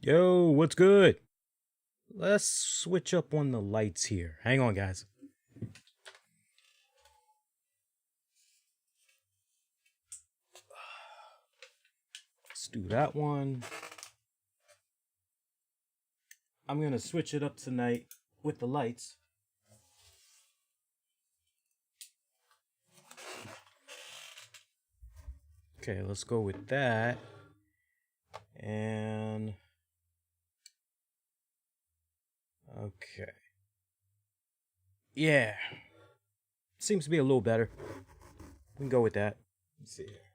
Yo, what's good? Let's switch up on the lights here. Hang on, guys. Let's do that one. I'm going to switch it up tonight with the lights. Okay, let's go with that. And... okay. Yeah. Seems to be a little better. We can go with that. Let's see here.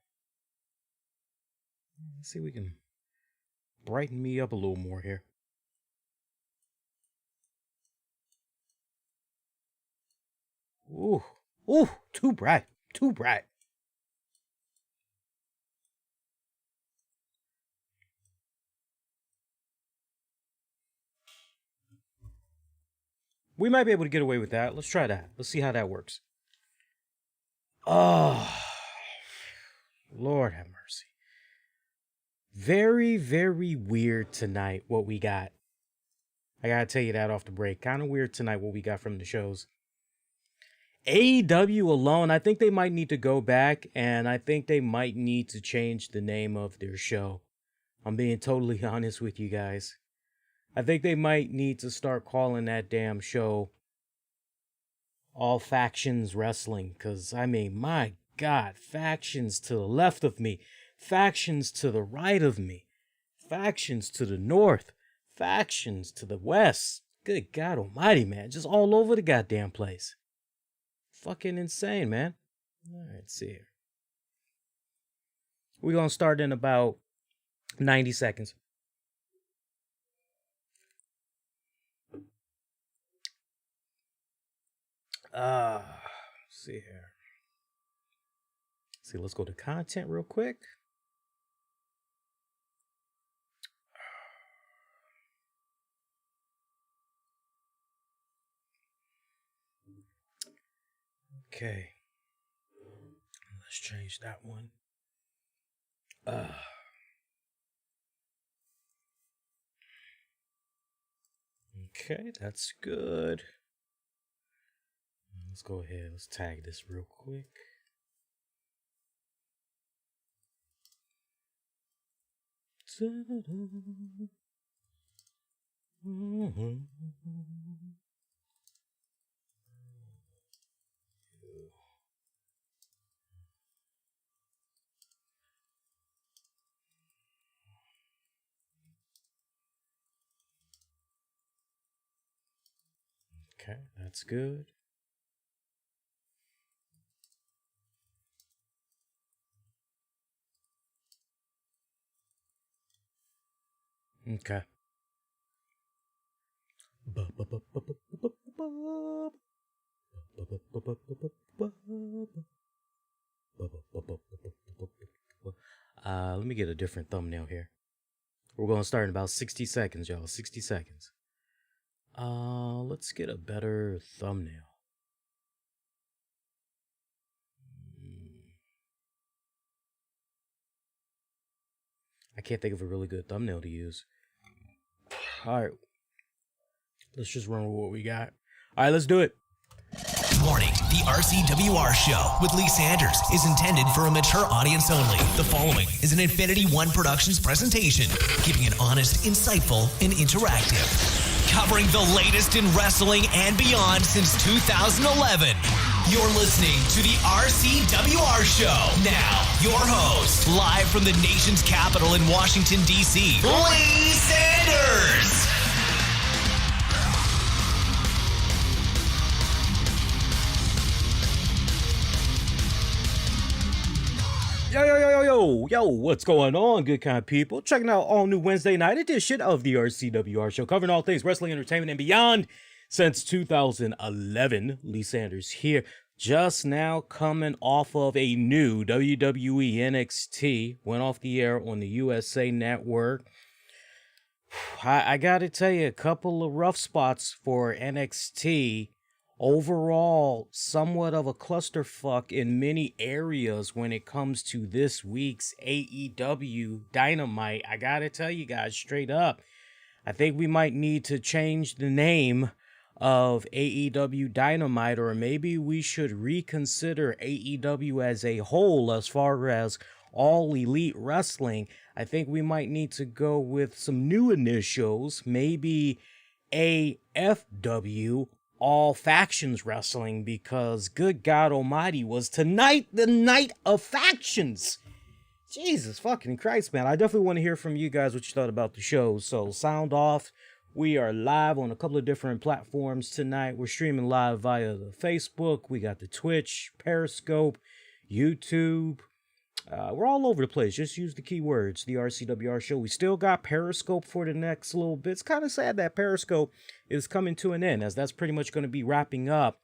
Let's see if we can brighten me up a little more here. Ooh. Ooh, too bright. Too bright. We might be able to get away with that. Let's try that. Let's see how that works. Oh, Lord have mercy. Very, very weird tonight what we got. I gotta tell you that off the break. Kind of weird tonight what we got from the shows. AEW alone, I think they might need to go back, and I think they might need to change the name of their show. I'm being totally honest with you guys. I think they might need to start calling that damn show All Factions Wrestling. Because, I mean, my God, factions to the left of me, factions to the right of me, factions to the north, factions to the west. Good God almighty, man. Just all over the goddamn place. Fucking insane, man. All right, let's see here. We're going to start in about 90 seconds. Let's see here. See, let's go to content real quick. Okay. Let's change that one. Okay, that's good. Let's go ahead. Let's tag this real quick. Okay, that's good. Okay. Let me get a different thumbnail here. We're going to start in about 60 seconds, y'all. 60 seconds. Let's get a better thumbnail. I can't think of a really good thumbnail to use. All right. Let's just run with what we got. All right, let's do it. Warning, the RCWR show with Lee Sanders is intended for a mature audience only. The following is an Infinity One Productions presentation, keeping it honest, insightful, and interactive. Covering the latest in wrestling and beyond since 2011. You're listening to the RCWR show. Now, your host, live from the nation's capital in Washington, D.C., Lee Sanders. Yo, what's going on, good kind of people? Checking out all new Wednesday night edition of the RCWR show, covering all things wrestling, entertainment, and beyond since 2011. Lee Sanders here, just now coming off of a new WWE NXT, went off the air on the USA Network. I gotta tell you, a couple of rough spots for NXT. Overall, somewhat of a clusterfuck in many areas when it comes to this week's AEW Dynamite. I gotta tell you guys straight up, I think we might need to change the name of AEW Dynamite, or maybe we should reconsider AEW as a whole as far as All Elite Wrestling. I think we might need to go with some new initials, maybe AFW, All Factions Wrestling, because good God Almighty, was tonight the night of factions. Jesus fucking Christ, man. I definitely want to hear from you guys what you thought about the show. So sound off. We are live on a couple of different platforms tonight. We're streaming live via the Facebook. We got the Twitch, Periscope, YouTube. We're all over the place. Just use the keywords, the RCWR show. We still got Periscope for the next little bit. It's kind of sad that Periscope is coming to an end, as that's pretty much going to be wrapping up.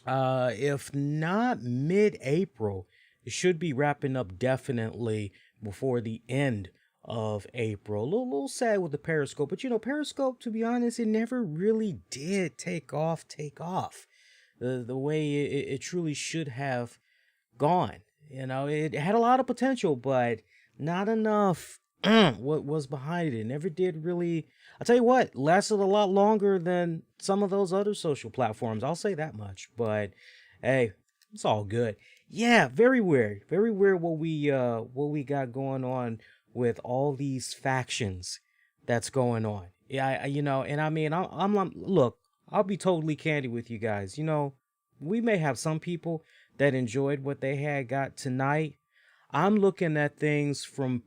If not mid-April, it should be wrapping up definitely before the end of April. A little sad with the Periscope, but you know, Periscope, to be honest, it never really did take off the way it truly should have gone. You know, it had a lot of potential, but not enough what was behind it. It never did really, I'll tell you what, lasted a lot longer than some of those other social platforms. I'll say that much, but hey, it's all good. Yeah, very weird what we got going on with all these factions that's going on. Yeah, you know, and I mean, I'm look, I'll be totally candid with you guys. You know, we may have some people that enjoyed what they had got tonight. I'm looking at things from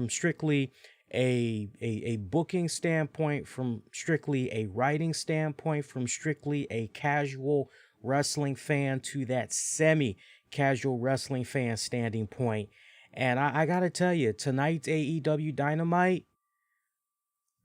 strictly a booking standpoint, from strictly a writing standpoint, from strictly a casual wrestling fan to that semi-casual wrestling fan standing point. And I gotta tell you, tonight's AEW Dynamite,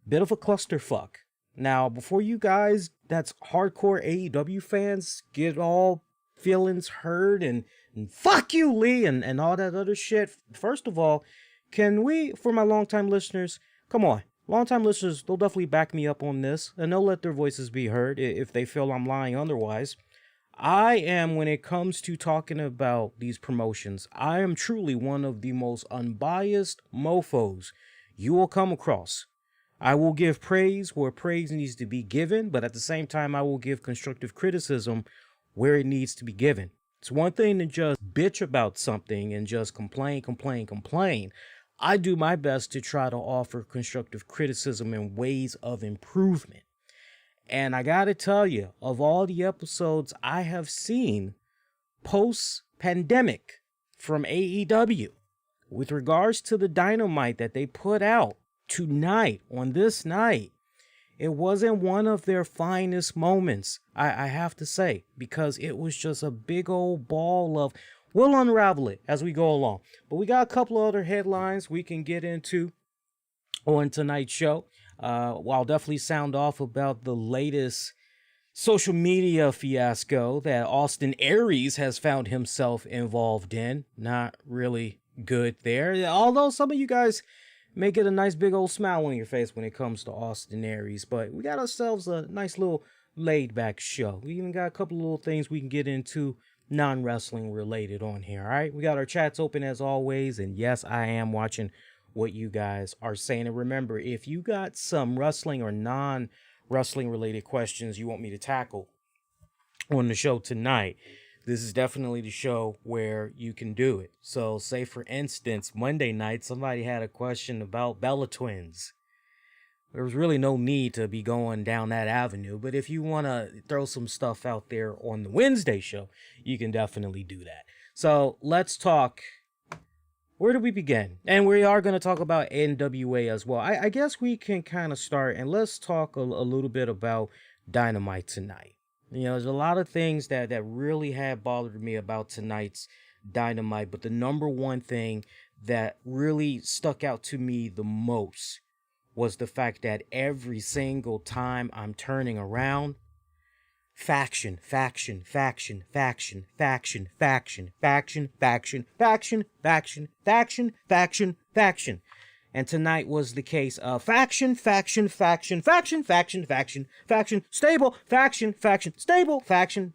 bit of a clusterfuck. Now, before you guys that's hardcore AEW fans get all feelings hurt and fuck you, Lee, and all that other shit, first of all, can we, for my longtime listeners, come on, longtime listeners, they'll definitely back me up on this, and they'll let their voices be heard if they feel I'm lying otherwise. I am, when it comes to talking about these promotions, I am truly one of the most unbiased mofos you will come across. I will give praise where praise needs to be given, but at the same time, I will give constructive criticism where it needs to be given. It's one thing to just bitch about something and just complain. I do my best to try to offer constructive criticism and ways of improvement. And I gotta tell you, of all the episodes I have seen post-pandemic from AEW, with regards to the Dynamite that they put out tonight, on this night, it wasn't one of their finest moments, I have to say, because it was just a big old ball of, we'll unravel it as we go along. But we got a couple of other headlines we can get into on tonight's show. I'll definitely sound off about the latest social media fiasco that Austin Aries has found himself involved in. Not really good there. Although some of you guys may get a nice big old smile on your face when it comes to Austin Aries. But we got ourselves a nice little laid back show. We even got a couple of little things we can get into non-wrestling related on here. All right, we got our chats open as always. And yes, I am watching what you guys are saying. And remember, if you got some wrestling or non-wrestling related questions you want me to tackle on the show tonight, this is definitely the show where you can do it. So say for instance, Monday night, somebody had a question about Bella Twins. There was really no need to be going down that avenue, but if you want to throw some stuff out there on the Wednesday show, you can definitely do that. So let's talk. Where do we begin? And we are going to talk about NWA as well. I guess we can kind of start, and let's talk a little bit about Dynamite tonight. You know, there's a lot of things that really have bothered me about tonight's Dynamite, but the number one thing that really stuck out to me the most was the fact that every single time I'm turning around, faction. And tonight was the case of faction, stable, faction, stable, faction.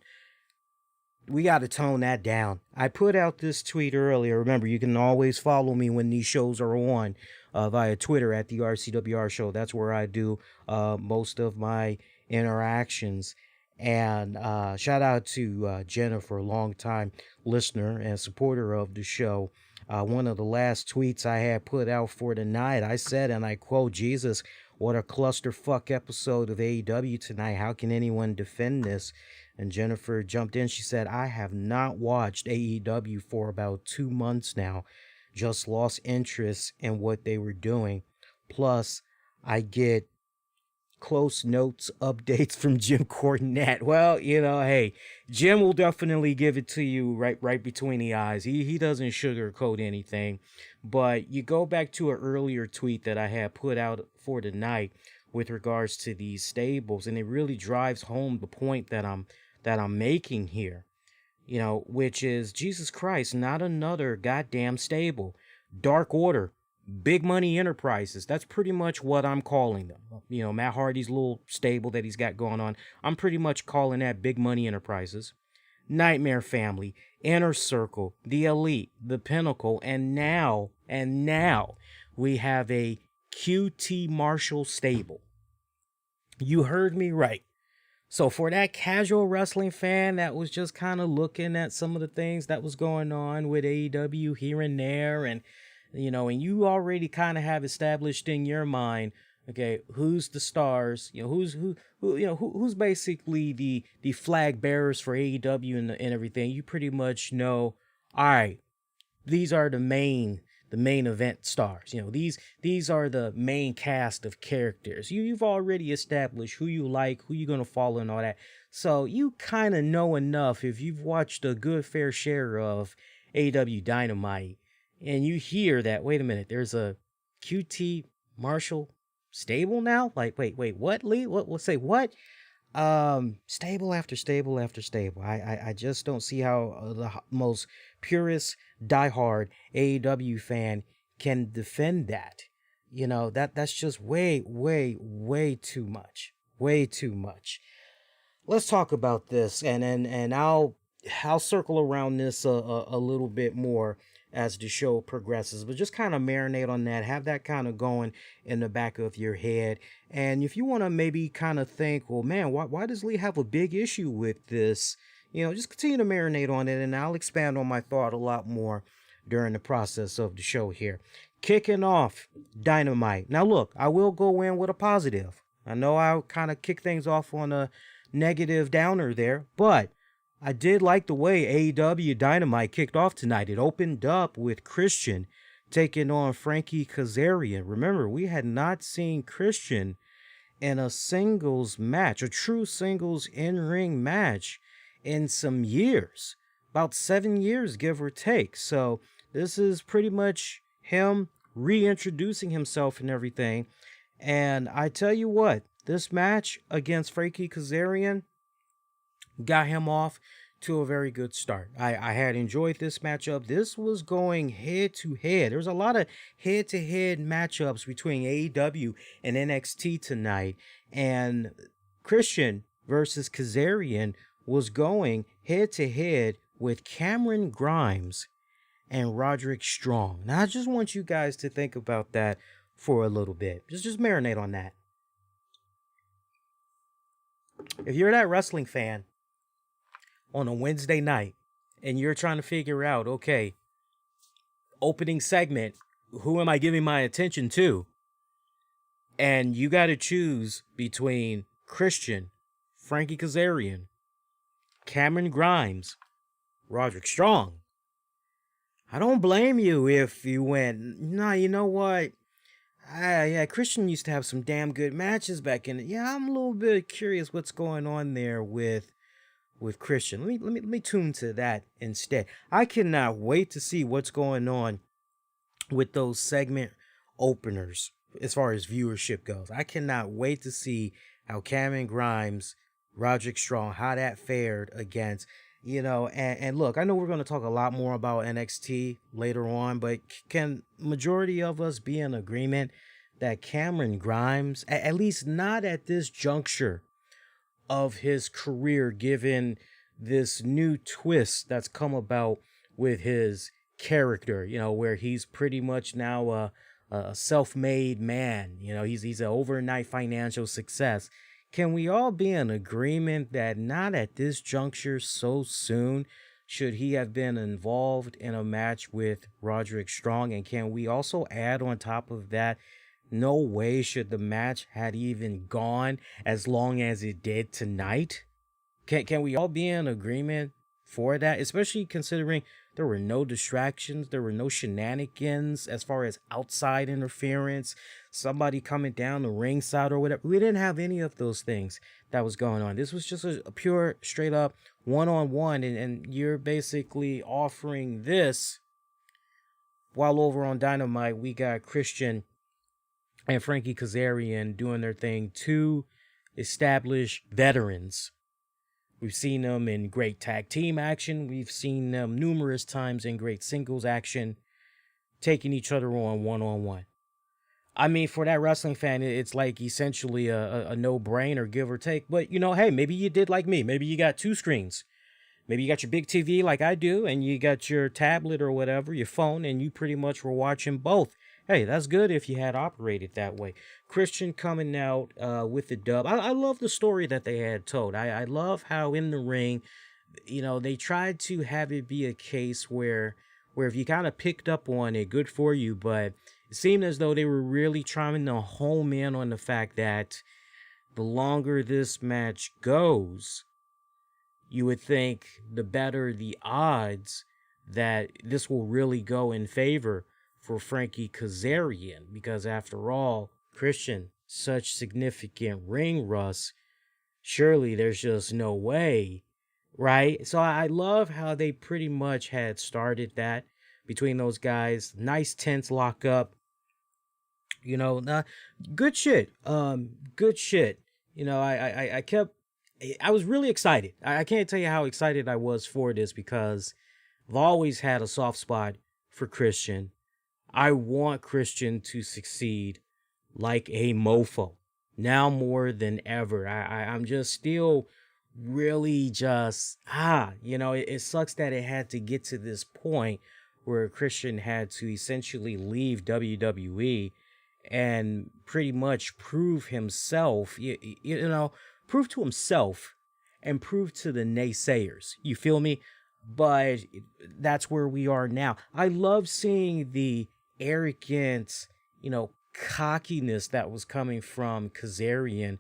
we got to tone that down. I put out this tweet earlier. Remember, you can always follow me when these shows are on via Twitter at the RCWR show. That's where I do most of my interactions. And shout out to Jennifer, longtime listener and supporter of the show. One of the last tweets I had put out for tonight, I said, and I quote, "Jesus, what a clusterfuck episode of AEW tonight. How can anyone defend this?" And Jennifer jumped in. She said, "I have not watched AEW for about 2 months now. Just lost interest in what they were doing. Plus, I get close notes updates from Jim Cornette." Well, hey, Jim will definitely give it to you right between the eyes. He doesn't sugarcoat anything. But you go back to an earlier tweet that I had put out for tonight with regards to these stables, and it really drives home the point that I'm making here, which is, Jesus Christ, not another goddamn stable. Dark Order, Big Money Enterprises, that's pretty much what I'm calling them. Matt Hardy's little stable that he's got going on, I'm pretty much calling that Big Money Enterprises. Nightmare Family, Inner Circle, The Elite, The Pinnacle, and now we have a QT Marshall stable. You heard me right. So for that casual wrestling fan that was just kind of looking at some of the things that was going on with AEW here and there, and and you already kind of have established in your mind, okay, who's the stars, who's basically the flag bearers for AEW and everything. You pretty much know, all right, these are the main event stars. These are the main cast of characters. You've already established who you like, who you're gonna follow, and all that. So you kind of know enough if you've watched a good fair share of AEW Dynamite, and you hear that, wait a minute, there's a QT Marshall stable now. Like, wait, what, Lee? What? Say what? Stable after stable after stable. I just don't see how the most purist, diehard AEW fan can defend that. That's just way too much. Way too much. Let's talk about this, and I'll circle around this a little bit more as the show progresses, but just kind of marinate on that, have that kind of going in the back of your head. And if you want to maybe kind of think, well, man, why does Lee have a big issue with this? Just continue to marinate on it, and I'll expand on my thought a lot more during the process of the show here. Kicking off Dynamite. Now, look, I will go in with a positive. I know I kind of kick things off on a negative downer there, but I did like the way AEW Dynamite kicked off tonight. It opened up with Christian taking on Frankie Kazarian. Remember, we had not seen Christian in a singles match, a true singles in-ring match, in some years. About 7 years, give or take. So this is pretty much him reintroducing himself and everything. And I tell you what, this match against Frankie Kazarian got him off to a very good start. I had enjoyed this matchup. This was going head to head. There's a lot of head to head matchups between AEW and NXT tonight. And Christian versus Kazarian was going head to head with Cameron Grimes and Roderick Strong. Now, I just want you guys to think about that for a little bit. Just marinate on that. If you're that wrestling fan on a Wednesday night and you're trying to figure out, okay, opening segment, who am I giving my attention to? And you got to choose between Christian, Frankie Kazarian, Cameron Grimes, Roderick Strong. I don't blame you if you went, nah, you know what? Yeah, Christian used to have some damn good matches back in it. Yeah, I'm a little bit curious what's going on there with Christian. Let me tune to that instead. I cannot wait to see what's going on with those segment openers as far as viewership goes. I cannot wait to see how Cameron Grimes, Roderick Strong, how that fared against, and look, I know we're going to talk a lot more about NXT later on, but can majority of us be in agreement that Cameron Grimes, at least not at this juncture of his career, given this new twist that's come about with his character, where he's pretty much now a self-made man. He's an overnight financial success. Can we all be in agreement that not at this juncture so soon should he have been involved in a match with Roderick Strong? And can we also add on top of that, no way should the match had even gone as long as it did tonight? Can we all be in agreement for that? Especially considering there were no distractions, there were no shenanigans as far as outside interference, somebody coming down the ringside or whatever. We didn't have any of those things that was going on. This was just a pure, straight up one-on-one, and you're basically offering this while over on Dynamite we got Christian and Frankie Kazarian doing their thing, two established veterans. We've seen them in great tag team action. We've seen them numerous times in great singles action, taking each other on one-on-one. I mean, for that wrestling fan, it's like essentially a no-brainer, give or take. But, hey, maybe you did like me. Maybe you got two screens. Maybe you got your big TV like I do, and you got your tablet or whatever, your phone, and you pretty much were watching both. Hey, that's good if you had operated that way. Christian coming out with the dub. I love the story that they had told. I love how in the ring, they tried to have it be a case where if you kind of picked up on it, good for you, but it seemed as though they were really trying to home in on the fact that the longer this match goes, you would think the better the odds that this will really go in favor for Frankie Kazarian, because after all, Christian, such significant ring rust, surely there's just no way, right? So I love how they pretty much had started that between those guys. Nice tense lock up. Good shit. Good shit. I was really excited. I can't tell you how excited I was for this, because I've always had a soft spot for Christian. I want Christian to succeed like a mofo now more than ever. I'm just still really just, it sucks that it had to get to this point where Christian had to essentially leave WWE and pretty much prove himself, prove to himself and prove to the naysayers. You feel me? But that's where we are now. I love seeing the arrogant, cockiness that was coming from Kazarian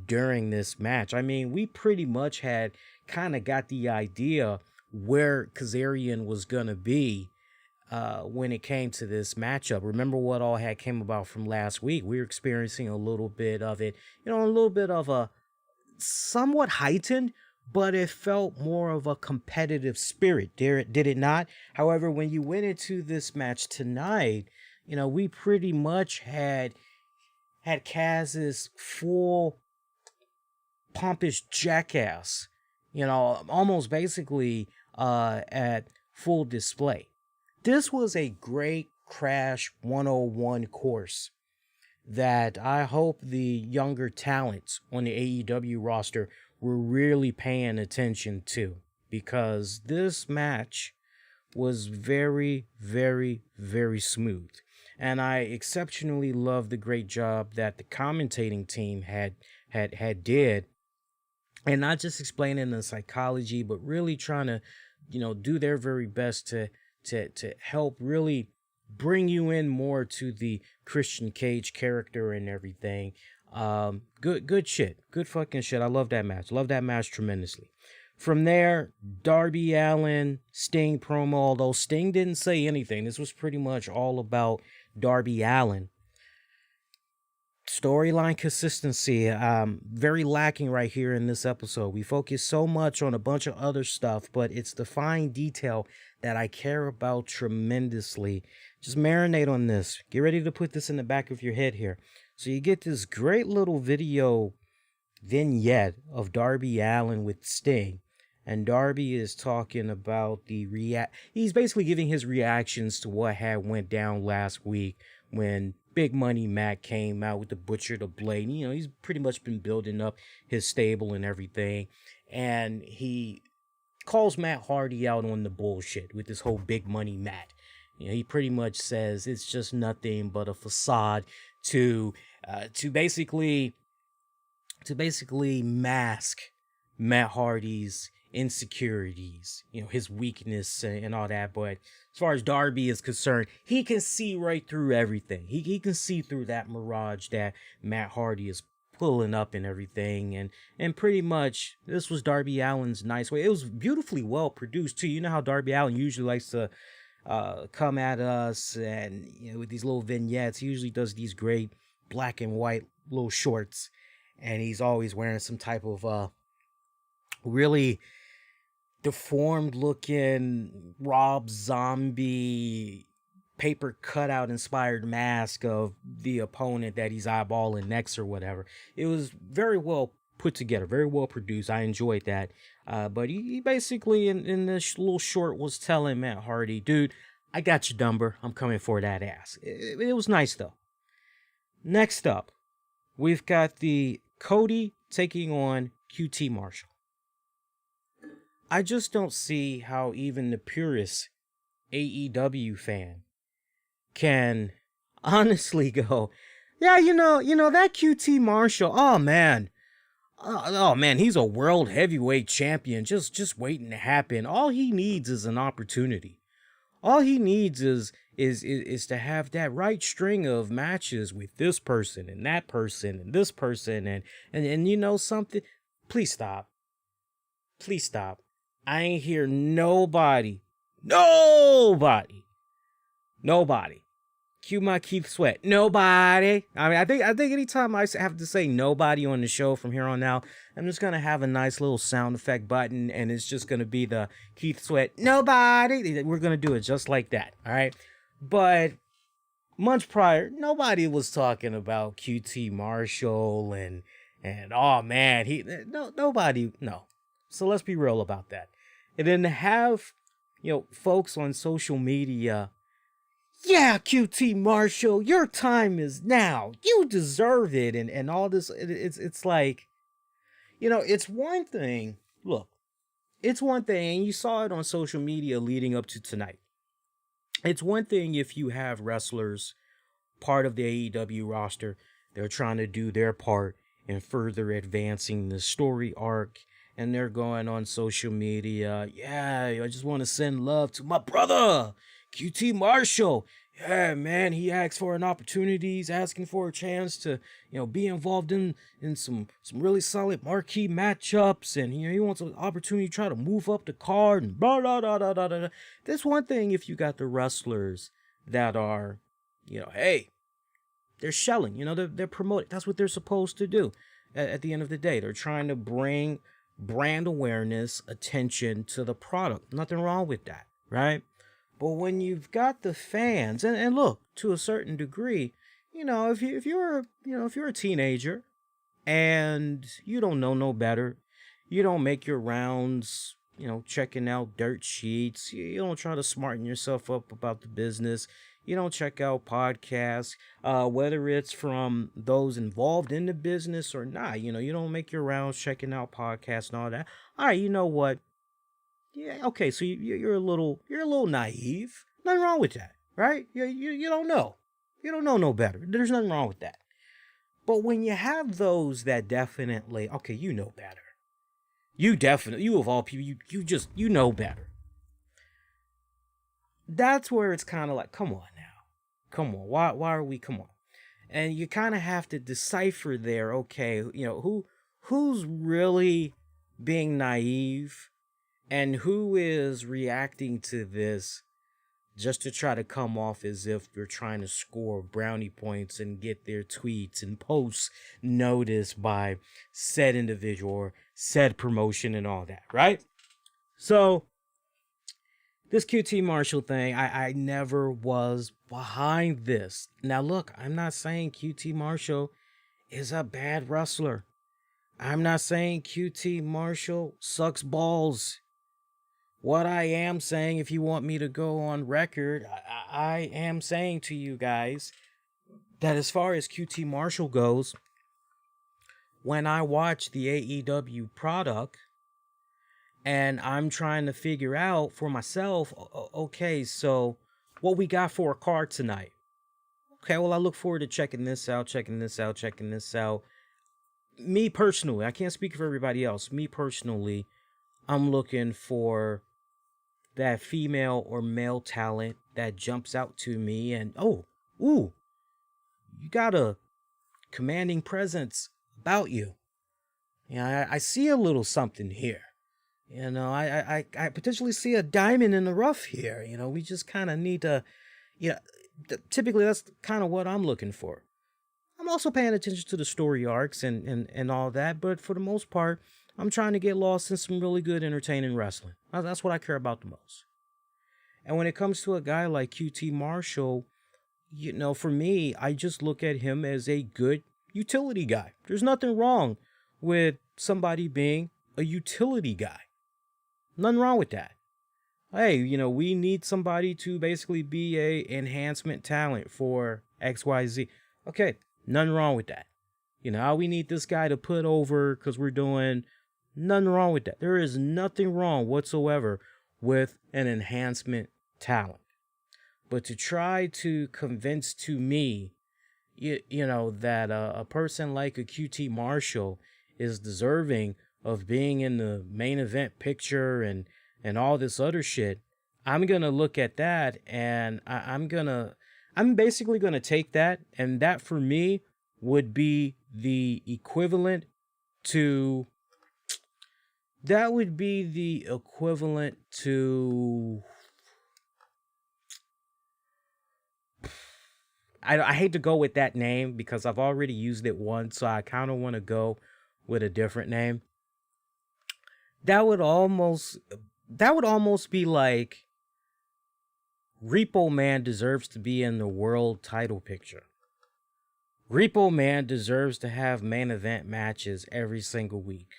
during this match. I mean, we pretty much had kind of got the idea where Kazarian was going to be when it came to this matchup. Remember what all had came about from last week. We were experiencing a little bit of it, a little bit of a somewhat heightened, but it felt more of a competitive spirit. Did it not? However, when you went into this match tonight, we pretty much had Kaz's full pompous jackass, almost basically at full display. This was a great Crash 101 course that I hope the younger talents on the AEW roster were really paying attention to, because this match was very, very, very smooth. And I exceptionally love the great job that the commentating team had did, and not just explaining the psychology, but really trying to, do their very best to help really bring you in more to the Christian Cage character and everything. Good shit. Good fucking shit. I love that match. Love that match tremendously. From there, Darby Allin, Sting promo, although Sting didn't say anything. This was pretty much all about Darby Allin. Storyline consistency, very lacking right here in this episode. We focus so much on a bunch of other stuff, but it's the fine detail that I care about tremendously. Just marinate on this. Get ready to put this in the back of your head here. So you get this great little video vignette of Darby Allin with Sting. And Darby is talking about he's basically giving his reactions to what had went down last week when Big Money Mac came out with the Butcher, the Blade. He's pretty much been building up his stable and everything. And he calls Matt Hardy out on the bullshit with this whole big money Matt. He pretty much says it's just nothing but a facade to basically mask Matt Hardy's insecurities, his weakness and all that. But as far as Darby is concerned, he can see right through everything. He can see through that mirage that Matt Hardy is pulling up and everything. And pretty much this was Darby Allin's nice way. It was beautifully well produced too. You know how Darby Allin usually likes to come at us and with these little vignettes. He usually does these great black and white little shorts, and he's always wearing some type of really deformed looking Rob Zombie paper cutout inspired mask of the opponent that he's eyeballing next or whatever. It was very well put together, very well produced. I enjoyed that. But he basically in this little short was telling Matt Hardy, dude, I got your number. I'm coming for that ass. It was nice though. Next up, we've got the Cody taking on QT Marshall. I just don't see how even the purest AEW fan can honestly go, yeah, that QT Marshall, oh man, he's a world heavyweight champion, just waiting to happen. All he needs is an opportunity. All he needs is to have that right string of matches with this person and that person and this person and something. Please stop. I ain't hear nobody. Cue my Keith Sweat. Nobody. I mean, I think anytime I have to say nobody on the show from here on out, I'm just gonna have a nice little sound effect button, and it's just gonna be the Keith Sweat. Nobody. We're gonna do it just like that. All right. But months prior, nobody was talking about QT Marshall and oh man, nobody. So let's be real about that. And then to have folks on social media, yeah, QT Marshall, your time is now. You deserve it, and all this. It's like, it's one thing. Look, it's one thing, and you saw it on social media leading up to tonight. It's one thing if you have wrestlers, part of the AEW roster, they're trying to do their part in further advancing the story arc, and they're going on social media, yeah, I just want to send love to my brother, QT Marshall. Yeah, man, he asked for an opportunity. He's asking for a chance to, be involved in some really solid marquee matchups, and he wants an opportunity to try to move up the card and blah blah blah blah blah. Blah. There's one thing if you got the wrestlers that are, hey, they're shelling, they're promoting. That's what they're supposed to do. At the end of the day, they're trying to bring brand awareness, attention to the product. Nothing wrong with that, right? But when you've got the fans, and look, to a certain degree, if you're a teenager and you don't know no better, you don't make your rounds, checking out dirt sheets, you don't try to smarten yourself up about the business, you don't check out podcasts, whether it's from those involved in the business or not, you don't make your rounds checking out podcasts and all that. All right, you know what? Yeah, okay, so you're a little naive. Nothing wrong with that, right? You don't know. You don't know no better. There's nothing wrong with that. But when you have those that definitely, okay, you know better. You of all people, you know better. That's where it's kind of like, come on now. Come on. Why are we, come on. And you kind of have to decipher there, okay, who's really being naive and who is reacting to this just to try to come off as if they're trying to score brownie points and get their tweets and posts noticed by said individual or said promotion and all that, right? So this QT Marshall thing, I never was behind this. Now look, I'm not saying QT Marshall is a bad wrestler. I'm not saying QT Marshall sucks balls. What I am saying, if you want me to go on record, I am saying to you guys that as far as QT Marshall goes, when I watch the AEW product And I'm trying to figure out for myself, okay, so what we got for a card tonight? Okay, well, I look forward to checking this out, checking this out, checking this out. Me personally, I can't speak for everybody else. Me personally, I'm looking for that female or male talent that jumps out to me and, ooh, you got a commanding presence about you. Yeah, I see a little something here. You know, I potentially see a diamond in the rough here. You know, we just kind of need to, typically that's kind of what I'm looking for. I'm also paying attention to the story arcs and all that, but for the most part, I'm trying to get lost in some really good, entertaining wrestling. That's what I care about the most. And when it comes to a guy like QT Marshall, for me, I just look at him as a good utility guy. There's nothing wrong with somebody being a utility guy. Nothing wrong with that. Hey, we need somebody to basically be a enhancement talent for XYZ. Okay, nothing wrong with that. We need this guy to put over because we're doing nothing wrong with that. There is nothing wrong whatsoever with an enhancement talent. But to try to convince to me, that a person like a QT Marshall is deserving of being in the main event picture and all this other shit, I'm going to look at that and I'm basically going to take that, and that for me would be the equivalent to I hate to go with that name because I've already used it once, so I kind of want to go with a different name. That would almost be like Repo Man deserves to be in the world title picture. Repo Man deserves to have main event matches every single week.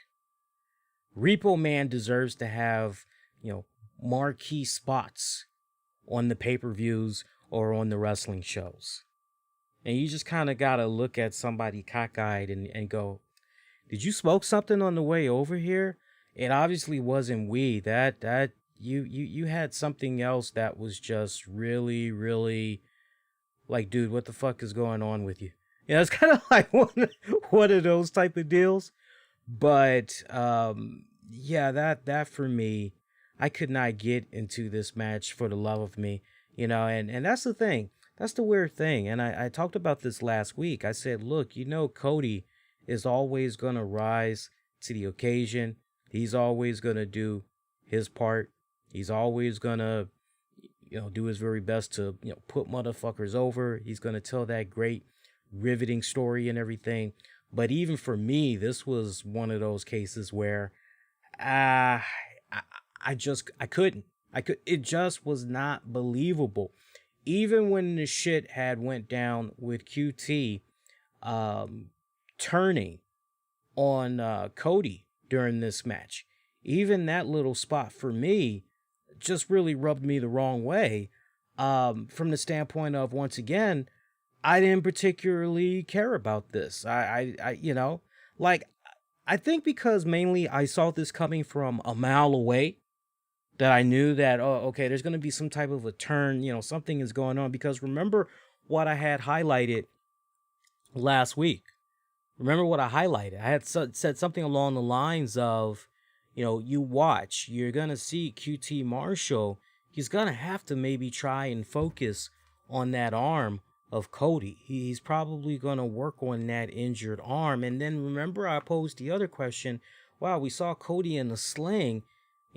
Repo Man deserves to have, marquee spots on the pay-per-views or on the wrestling shows. And you just kind of got to look at somebody cockeyed and go, did you smoke something on the way over here? It obviously wasn't weed. That you had something else that was just really, really like, dude, what the fuck is going on with you? It's kind of like one of those type of deals. But that for me, I could not get into this match for the love of me, and that's the thing. That's the weird thing. And I talked about this last week. I said, look, Cody is always going to rise to the occasion. He's always going to do his part. He's always going to, do his very best to, put motherfuckers over. He's going to tell that great riveting story and everything. But even for me, this was one of those cases where I couldn't. It just was not believable. Even when the shit had went down with QT turning on Cody during this match, even that little spot for me just really rubbed me the wrong way, from the standpoint of, once again, I didn't particularly care about this. I think because mainly I saw this coming from a mile away, that I knew that, okay, there's going to be some type of a turn, something is going on. Because remember what I had highlighted last week. Remember what I highlighted. I had said something along the lines of, you watch, you're going to see QT Marshall. He's going to have to maybe try and focus on that arm of Cody. He's probably going to work on that injured arm. And then remember I posed the other question. Wow, we saw Cody in the sling.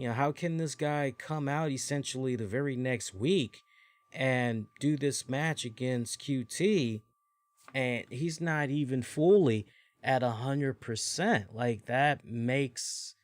How can this guy come out essentially the very next week and do this match against QT and he's not even fully at 100%? Like, that makes,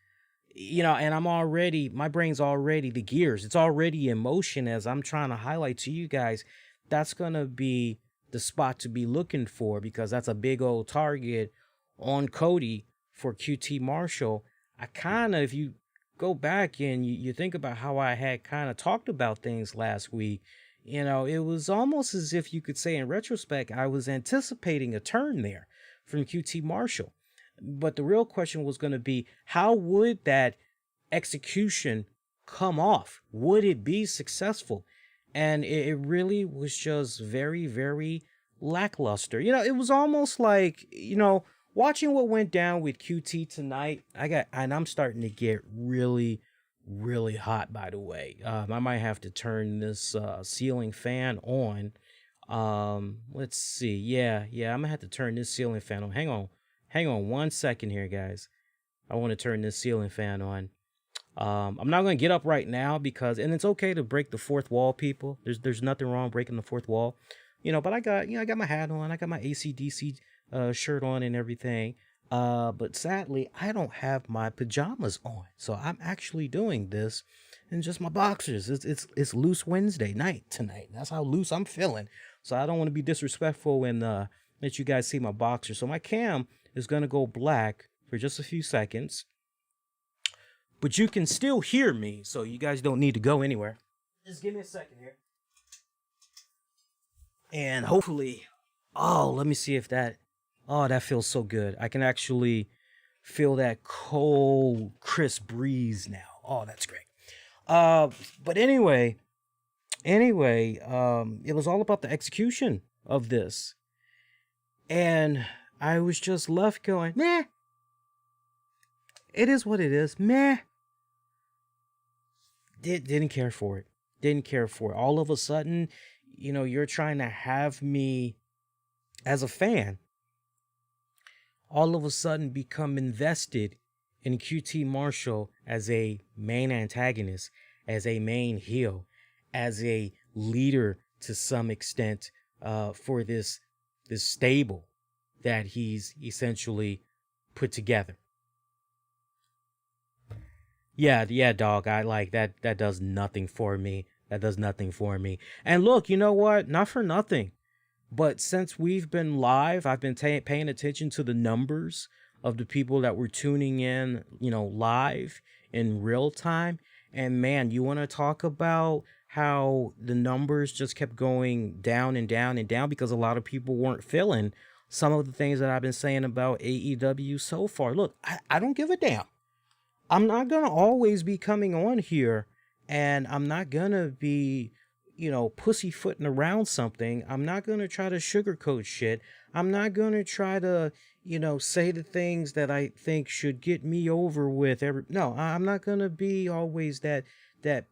and my brain's already, the gears, it's already in motion as I'm trying to highlight to you guys. That's going to be the spot to be looking for, because that's a big old target on Cody for QT Marshall. If you go back and you think about how I had kind of talked about things last week, it was almost as if you could say in retrospect, I was anticipating a turn there from QT Marshall. But the real question was going to be, how would that execution come off? Would it be successful? And it really was just very, very lackluster. It was almost like, watching what went down with QT tonight. And I'm starting to get really, really hot, by the way. I might have to turn this ceiling fan on. Let's see. Yeah, I'm gonna have to turn this ceiling fan on. Hang on 1 second here, guys. I want to turn this ceiling fan on. I'm not gonna get up right now and it's okay to break the fourth wall, people. There's nothing wrong breaking the fourth wall, But I got my hat on, I got my ACDC shirt on and everything. But sadly, I don't have my pajamas on, so I'm actually doing this in just my boxers. It's loose Wednesday night tonight. That's how loose I'm feeling. So I don't want to be disrespectful and let you guys see my boxers. So my cam is gonna go black for just a few seconds. But you can still hear me, so you guys don't need to go anywhere. Just give me a second here. And hopefully, let me see if that feels so good. I can actually feel that cold, crisp breeze now. Oh, that's great. But anyway, it was all about the execution of this. And I was just left going, meh. It is what it is. Meh. Didn't care for it. All of a sudden, you're trying to have me, as a fan, all of a sudden become invested in QT Marshall as a main antagonist, as a main heel, as a leader to some extent for this stable that he's essentially put together. Yeah, dog. I like that. That does nothing for me. And look, you know what? Not for nothing, but since we've been live, I've been paying attention to the numbers of the people that were tuning in, live in real time. And man, you want to talk about how the numbers just kept going down and down and down because a lot of people weren't feeling some of the things that I've been saying about AEW so far. Look, I don't give a damn. I'm not going to always be coming on here, and I'm not going to be, pussyfooting around something. I'm not going to try to sugarcoat shit. I'm not going to try to, say the things that I think should get me over with. No, I'm not going to be always that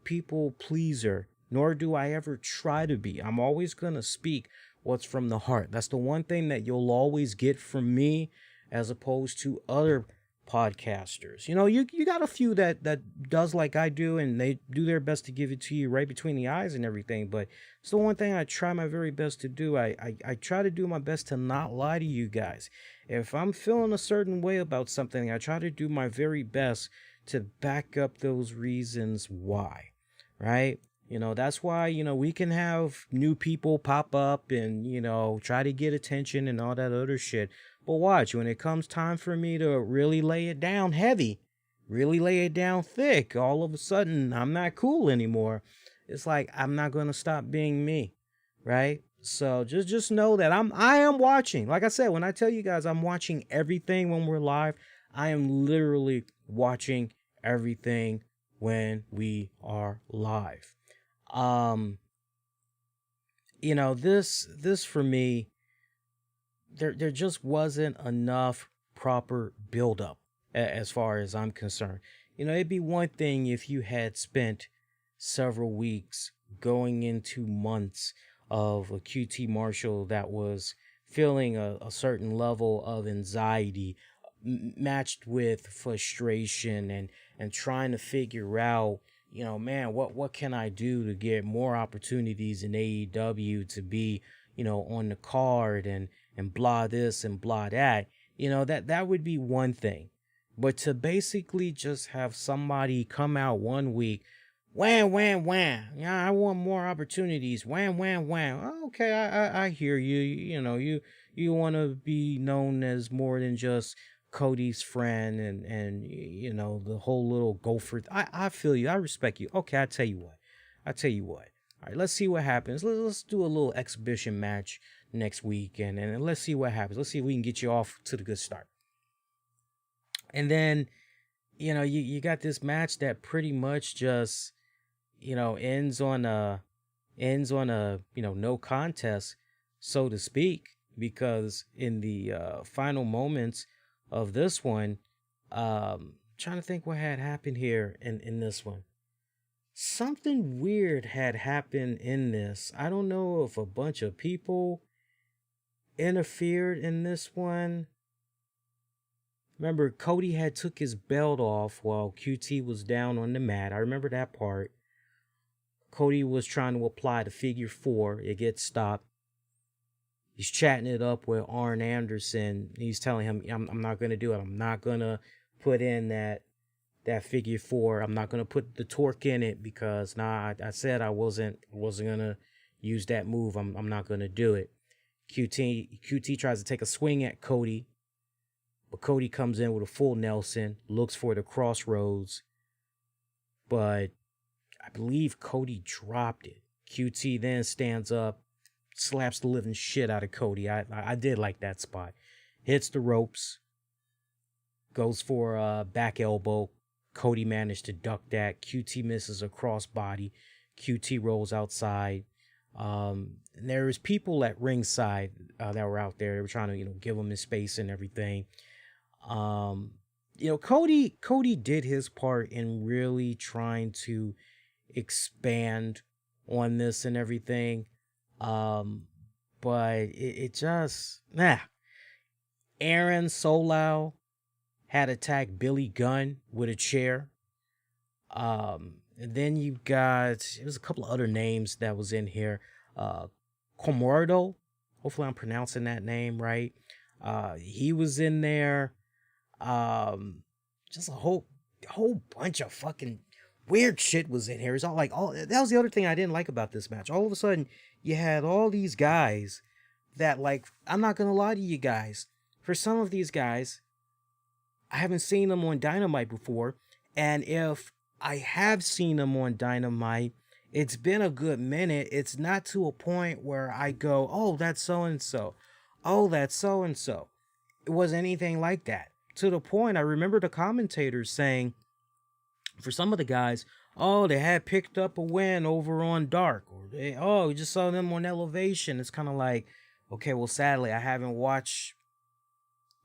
people pleaser, nor do I ever try to be. I'm always going to speak what's from the heart. That's the one thing that you'll always get from me as opposed to other podcasters. You got a few that does like I do, and they do their best to give it to you right between the eyes and everything, but it's the one thing I try my very best to do. I try to do my best to not lie to you guys. If I'm feeling a certain way about something, I try to do my very best to back up those reasons why, right? That's why, we can have new people pop up and, try to get attention and all that other shit. But watch, when it comes time for me to really lay it down heavy, really lay it down thick, all of a sudden I'm not cool anymore. It's like I'm not going to stop being me, right? So just know that I am watching. Like I said, when I tell you guys I'm watching everything when we're live, I am literally watching everything when we are live. This for me, there just wasn't enough proper buildup as far as I'm concerned. It'd be one thing if you had spent several weeks going into months of a QT Marshall that was feeling a certain level of anxiety matched with frustration and trying to figure out, man, what can I do to get more opportunities in AEW to be, on the card and blah this and blah that, that would be one thing. But to basically just have somebody come out one week, wham, wham, wham, yeah, I want more opportunities, wham, wham, wham. Okay, I hear you. You want to be known as more than just Cody's friend and the whole little gopher. I feel you. I respect you. Okay, I tell you what. All right, let's see what happens. Let's do a little exhibition match next week, and let's see what happens. Let's see if we can get you off to the good start. And then, you got this match that pretty much just, ends on a no contest, so to speak, because in the final moments of this one, trying to think what had happened here in this one. Something weird had happened in this. I don't know if a bunch of people interfered in this one. Remember, Cody had took his belt off while QT was down on the mat. I remember that part. Cody was trying to apply the figure four. It gets stopped. He's chatting it up with Arn Anderson. He's telling him, I'm not going to do it. I'm not going to put in that figure four. I'm not going to put the torque in it because, I said I wasn't going to use that move. I'm not going to do it. QT tries to take a swing at Cody, but Cody comes in with a full Nelson, looks for the crossroads, but I believe Cody dropped it. QT then stands up, slaps the living shit out of Cody. I did like that spot. Hits the ropes, goes for a back elbow. Cody managed to duck that. QT misses a crossbody. QT rolls outside. And there was people at ringside that were out there. They were trying to, give him his space and everything. Cody did his part in really trying to expand on this and everything. But it just, Aaron Solau had attacked Billy Gunn with a chair. And then you got, it was a couple of other names that was in here. Comordo, hopefully I'm pronouncing that name right. He was in there. Just a whole bunch of fucking weird shit was in here. It's all that was the other thing I didn't like about this match. All of a sudden, you had all these guys that, I'm not gonna lie to you guys. For some of these guys, I haven't seen them on Dynamite before, and if I have seen them on Dynamite, it's been a good minute. It's not to a point where I go, oh, that's so-and-so. Oh, that's so-and-so. It wasn't anything like that. To the point, I remember the commentators saying, for some of the guys, oh, they had picked up a win over on Dark. Or we just saw them on Elevation. It's kind of like, okay, well, sadly, I haven't watched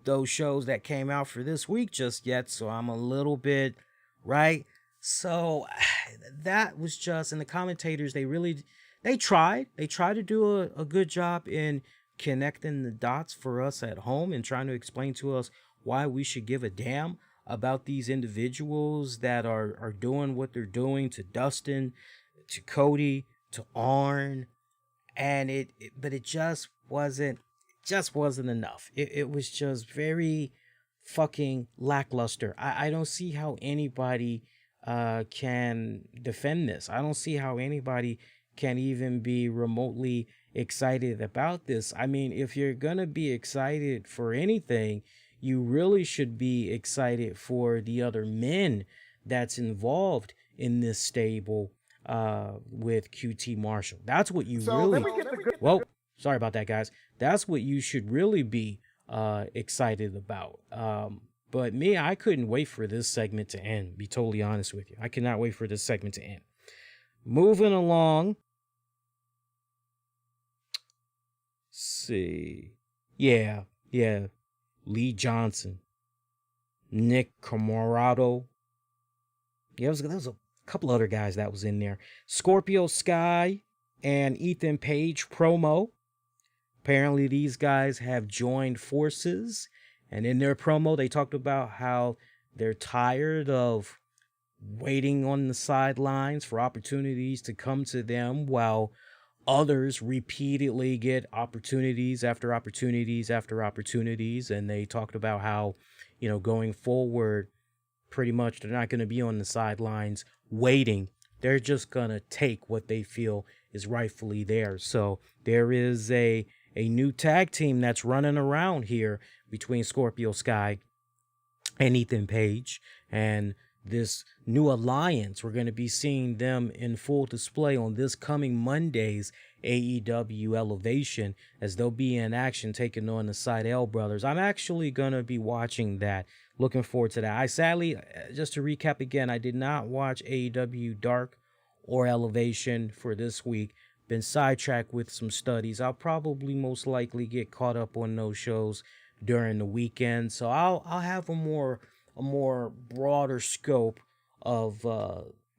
those shows that came out for this week just yet, so I'm a little bit, right? So that was just, and the commentators, they tried to do a good job in connecting the dots for us at home and trying to explain to us why we should give a damn about these individuals that are doing what they're doing to Dustin, to Cody, to Arn, and but it just wasn't enough. It was just very fucking lackluster. I don't see how anybody can defend this. I don't see how anybody can even be remotely excited about this. I mean, if you're gonna be excited for anything, you really should be excited for the other men that's involved in this stable with QT Marshall. That's what you well, sorry about that, guys. That's what you should really be excited about. But me, I couldn't wait for this segment to end, be totally honest with you. I cannot wait for this segment to end. Moving along. Let's see. Yeah. Lee Johnson. Nick Comorado. Yeah, there was a couple other guys that was in there. Scorpio Sky and Ethan Page promo. Apparently these guys have joined forces, and in their promo they talked about how they're tired of waiting on the sidelines for opportunities to come to them while others repeatedly get opportunities after opportunities after opportunities. And they talked about how, going forward, pretty much they're not going to be on the sidelines waiting. They're just going to take what they feel is rightfully theirs. So there is a new tag team that's running around here between Scorpio Sky and Ethan Page. And this new alliance, we're going to be seeing them in full display on this coming Monday's AEW Elevation, as they'll be in action taking on the Seidel brothers. I'm actually going to be watching that looking forward to that. I sadly, just to recap again, I did not watch AEW Dark or Elevation for this week. Been sidetracked with some studies. I'll probably most likely get caught up on those shows during the weekend, so I'll have a more broader scope of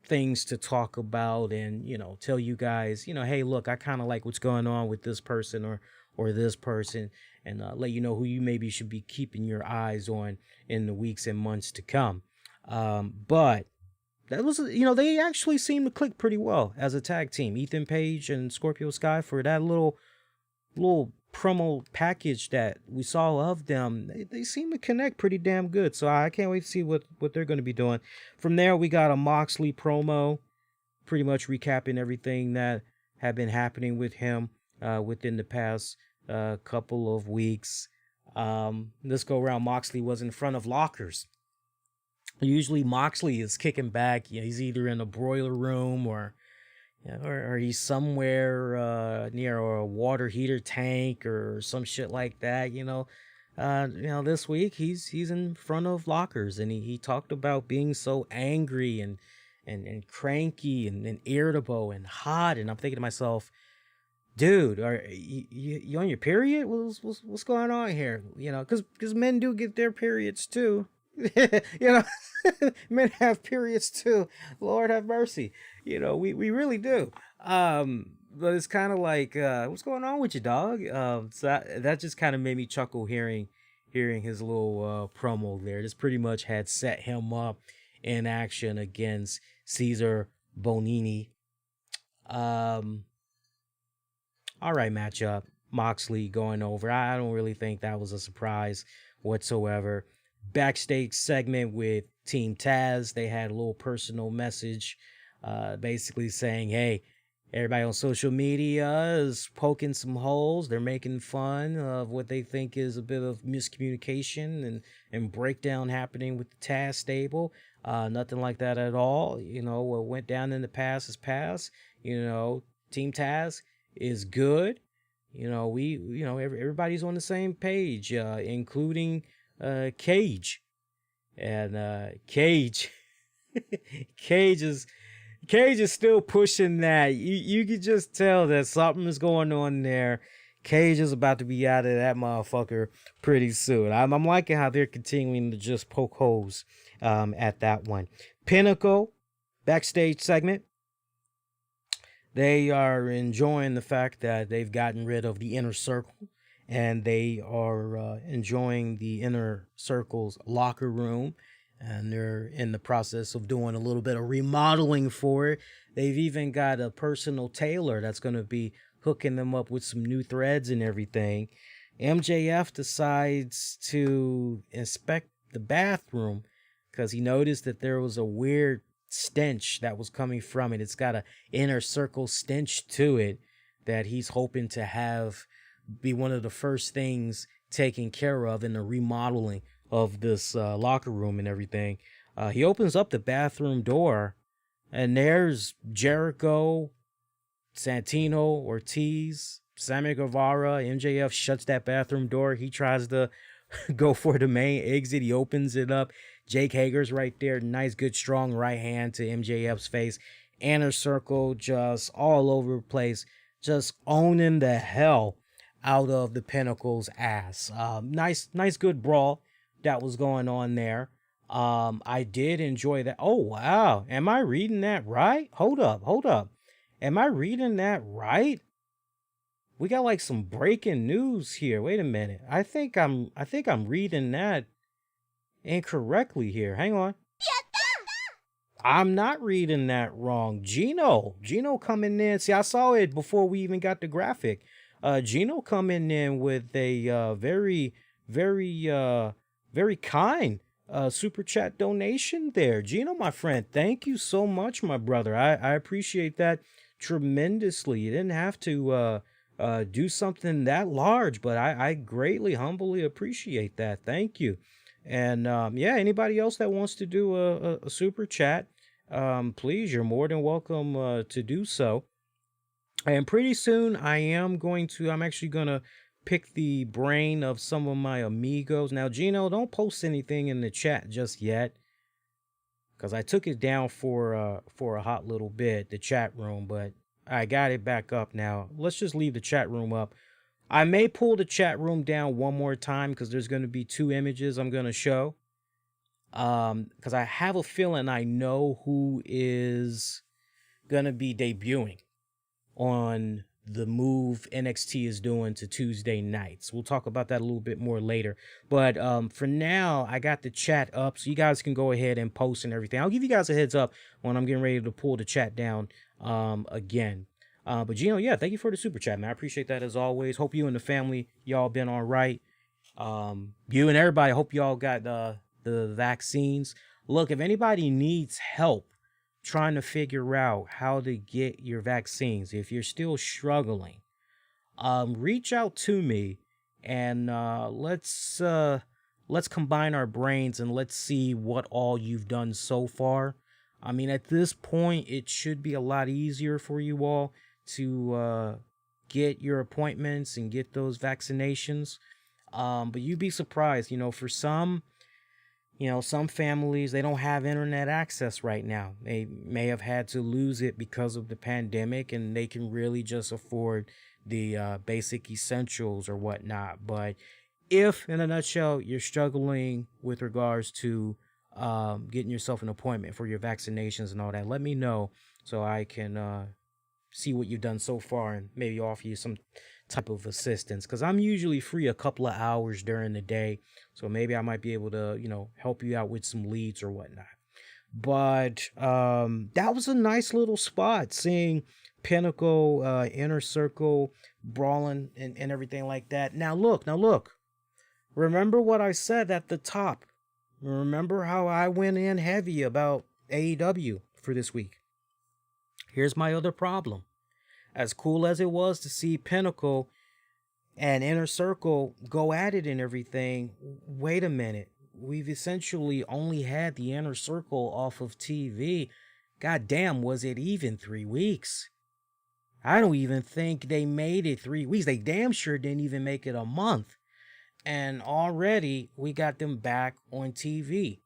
things to talk about, and tell you guys, hey, look, I kind of like what's going on with this person or this person, and let you know who you maybe should be keeping your eyes on in the weeks and months to come. But that was, they actually seemed to click pretty well as a tag team. Ethan Page and Scorpio Sky, for that little promo package that we saw of them, they seem to connect pretty damn good. So I can't wait to see what they're going to be doing. From there, we got a Moxley promo, pretty much recapping everything that had been happening with him within the past couple of weeks. This go around, Moxley was in front of lockers. Usually Moxley is kicking back. He's either in a broiler room or he's somewhere near a water heater tank or some shit like that. This week he's in front of lockers, and he talked about being so angry and cranky and irritable and hot. And I'm thinking to myself, dude, are you on your period? What's going on here? Because men do get their periods too. Men have periods too. Lord have mercy. We really do. But it's kind of like, what's going on with you, dog? So that just kind of made me chuckle hearing his little promo there. This pretty much had set him up in action against Cesar Bonini. All right, matchup. Moxley going over. I don't really think that was a surprise whatsoever. Backstage segment with Team Taz. They had a little personal message, basically saying, hey, everybody on social media is poking some holes. They're making fun of what they think is a bit of miscommunication and breakdown happening with the Taz stable. Nothing like that at all. What went down in the past is past. Team Taz is good. Everybody's on the same page, including Cage. And Cage Cage is still pushing that. You can just tell that something is going on there. Cage is about to be out of that motherfucker pretty soon. I'm liking how they're continuing to just poke holes at that one. Pinnacle backstage segment. They are enjoying the fact that they've gotten rid of the Inner Circle, and they are enjoying the Inner Circle's locker room, and they're in the process of doing a little bit of remodeling for it. They've even got a personal tailor that's going to be hooking them up with some new threads and everything. MJF decides to inspect the bathroom because he noticed that there was a weird stench that was coming from it. It's got an Inner Circle stench to it that he's hoping to have be one of the first things taken care of in the remodeling of this locker room and everything. He opens up the bathroom door, and there's Jericho, Santino, Ortiz, Sammy Guevara. MJF shuts that bathroom door. He tries to go for the main exit. He opens it up. Jake Hager's right there. Nice, good, strong right hand to MJF's face. Inner Circle just all over the place, just owning the hell out of the Pinnacle's ass. Nice, good brawl that was going on there. I did enjoy that. Oh, wow. Am I reading that right? Hold up. Am I reading that right? We got like some breaking news here. Wait a minute. I think I'm reading that incorrectly here. Hang on. I'm not reading that wrong. Gino coming in. See, I saw it before we even got the graphic. Gino coming in with a very kind super chat donation there. Gino, my friend, thank you so much, my brother. I appreciate that tremendously. You didn't have to do something that large, but I greatly, humbly appreciate that. Thank you. And anybody else that wants to do a super chat, please, you're more than welcome to do so. And pretty soon I'm actually gonna pick the brain of some of my amigos. Now, Gino, don't post anything in the chat just yet, because I took it down for a hot little bit, the chat room, but I got it back up now. Let's just leave the chat room up. I may pull the chat room down one more time because there's going to be 2 images I'm going to show. Because I have a feeling I know who is going to be debuting on the move NXT is doing to Tuesday nights. We'll talk about that a little bit more later. But for now, I got the chat up, so you guys can go ahead and post and everything. I'll give you guys a heads up when I'm getting ready to pull the chat down again. But Gino, yeah, thank you for the super chat, man. I appreciate that as always. Hope you and the family, y'all been all right. You and everybody, hope y'all got the vaccines. Look, if anybody needs help trying to figure out how to get your vaccines, if you're still struggling, reach out to me and let's combine our brains and let's see what all you've done so far. I mean, at this point, it should be a lot easier for you all to get your appointments and get those vaccinations. But you'd be surprised, for some families, they don't have internet access right now. They may have had to lose it because of the pandemic, and they can really just afford the basic essentials or whatnot. But if, in a nutshell, you're struggling with regards to getting yourself an appointment for your vaccinations and all that, let me know so I can see what you've done so far and maybe offer you some type of assistance, because I'm usually free a couple of hours during the day, so maybe I might be able to help you out with some leads or whatnot. But that was a nice little spot, seeing Pinnacle, Inner Circle brawling and everything like that. Now look, remember what I said at the top. Remember how I went in heavy about AEW for this week. Here's my other problem. As cool as it was to see Pinnacle and Inner Circle go at it and everything, wait a minute. We've essentially only had the Inner Circle off of TV. God damn, was it even 3 weeks? I don't even think they made it 3 weeks. They damn sure didn't even make it a month. And already we got them back on TV.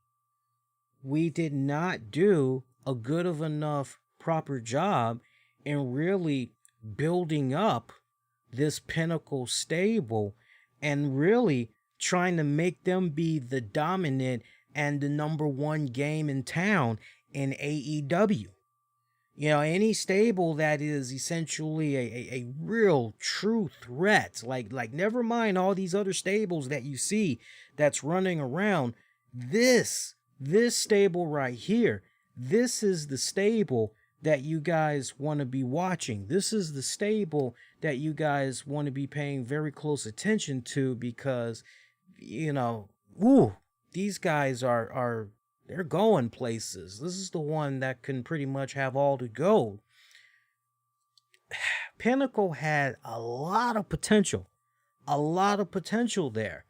We did not do a good of enough proper job in really building up this Pinnacle stable and really trying to make them be the dominant and the number 1 game in town in AEW. Any stable that is essentially a real true threat, like never mind all these other stables that you see that's running around, this stable right here, this is the stable that you guys want to be watching. This is the stable that you guys want to be paying very close attention to, because, these guys are they're going places. This is the one that can pretty much have all the gold. Pinnacle had a lot of potential there.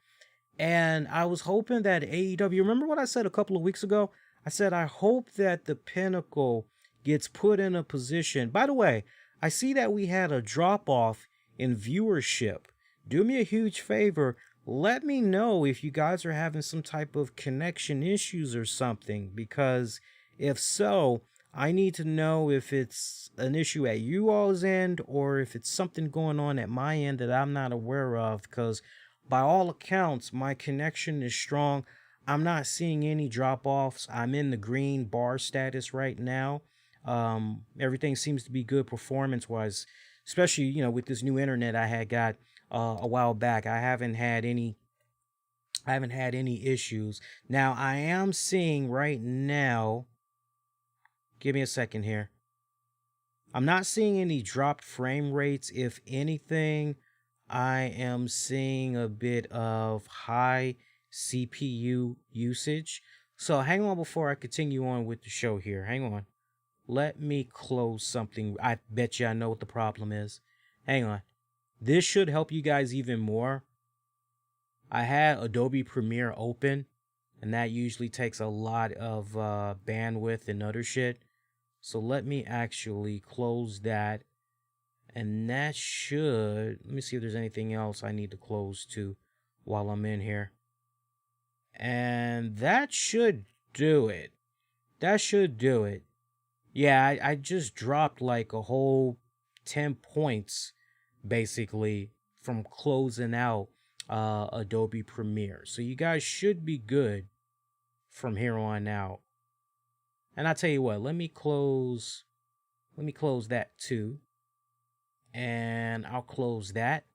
And I was hoping that AEW, remember what I said a couple of weeks ago? I said, I hope that the Pinnacle gets put in a position. By the way, I see that we had a drop off in viewership. Do me a huge favor. Let me know if you guys are having some type of connection issues or something, because if so, I need to know if it's an issue at you all's end or if it's something going on at my end that I'm not aware of, because by all accounts, my connection is strong. I'm not seeing any drop-offs. I'm in the green bar status right now. Everything seems to be good performance-wise, especially, with this new internet I had got a while back. I haven't had any issues. Now, I am seeing right now, give me a second here. I'm not seeing any dropped frame rates. If anything, I am seeing a bit of high CPU usage. So hang on before I continue on with the show here. Hang on. Let me close something. I bet you I know what the problem is. Hang on. This should help you guys even more. I had Adobe Premiere open, and that usually takes a lot of bandwidth and other shit. So let me actually close that And that should, let me see if there's anything else I need to close to while I'm in here. And that should do it. That should do it. Yeah, I just dropped like a whole 10 points basically from closing out Adobe Premiere. So you guys should be good from here on out. And I tell you what, let me close that too. And I'll close that.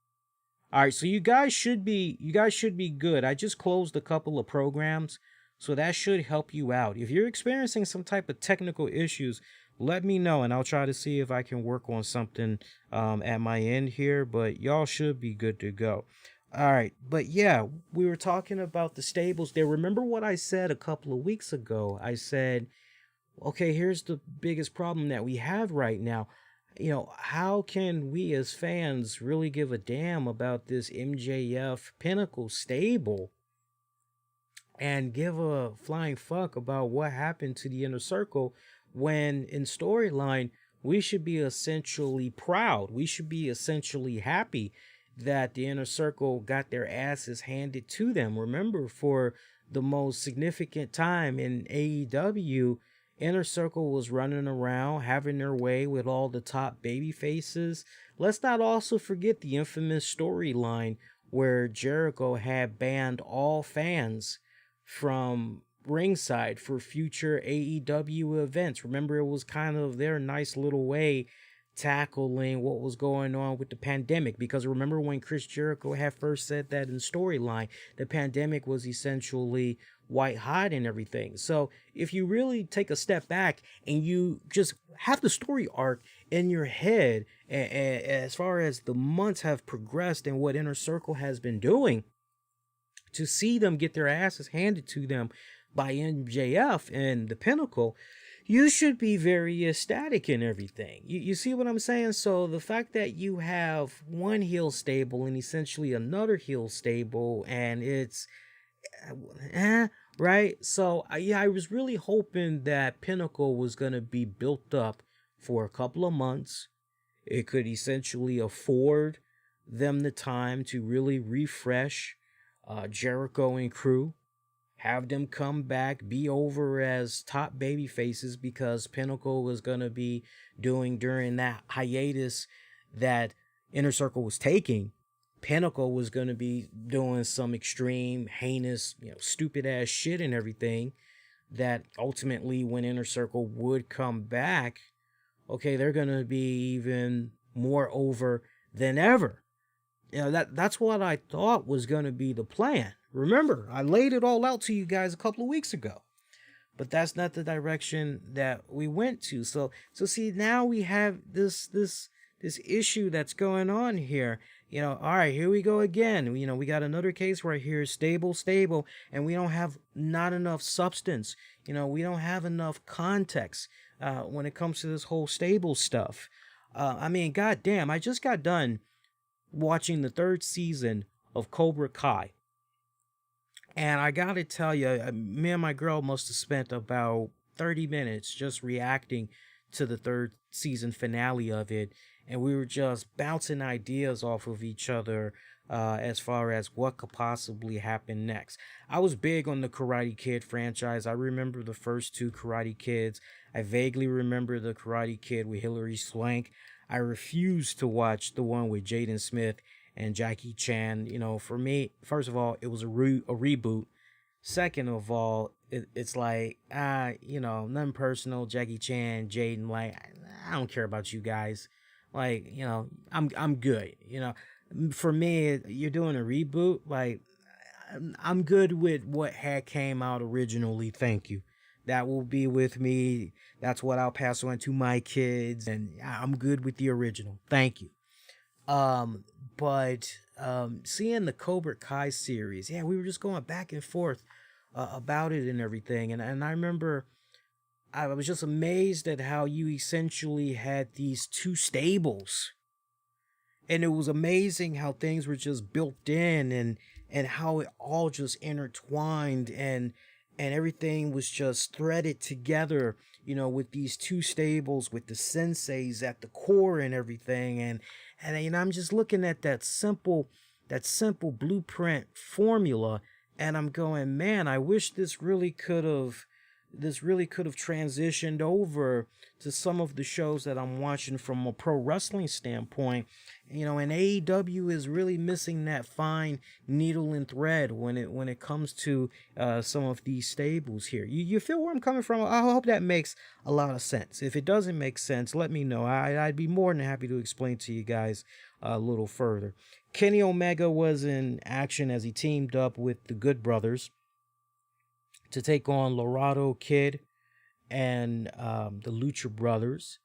All right, so you guys should be good. I just closed a couple of programs, so that should help you out. If you're experiencing some type of technical issues, let me know, and I'll try to see if I can work on something at my end here. But y'all should be good to go. All right, but yeah, we were talking about the stables there. Remember what I said a couple of weeks ago? I said, okay, here's the biggest problem that we have right now. How can we as fans really give a damn about this MJF Pinnacle stable and give a flying fuck about what happened to the Inner Circle when in storyline we should be essentially proud. We should be essentially happy that the Inner Circle got their asses handed to them. Remember, for the most significant time in AEW, Inner Circle was running around, having their way with all the top baby faces. Let's not also forget the infamous storyline where Jericho had banned all fans from ringside for future AEW events. Remember, it was kind of their nice little way tackling what was going on with the pandemic, because remember when Chris Jericho had first said that in storyline, the pandemic was essentially white hot and everything. So if you really take a step back and you just have the story arc in your head, as far as the months have progressed and what Inner Circle has been doing, to see them get their asses handed to them by MJF and the Pinnacle, you should be very ecstatic and everything. You see what I'm saying? So the fact that you have one heel stable and essentially another heel stable, and it's right? So I was really hoping that Pinnacle was going to be built up for a couple of months. It could essentially afford them the time to really refresh Jericho and crew, have them come back, be over as top baby faces, because Pinnacle was going to be doing during that hiatus that Inner Circle was taking. Pinnacle was going to be doing some extreme, heinous, stupid ass shit and everything that ultimately, when Inner Circle would come back, okay, they're going to be even more over than ever. That's what I thought was going to be the plan. Remember, I laid it all out to you guys a couple of weeks ago. But that's not the direction that we went to. So see, now we have this issue that's going on here. All right, here we go again. We got another case right here, stable, and we don't have not enough substance. We don't have enough context when it comes to this whole stable stuff. Goddamn, I just got done watching the 3rd season of Cobra Kai. And I gotta tell you, me and my girl must have spent about 30 minutes just reacting to the 3rd season finale of it. And we were just bouncing ideas off of each other as far as what could possibly happen next. I was big on the Karate Kid franchise. I remember the first 2 Karate Kids. I vaguely remember the Karate Kid with Hilary Swank. I refused to watch the one with Jaden Smith and Jackie Chan. For me, first of all, it was a reboot. Second of all, it's like, nothing personal. Jackie Chan, Jaden, like, I don't care about you guys. Like, I'm good. For me, you're doing a reboot. Like, I'm good with what had came out originally. Thank you. That will be with me. That's what I'll pass on to my kids. And I'm good with the original. Thank you. But seeing the Cobra Kai series, we were just going back and forth about it and everything. And I remember I was just amazed at how you essentially had these 2 stables. And it was amazing how things were just built in and how it all just intertwined and everything was just threaded together, with these two stables, with the senseis at the core and everything. And I'm just looking at that simple blueprint formula, and I'm going, man, I wish this really could have transitioned over to some of the shows that I'm watching from a pro wrestling standpoint. And AEW is really missing that fine needle and thread when it comes to some of these stables here. You feel where I'm coming from? I hope that makes a lot of sense. If it doesn't make sense, let me know. I'd be more than happy to explain to you guys a little further. Kenny Omega was in action as he teamed up with the Good Brothers to take on Laredo Kid and the Lucha Brothers.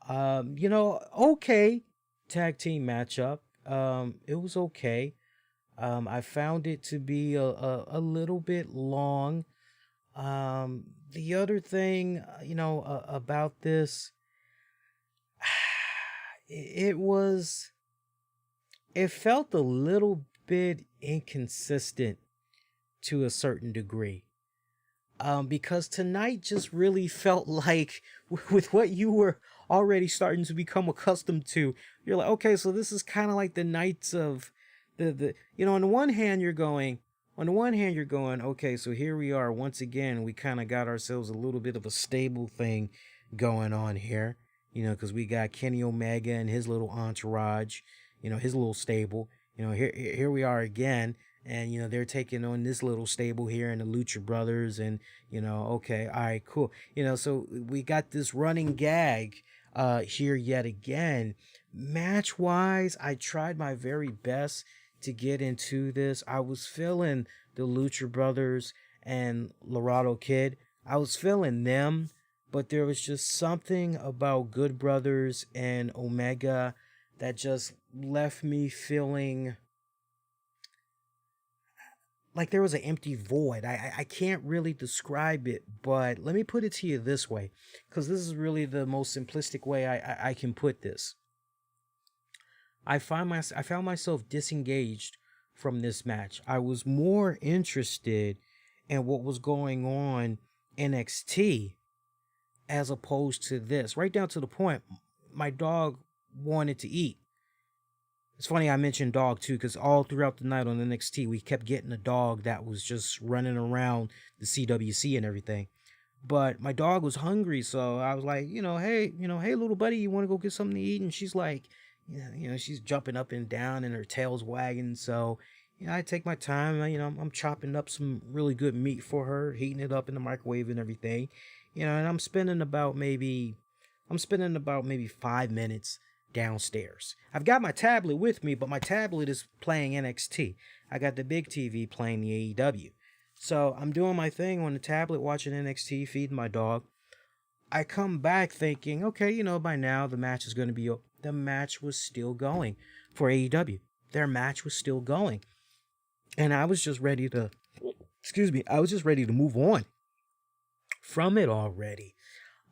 Okay tag team matchup. It was okay. I found it to be a little bit long. The other thing, about this, it felt a little bit inconsistent to a certain degree. Because tonight just really felt like, with what you were already starting to become accustomed to, you're like, okay, so this is kind of like the nights of on the one hand you're going, okay, so here we are once again, we kind of got ourselves a little bit of a stable thing going on here, because we got Kenny Omega and his little entourage, his little stable, here we are again. And, they're taking on this little stable here in the Lucha Brothers. And, okay, all right, cool. So we got this running gag here yet again. Match-wise, I tried my very best to get into this. I was feeling the Lucha Brothers and Laredo Kid. I was feeling them, but there was just something about Good Brothers and Omega that just left me feeling like there was an empty void. I can't really describe it, but let me put it to you this way, because this is really the most simplistic way I can put this. I found myself disengaged from this match. I was more interested in what was going on NXT as opposed to this. Right down to the point, my dog wanted to eat. It's funny I mentioned dog too, because all throughout the night on NXT, we kept getting a dog that was just running around the CWC and everything. But my dog was hungry, so I was like, hey, little buddy, you want to go get something to eat? And she's like, she's jumping up and down and her tail's wagging. So, I take my time. I'm chopping up some really good meat for her, heating it up in the microwave and everything. And I'm spending about maybe 5 minutes downstairs. I've got my tablet with me, but my tablet is playing NXT. I got the big TV playing the AEW. So I'm doing my thing on the tablet, watching NXT, feeding my dog. I come back thinking, okay, by now the match is going to be... The match was still going for AEW. Their match was still going. And I was just ready to... I was just ready to move on from it already.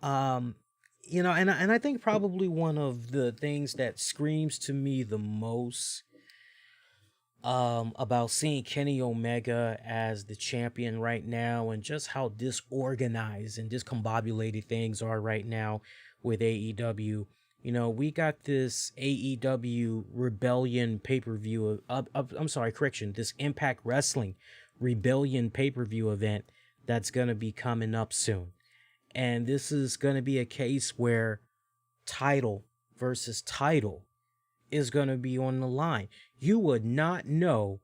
And I think probably one of the things that screams to me the most about seeing Kenny Omega as the champion right now, and just how disorganized and discombobulated things are right now with AEW. We got this AEW Rebellion pay-per-view. This Impact Wrestling Rebellion pay-per-view event that's going to be coming up soon. And this is going to be a case where title versus title is going to be on the line. You would not know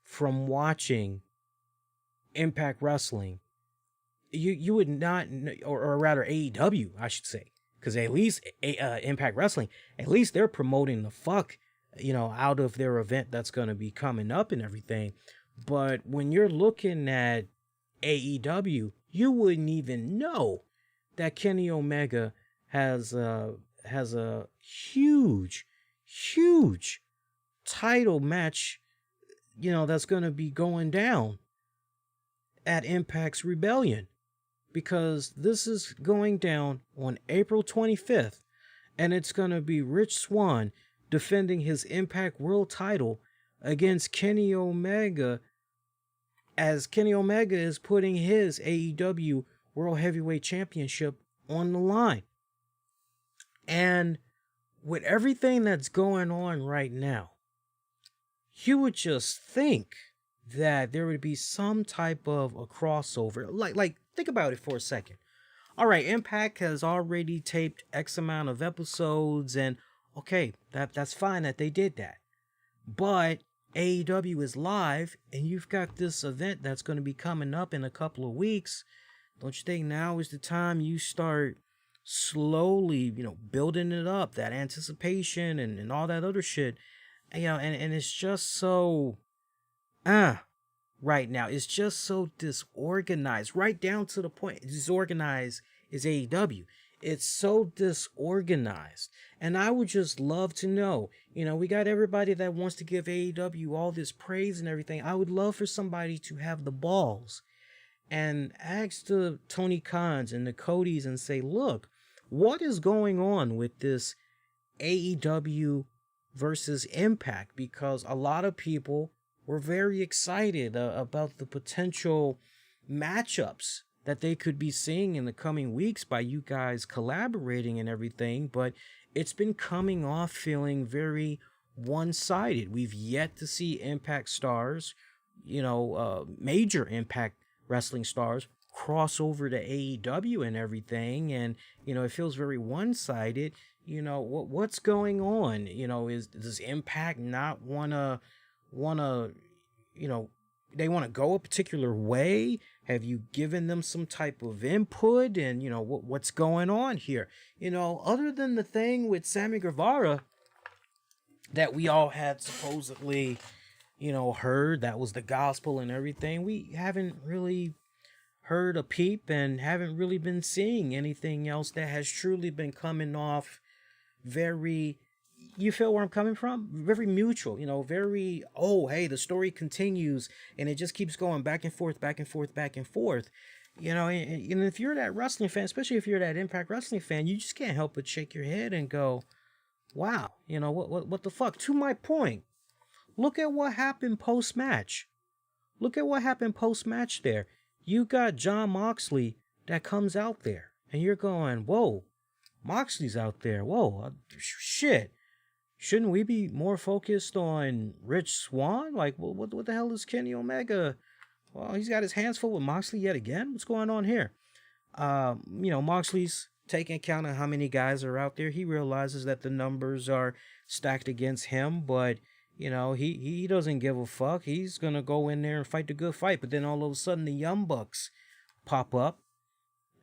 from watching Impact Wrestling. You would not know, or rather AEW, I should say. Because at least Impact Wrestling, at least they're promoting the fuck, out of their event that's going to be coming up and everything. But when you're looking at AEW, you wouldn't even know that Kenny Omega has a huge title match, that's going to be going down at Impact's Rebellion, because this is going down on April 25th, and it's going to be Rich Swann defending his Impact World title against Kenny Omega, as Kenny Omega is putting his AEW World Heavyweight Championship on the line. And with everything that's going on right now, you would just think that there would be some type of a crossover. Like think about it for a second. All right, Impact has already taped X amount of episodes, and okay, that's fine that they did that. But AEW is live, and you've got this event that's going to be coming up in a couple of weeks. Don't you think now is the time you start slowly, building it up, that anticipation and all that other shit? And it's just so, right now. It's just so disorganized, right down to the point. Disorganized is AEW. It's so disorganized. And I would just love to know, we got everybody that wants to give AEW all this praise and everything. I would love for somebody to have the balls and ask the Tony Khans and the Codys and say, look, what is going on with this AEW versus Impact? Because a lot of people were very excited about the potential matchups that they could be seeing in the coming weeks by you guys collaborating and everything, but it's been coming off feeling very one-sided. We've yet to see Impact stars, major Impact wrestling stars cross over to AEW and everything, and it feels very one-sided. What's going on? Does Impact not wanna they want to go a particular way? Have you given them some type of input? And what's going on here? Other than the thing with Sammy Guevara that we all had supposedly heard, that was the gospel and everything, we haven't really heard a peep and haven't really been seeing anything else that has truly been coming off very, you feel where I'm coming from? Very mutual, very, oh, hey, the story continues and it just keeps going back and forth, back and forth, back and forth. And if you're that wrestling fan, especially if you're that Impact Wrestling fan, you just can't help but shake your head and go, wow, what the fuck? To my point, look at what happened post-match. Look at what happened post-match there. You got Jon Moxley that comes out there and you're going, whoa, Moxley's out there. Whoa, shit. Shouldn't we be more focused on Rich Swann? Like, what the hell is Kenny Omega? Well, he's got his hands full with Moxley yet again. What's going on here? Moxley's taking account of how many guys are out there. He realizes that the numbers are stacked against him, but he doesn't give a fuck. He's gonna go in there and fight the good fight. But then all of a sudden, the Young Bucks pop up,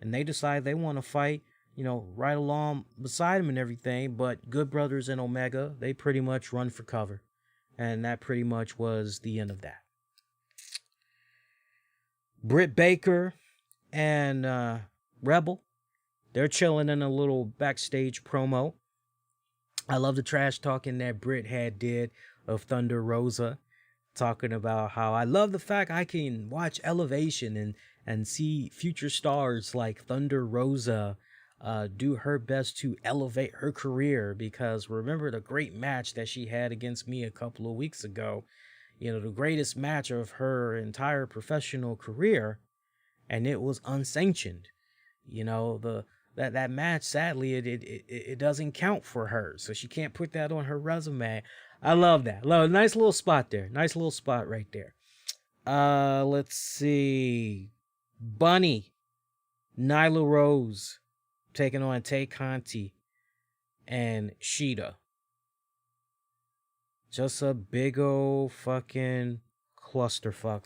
and they decide they want to fight, right along beside him and everything. But Good Brothers and Omega, they pretty much run for cover. And that pretty much was the end of that. Britt Baker and Rebel, they're chilling in a little backstage promo. I love the trash talking that Britt had did of Thunder Rosa, talking about how I love the fact I can watch Elevation and see future stars like Thunder Rosa do her best to elevate her career, because remember the great match that she had against me a couple of weeks ago, the greatest match of her entire professional career, and it was unsanctioned. That match, sadly, it doesn't count for her, so she can't put that on her resume. I love that. Nice little spot there. Nice little spot right there. Let's see. Bunny, Nyla Rose taking on Tay Conti and Sheeta. Just a big old fucking clusterfuck.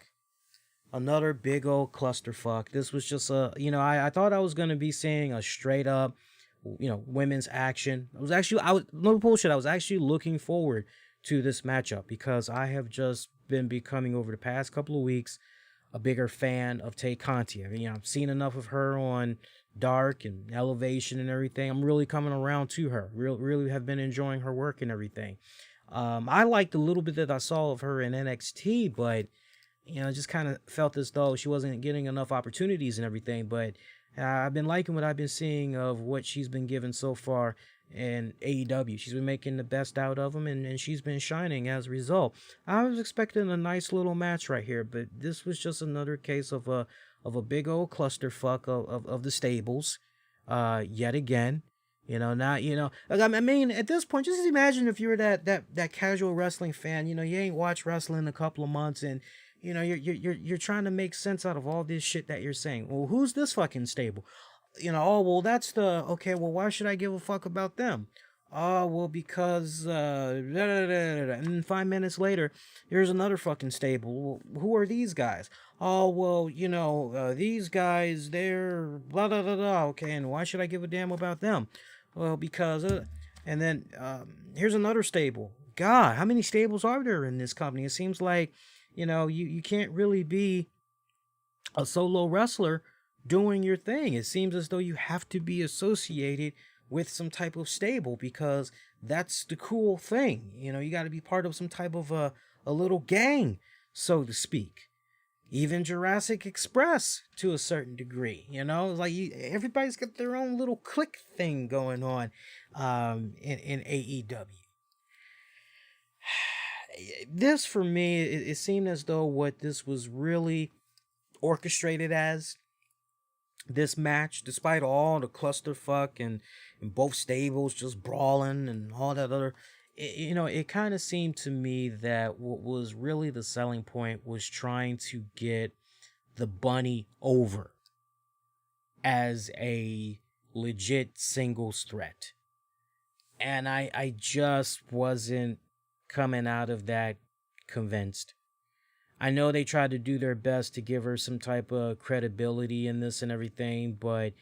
Another big old clusterfuck. This was just I thought I was going to be seeing a straight up, women's action. I was no bullshit. I was actually looking forward to this matchup because I have just been becoming, over the past couple of weeks, a bigger fan of Tay Conti. I mean, I've seen enough of her on Dark and Elevation and everything. I'm really coming around to her. Really have been enjoying her work and everything. I liked the little bit that I saw of her in NXT, but just kind of felt as though she wasn't getting enough opportunities and everything. But I've been liking what I've been seeing of what she's been given so far in AEW. She's been making the best out of them, and she's been shining as a result. I was expecting a nice little match right here, but this was just another case of a big old clusterfuck of the stables. yet again. Not, like, I mean, at this point, just imagine if you were that casual wrestling fan, you ain't watched wrestling in a couple of months, and you're trying to make sense out of all this shit that you're saying. Well, who's this fucking stable? Oh, well, that's okay, well, why should I give a fuck about them? Oh, well, because, and then 5 minutes later, here's another fucking stable. Well, who are these guys? Oh, well, these guys, they're blah, blah, blah, blah. Okay, and why should I give a damn about them? Well, because, and then, here's another stable. God, how many stables are there in this company? It seems like, you can't really be a solo wrestler doing your thing. It seems as though you have to be associated with some type of stable, because that's the cool thing. You got to be part of some type of a little gang, so to speak. Even Jurassic Express to a certain degree, like everybody's got their own little clique thing going on in AEW. This, for me, it seemed as though what this was really orchestrated as, this match, despite all the clusterfuck and both stables just brawling and all that other, it kind of seemed to me that what was really the selling point was trying to get the Bunny over as a legit singles threat. And I just wasn't coming out of that convinced. I know they tried to do their best to give her some type of credibility in this and everything, but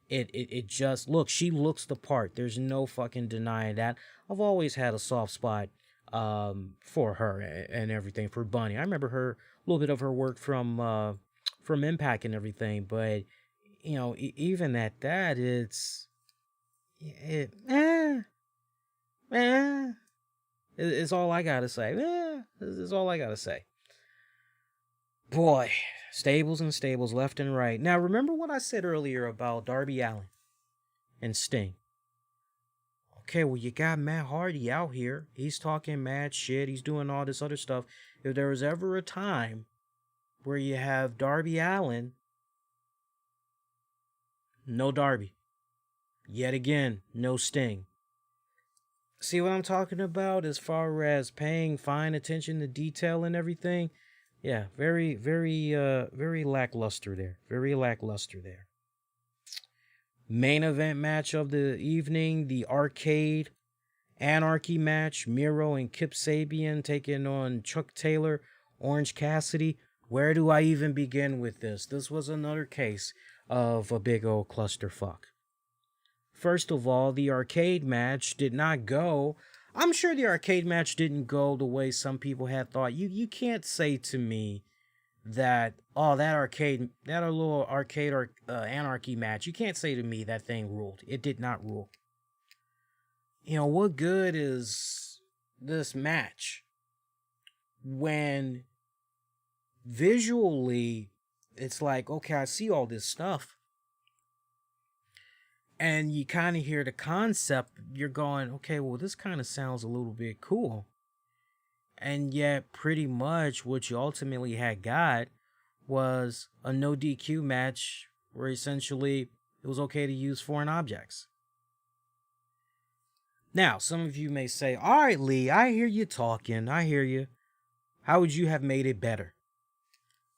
it just, look, she looks the part. There's no fucking denying that. I've always had a soft spot for her and everything, for Bunny. I remember her, a little bit of her work from Impact and everything, but even at that, it's all I gotta say. It's all I gotta say. Boy, stables and stables left and right. Now, remember what I said earlier about Darby Allin and Sting? Okay, well, you got Matt Hardy out here. He's talking mad shit. He's doing all this other stuff. If there was ever a time where you have Darby Allin, no Darby. Yet again, no Sting. See what I'm talking about as far as paying fine attention to detail and everything? Yeah, very, very lackluster there. Very lackluster there. Main event match of the evening, the Arcade Anarchy match. Miro and Kip Sabian taking on Chuck Taylor, Orange Cassidy. Where do I even begin with this? This was another case of a big old clusterfuck. First of all, the Arcade match did not go. I'm sure the Arcade match didn't go the way some people had thought. You can't say to me that, that little Arcade or Anarchy match, you can't say to me that thing ruled. It did not rule. What good is this match when visually it's like, okay, I see all this stuff, and you kind of hear the concept, you're going, okay, well, this kind of sounds a little bit cool. And yet, pretty much what you ultimately had got was a no DQ match where essentially it was okay to use foreign objects. Now, some of you may say, all right, Lee, I hear you talking. I hear you. How would you have made it better?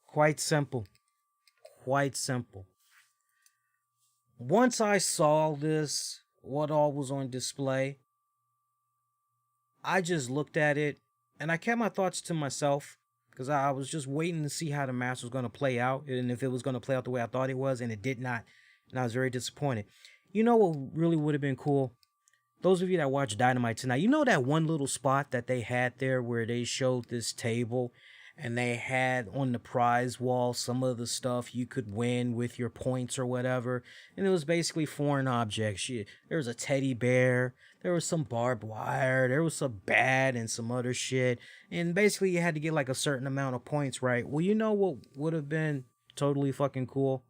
Quite simple. Quite simple. Once I saw this, what all was on display, I just looked at it and I kept my thoughts to myself, because I was just waiting to see how the match was going to play out, and if it was going to play out the way I thought it was, and it did not. And I was very disappointed. You know what really would have been cool? Those of you that watch Dynamite tonight, you know that one little spot that they had there where they showed this table and they had on the prize wall some of the stuff you could win with your points or whatever. And it was basically foreign objects. There was a teddy bear. There was some barbed wire. There was some bat and some other shit. And basically you had to get like a certain amount of points, right? Well, you know what would have been totally fucking cool?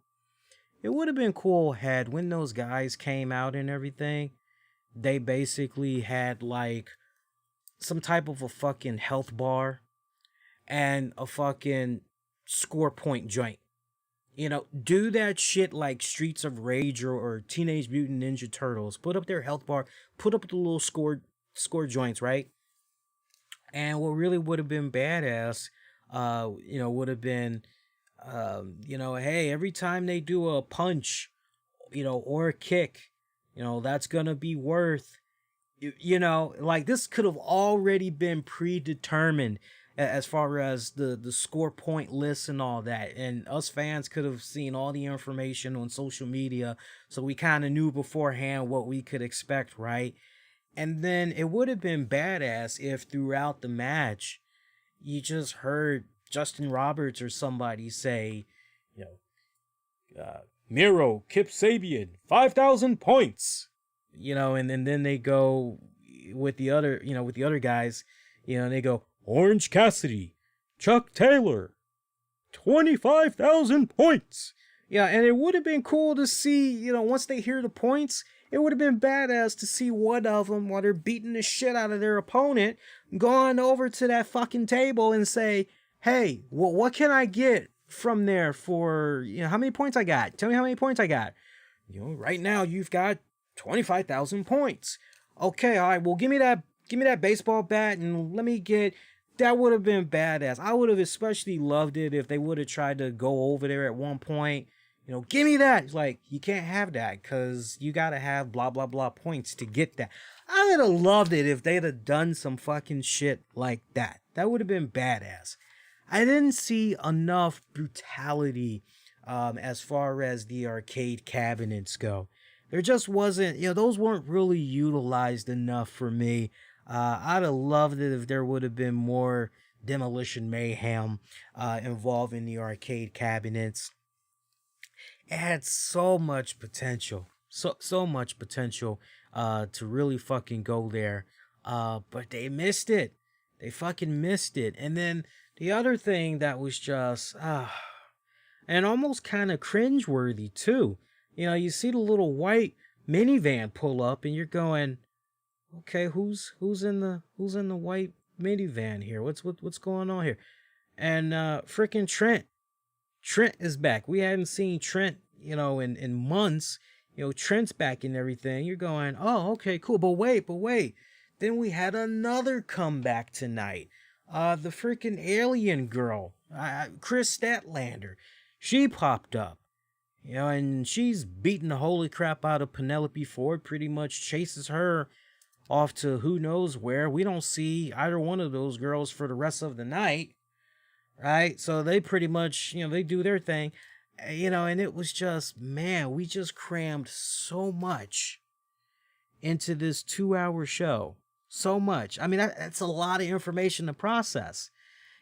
It would have been cool had, when those guys came out and everything, they basically had like some type of a fucking health bar and a fucking score point joint. Do that shit like Streets of Rage or Teenage Mutant Ninja Turtles. Put up their health bar, put up the little score joints, right? And what really would have been badass, would have been, hey, every time they do a punch, or a kick, that's gonna be worth, like this could have already been predetermined as far as the score point lists and all that, and us fans could have seen all the information on social media, so we kind of knew beforehand what we could expect, right? And then it would have been badass if throughout the match you just heard Justin Roberts or somebody say, Miro, Kip Sabian, 5,000 points. And then they go with the other guys, and they go, Orange Cassidy, Chuck Taylor, 25,000 points. Yeah, and it would have been cool to see, once they hear the points, it would have been badass to see one of them, while they're beating the shit out of their opponent, going over to that fucking table and say, hey, what can I get from there for, how many points I got? Tell me how many points I got. Right now you've got 25,000 points. Okay, all right, well, give me that baseball bat and let me get. That would have been badass. I would have especially loved it if they would have tried to go over there at one point. Give me that. It's like, you can't have that because you got to have blah, blah, blah points to get that. I would have loved it if they'd have done some fucking shit like that. That would have been badass. I didn't see enough brutality as far as the arcade cabinets go. There just wasn't, those weren't really utilized enough for me. I'd have loved it if there would have been more demolition mayhem involved in the arcade cabinets. It had so much potential, so much potential to really fucking go there, but they missed it. They fucking missed it. And then the other thing that was just and almost kind of cringeworthy too. You see the little white minivan pull up, and you're going, okay, who's in the white minivan here? What's going on here? And freaking Trent is back. We hadn't seen Trent, in months. Trent's back and everything. You're going, oh, okay, cool. But wait. Then we had another comeback tonight. The freaking alien girl, Chris Statlander, she popped up. And she's beating the holy crap out of Penelope Ford, pretty much chases her off to who knows where. We don't see either one of those girls for the rest of the night, right? So they pretty much, they do their thing, and it was just, man, we just crammed so much into this 2-hour show. So much. I mean, that's a lot of information to process.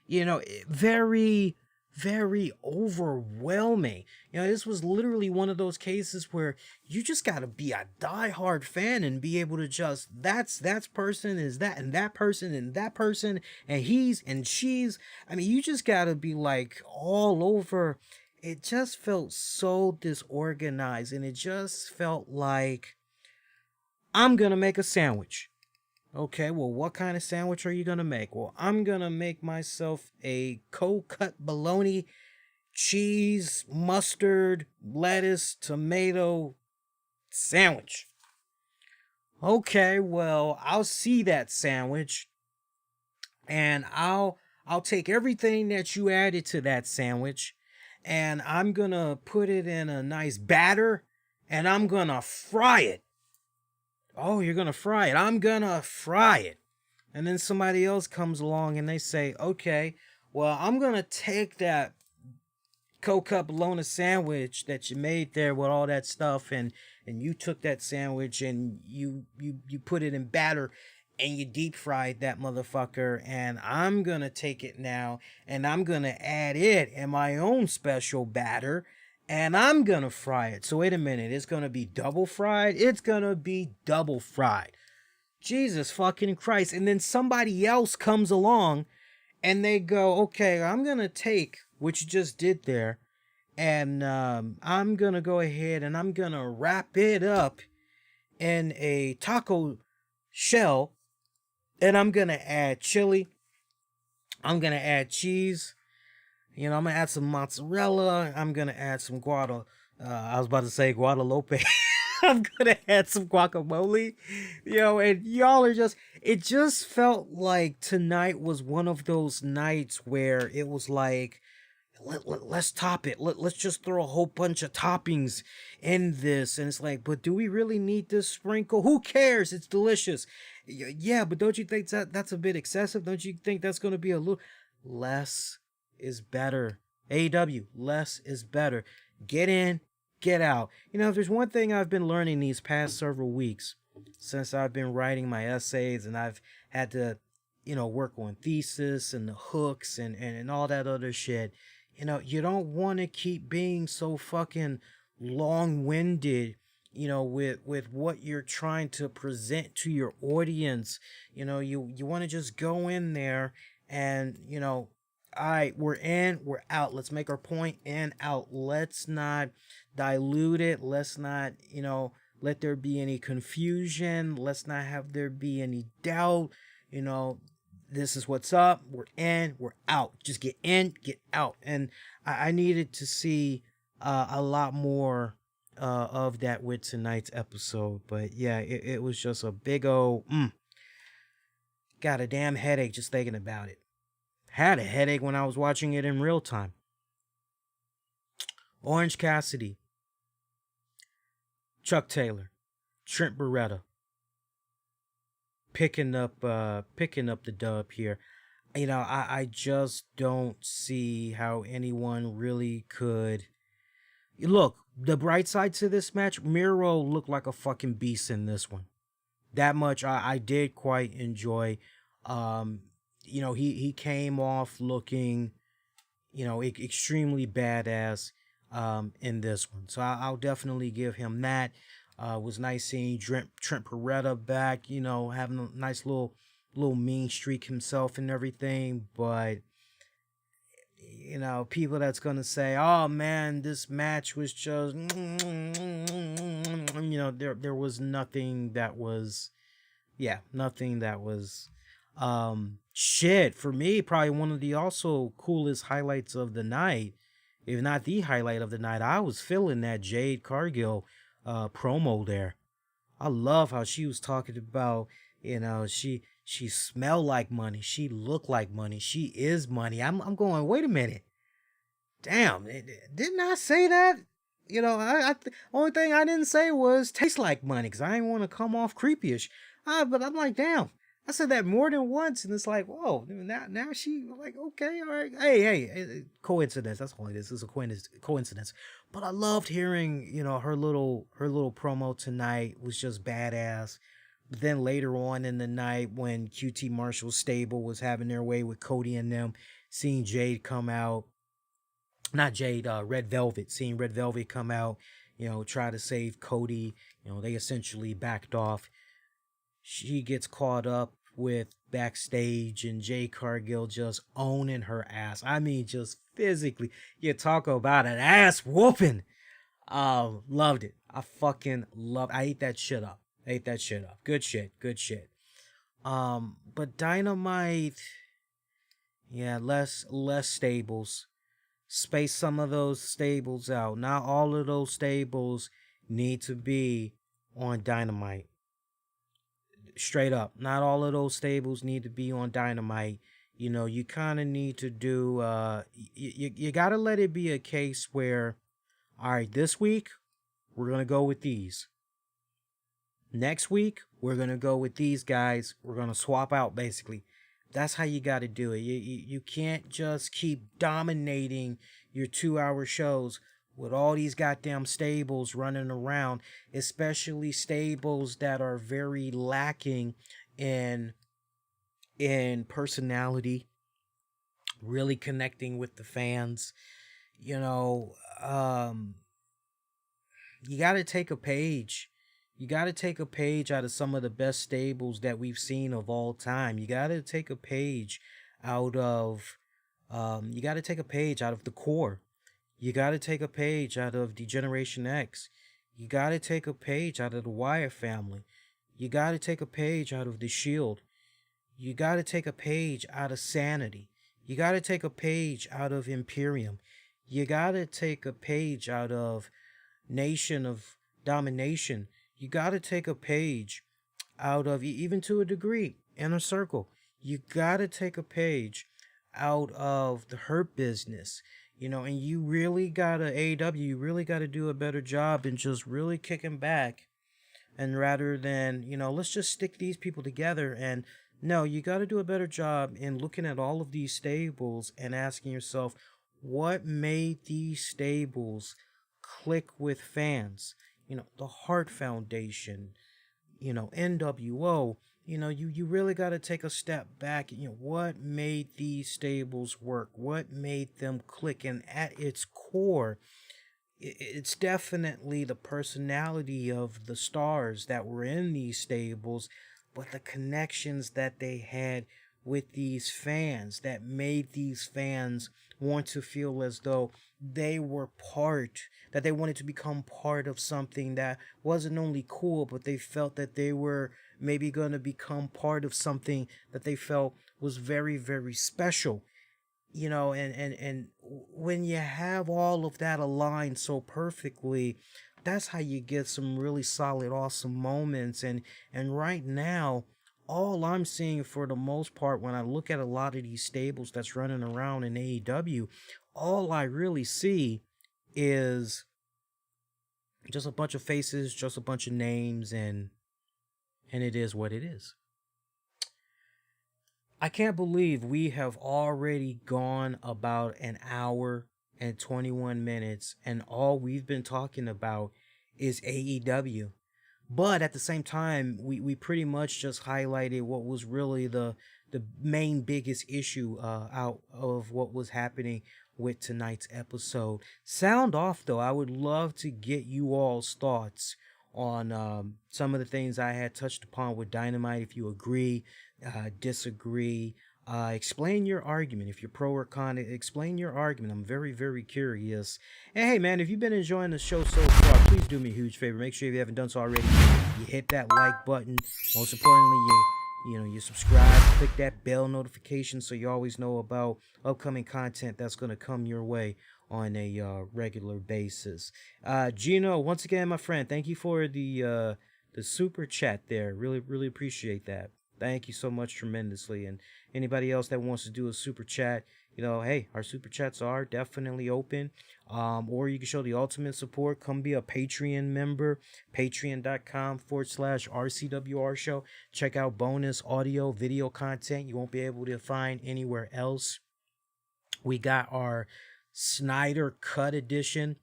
Very, very overwhelming. This was literally one of those cases where you just got to be a diehard fan and be able to just, that person is that, and that person, and that person, and he's and she's. I mean, you just got to be like all over. It just felt so disorganized, and it just felt like, I'm going to make a sandwich. Okay, well, what kind of sandwich are you going to make? Well, I'm going to make myself a cold-cut bologna, cheese, mustard, lettuce, tomato sandwich. Okay, well, I'll see that sandwich, and I'll take everything that you added to that sandwich, and I'm going to put it in a nice batter, and I'm going to fry it. Oh, you're going to fry it. I'm going to fry it. And then somebody else comes along and they say, okay, well, I'm going to take that cold-cut bologna sandwich that you made there with all that stuff, and you took that sandwich and you put it in batter and you deep fried that motherfucker, and I'm going to take it now and I'm going to add it in my own special batter, and I'm going to fry it. So wait a minute, it's going to be double fried? It's going to be double fried. Jesus fucking Christ. And then somebody else comes along and they go, okay, I'm going to take what you just did there, and I'm going to go ahead and I'm going to wrap it up in a taco shell, and I'm going to add chili. I'm going to add cheese. You know, I'm gonna add some mozzarella. I'm gonna add some I was about to say Guadalupe. I'm gonna add some guacamole. You know, and y'all are just. It just felt like tonight was one of those nights where it was like, let's top it. Let's just throw a whole bunch of toppings in this, and it's like, but do we really need this sprinkle? Who cares? It's delicious. Yeah, but don't you think that's a bit excessive? Don't you think that's gonna be a little less? Is better. AEW, less is better. Get in, get out. You know, if there's one thing I've been learning these past several weeks since I've been writing my essays and I've had to, you know, work on thesis and the hooks and all that other shit. You know, you don't want to keep being so fucking long-winded, you know, with what you're trying to present to your audience. You know, you want to just go in there and, you know, all right, we're in, we're out. Let's make our point and out. Let's not dilute it. Let's not, you know, let there be any confusion. Let's not have there be any doubt. You know, this is what's up. We're in, we're out. Just get in, get out. And I needed to see a lot more of that with tonight's episode. But yeah, it was just a big old, got a damn headache just thinking about it. Had a headache when I was watching it in real time. Orange Cassidy, Chuck Taylor, Trent Beretta, picking up the dub here. You know, I just don't see how anyone really could. Look, the bright side to this match, Miro looked like a fucking beast in this one. That much I did quite enjoy. You know, he came off looking, you know, extremely badass in this one. So I'll definitely give him that. It was nice seeing Trent Beretta back, you know, having a nice little mean streak himself and everything. But, you know, people that's going to say, oh, man, this match was just, you know, there was nothing that was, nothing that was... shit, for me, probably one of the also coolest highlights of the night, if not the highlight of the night. I was feeling that Jade Cargill promo there. I love how she was talking about, you know, she smelled like money, she looked like money, she is money. I'm going, wait a minute, damn, didn't I say that? You know, only thing I didn't say was taste like money, because I didn't want to come off creepyish. But I'm like, damn, I said that more than once, and it's like, whoa, now she like, okay, all right, hey, coincidence. That's all it is. It's a coincidence. But I loved hearing, you know, her little promo tonight was just badass. But then later on in the night, when QT Marshall's stable was having their way with Cody and them, seeing Jade come out, not Jade, Red Velvet, seeing Red Velvet come out, you know, try to save Cody. You know, they essentially backed off. She gets caught up with backstage and Jade Cargill just owning her ass. I mean, just physically. You talk about an ass whooping. Loved it. I fucking loved it. I ate that shit up. Good shit. But Dynamite, yeah, less stables. Space some of those stables out. Not all of those stables need to be on Dynamite. Straight up, not all of those stables need to be on Dynamite. You know, you kind of need to do you got to let it be a case where, all right, this week we're going to go with these, next week we're going to go with these guys, we're going to swap out. Basically, that's how you got to do it. You can't just keep dominating your 2-hour shows with all these goddamn stables running around, especially stables that are very lacking in personality, really connecting with the fans. You know, you got to take a page. You got to take a page out of some of the best stables that we've seen of all time. You got to take a page out of the Core. You got to take a page out of the Generation X. You got to take a page out of the Wire family. You got to take a page out of the Shield. You got to take a page out of Sanity. You got to take a page out of Imperium. You got to take a page out of Nation of Domination. You got to take a page out of, even to a degree, Inner Circle. You got to take a page out of the Hurt Business. And you really got to, AEW, you really got to do a better job in just really kicking back. And rather than, let's just stick these people together. And no, you got to do a better job in looking at all of these stables and asking yourself, what made these stables click with fans? The Hart Foundation, NWO, you really got to take a step back. What made these stables work? What made them click? And at its core, it's definitely the personality of the stars that were in these stables, but the connections that they had with these fans that made these fans want to feel as though they were that they wanted to become part of something that wasn't only cool, but they felt that they were maybe going to become part of something that they felt was very, very special. And when you have all of that aligned so perfectly, that's how you get some really solid, awesome moments. And right now, all I'm seeing for the most part, when I look at a lot of these stables that's running around in AEW, all I really see is just a bunch of faces, just a bunch of names, and it is what it is. I can't believe we have already gone about an hour and 21 minutes, and all we've been talking about is AEW. But at the same time, we pretty much just highlighted what was really the main biggest issue out of what was happening with tonight's episode. Sound off, though. I would love to get you all's thoughts on some of the things I had touched upon with Dynamite. If you agree, disagree, explain your argument. If you're pro or con, explain your argument. I'm very, very curious. And hey, man, if you've been enjoying the show so far, please do me a huge favor. Make sure if you haven't done so already, you hit that like button. Most importantly, you subscribe, click that bell notification so you always know about upcoming content that's going to come your way on a regular basis. Gino, once again, my friend, thank you for the super chat there. Really, really appreciate that. Thank you so much tremendously. And anybody else that wants to do a super chat, hey, our super chats are definitely open. Or you can show the ultimate support. Come be a Patreon member, patreon.com/RCWR show. Check out bonus audio, video content you won't be able to find anywhere else. We got our Snyder Cut Edition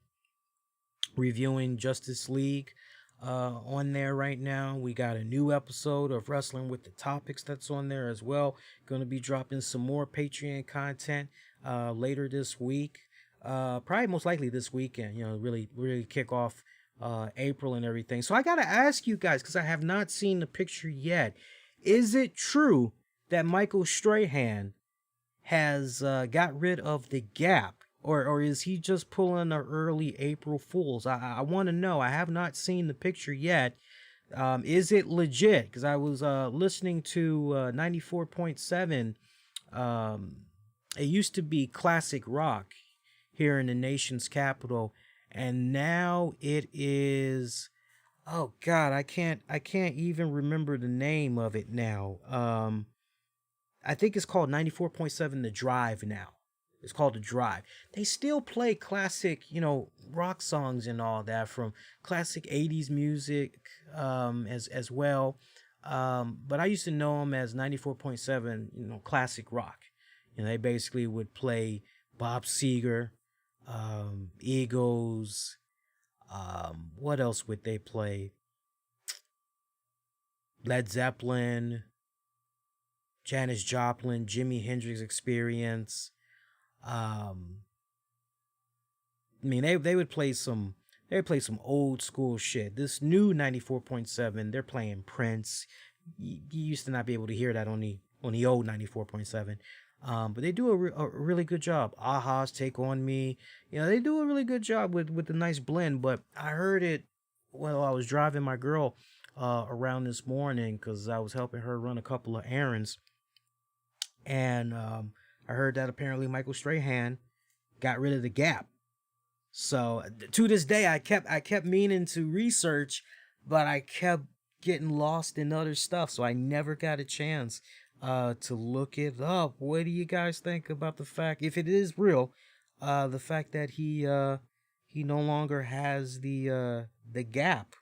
reviewing Justice League on there right now. We got a new episode of Wrestling with the Topics that's on there as well. Going to be dropping some more Patreon content later this week. Probably most likely this weekend, really kick off April and everything. So I got to ask you guys, because I have not seen the picture yet. Is it true that Michael Strahan has got rid of the Gap? Or is he just pulling an early April Fools? I want to know. I have not seen the picture yet. Is it legit? Because I was listening to 94.7. It used to be classic rock here in the nation's capital, and now it is. Oh God, I can't even remember the name of it now. I think it's called 94.7 The Drive now. It's called The Drive. They still play classic, rock songs and all that from classic 80s music as well. But I used to know them as 94.7, classic rock. They basically would play Bob Seger, Eagles. What else would they play? Led Zeppelin, Janis Joplin, Jimi Hendrix Experience. I mean, they would play some old school shit. This new 94.7, they're playing Prince. You used to not be able to hear that on the old 94.7. But they do a really good job. Aha's Take On Me. They do a really good job with the nice blend. But I heard it while I was driving my girl around this morning because I was helping her run a couple of errands. And I heard that apparently Michael Strahan got rid of the gap. So to this day, I kept meaning to research, but I kept getting lost in other stuff, so I never got a chance to look it up. What do you guys think about the fact, if it is real, the fact that he no longer has the gap?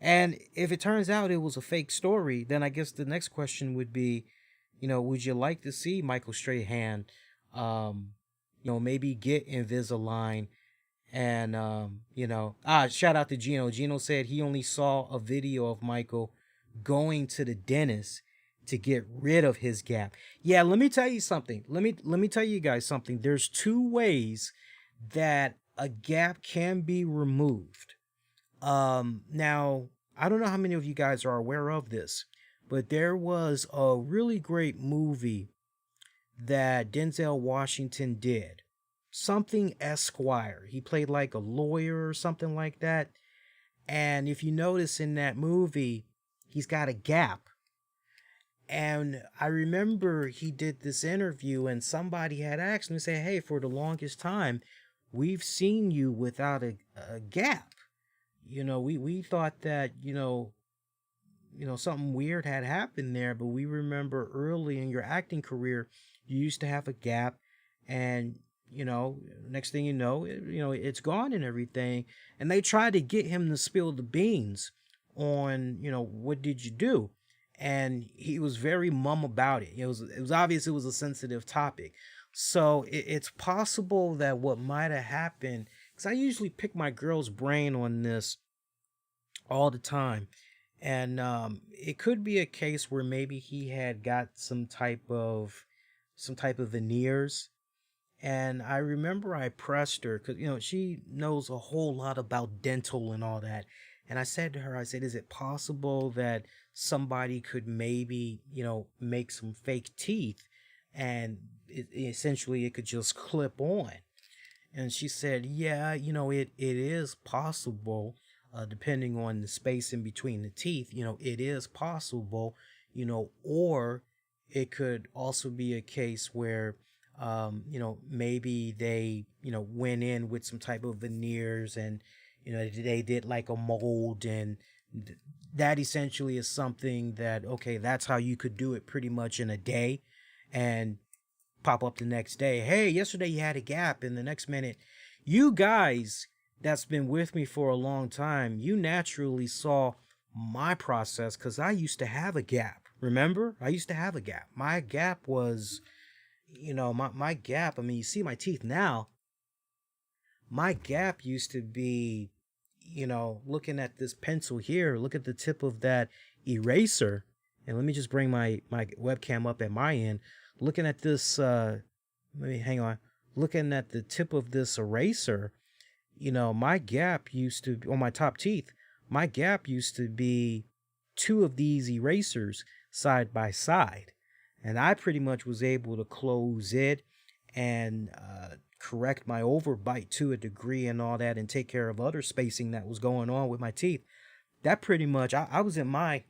And if it turns out it was a fake story, then I guess the next question would be, would you like to see Michael Strahan, maybe get Invisalign? And shout out to Gino. Gino said he only saw a video of Michael going to the dentist to get rid of his gap. Yeah, let me tell you something. Let me tell you guys something. There's two ways that a gap can be removed. Now, I don't know how many of you guys are aware of this, but there was a really great movie that Denzel Washington did. Something Esquire. He played like a lawyer or something like that. And if you notice in that movie, he's got a gap. And I remember he did this interview and somebody had asked him, say, hey, for the longest time, we've seen you without a gap. We thought that, something weird had happened there, but we remember early in your acting career, you used to have a gap, and next thing you know, it's gone and everything. And they tried to get him to spill the beans on, what did you do? And he was very mum about it. It was obvious it was a sensitive topic. So it's possible that what might have happened, because I usually pick my girl's brain on this all the time. And it could be a case where maybe he had got some type of veneers. And I remember I pressed her because, she knows a whole lot about dental and all that. And I said to her, is it possible that somebody could maybe, make some fake teeth and essentially it could just clip on? And she said, yeah, it is possible, depending on the space in between the teeth, it is possible, or it could also be a case where maybe they, went in with some type of veneers and, they did like a mold, and that essentially is something that, okay, that's how you could do it pretty much in a day and pop up the next day. Hey, yesterday you had a gap, and the next minute, you guys that's been with me for a long time, you naturally saw my process because I used to have a gap. Remember? I used to have a gap. My gap was, my gap, you see my teeth now. My gap used to be, looking at this pencil here, look at the tip of that eraser. And let me just bring my webcam up at my end. Looking at this, hang on. Looking at the tip of this eraser, my gap used to, on my top teeth, my gap used to be two of these erasers side by side. And I pretty much was able to close it and correct my overbite to a degree and all that, and take care of other spacing that was going on with my teeth. That pretty much, I was in my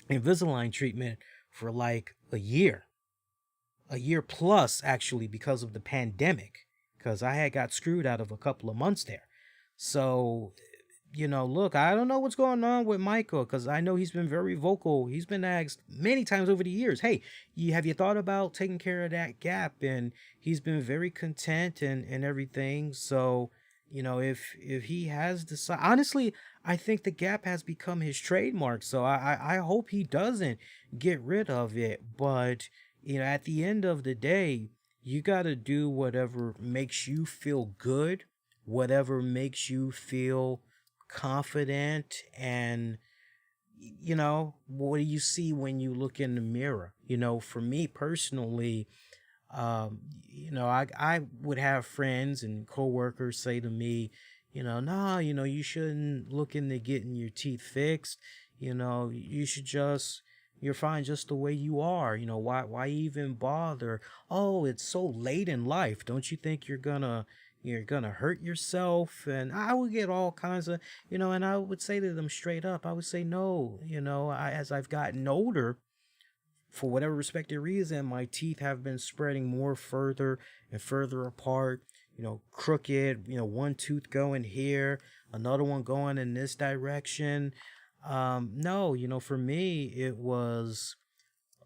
Invisalign treatment for like a year plus, actually, because of the pandemic, because I had got screwed out of a couple of months there. So, look, I don't know what's going on with Michael, because I know he's been very vocal. He's been asked many times over the years, hey, have you thought about taking care of that gap? And he's been very content and everything. So, if he has decided, honestly, I think the gap has become his trademark. So I hope he doesn't get rid of it. But, at the end of the day, you got to do whatever makes you feel good, whatever makes you feel confident. And what do you see when you look in the mirror? For me personally, I would have friends and coworkers say to me, no, you shouldn't look into getting your teeth fixed. You should just, you're fine just the way you are. Why even bother? Oh, it's so late in life. Don't you think you're gonna hurt yourself? And I would get all kinds of, and I would say to them straight up, I would say, no, as I've gotten older, for whatever respected reason, my teeth have been spreading more further and further apart, crooked, one tooth going here, another one going in this direction. No, for me, it was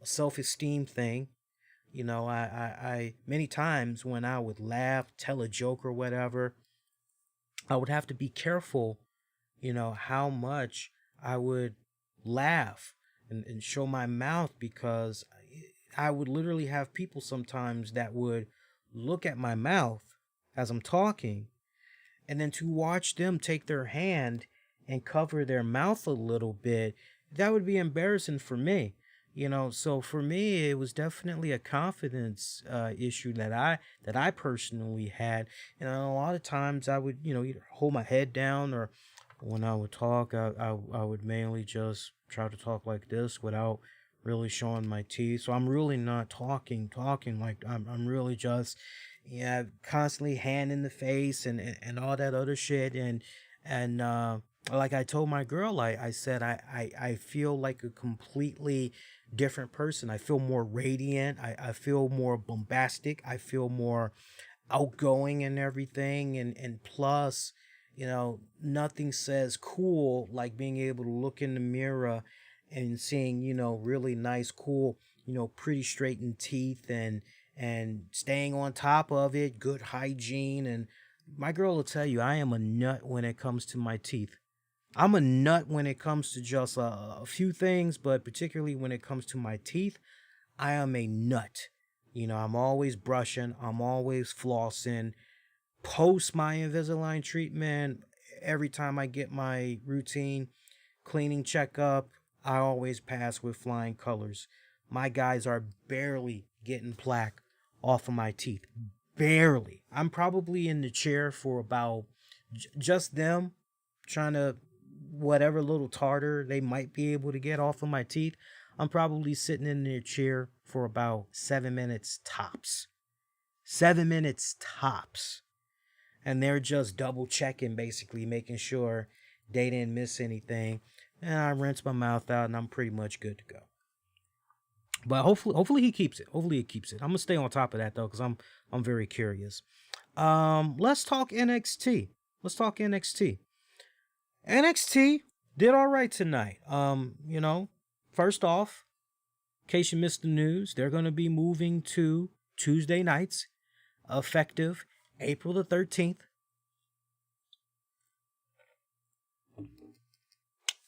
a self-esteem thing. I many times when I would laugh, tell a joke or whatever, I would have to be careful, how much I would laugh and show my mouth, because I would literally have people sometimes that would look at my mouth as I'm talking, and then to watch them take their hand and cover their mouth a little bit, that would be embarrassing for me. So for me, it was definitely a confidence issue that I personally had. And a lot of times I would, either hold my head down, or when I would talk, I would mainly just try to talk like this without really showing my teeth. So I'm really not talking like I'm really just, constantly hand in the face and all that other shit. And like I told my girl, I said, I feel like a completely different person. I feel more radiant. I feel more bombastic. I feel more outgoing and everything. And plus, nothing says cool like being able to look in the mirror and seeing, really nice, cool, pretty straightened teeth, and staying on top of it, good hygiene. And my girl will tell you, I am a nut when it comes to my teeth. I'm a nut when it comes to just a few things, but particularly when it comes to my teeth, I am a nut. I'm always brushing, I'm always flossing. Post my Invisalign treatment, every time I get my routine cleaning checkup, I always pass with flying colors. My guys are barely getting plaque off of my teeth. Barely. I'm probably in the chair for about just them trying to whatever little tartar they might be able to get off of my teeth. I'm probably sitting in their chair for about 7 minutes tops. 7 minutes tops. And they're just double checking, basically making sure they didn't miss anything. And I rinse my mouth out and I'm pretty much good to go. But hopefully he keeps it. Hopefully he keeps it. I'm gonna stay on top of that though, because I'm very curious. Let's talk NXT. NXT did all right tonight. First off, in case you missed the news, they're gonna be moving to Tuesday nights, effective April the 13th.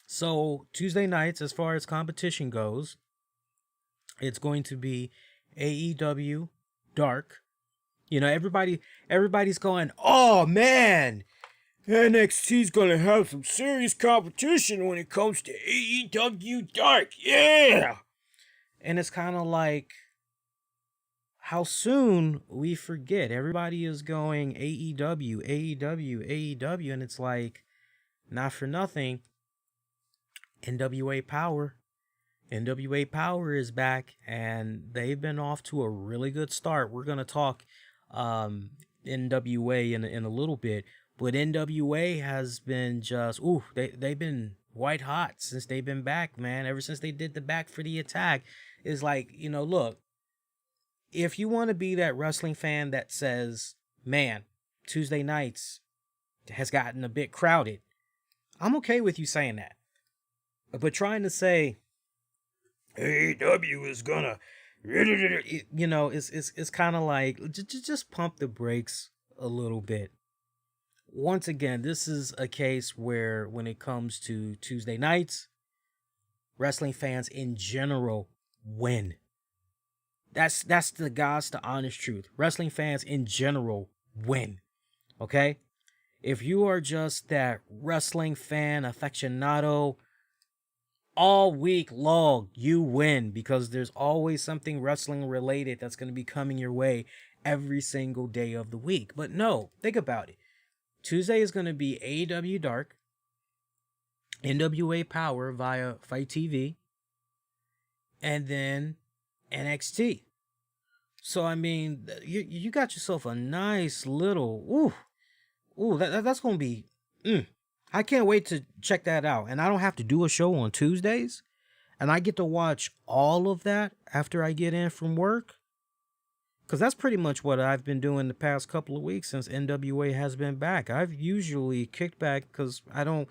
So Tuesday nights, as far as competition goes, it's going to be AEW Dark. Everybody's going, oh man, NXT's gonna have some serious competition when it comes to AEW Dark. Yeah. And it's kind of like how soon we forget. Everybody is going AEW, and it's like, not for nothing, NWA Power is back, and they've been off to a really good start. We're going to talk NWA in a little bit, but NWA has been just, they've been white hot since they've been back, man. Ever since they did the Back for the Attack. It's like, look, if you want to be that wrestling fan that says, man, Tuesday nights has gotten a bit crowded, I'm okay with you saying that. But trying to say AEW is gonna, it's kind of like, just pump the brakes a little bit. Once again, this is a case where when it comes to Tuesday nights, wrestling fans in general win. That's the honest truth. Wrestling fans in general win. Okay? If you are just that wrestling fan aficionado, all week long, you win, because there's always something wrestling related that's going to be coming your way every single day of the week. But no, think about it. Tuesday is going to be AEW Dark, NWA Power via Fight TV, and then NXT. So, I mean, you got yourself a nice little, that's going to be, I can't wait to check that out. And I don't have to do a show on Tuesdays. and I get to watch all of that after I get in from work. Because that's pretty much what I've been doing the past couple of weeks since NWA has been back. I've usually kicked back because I don't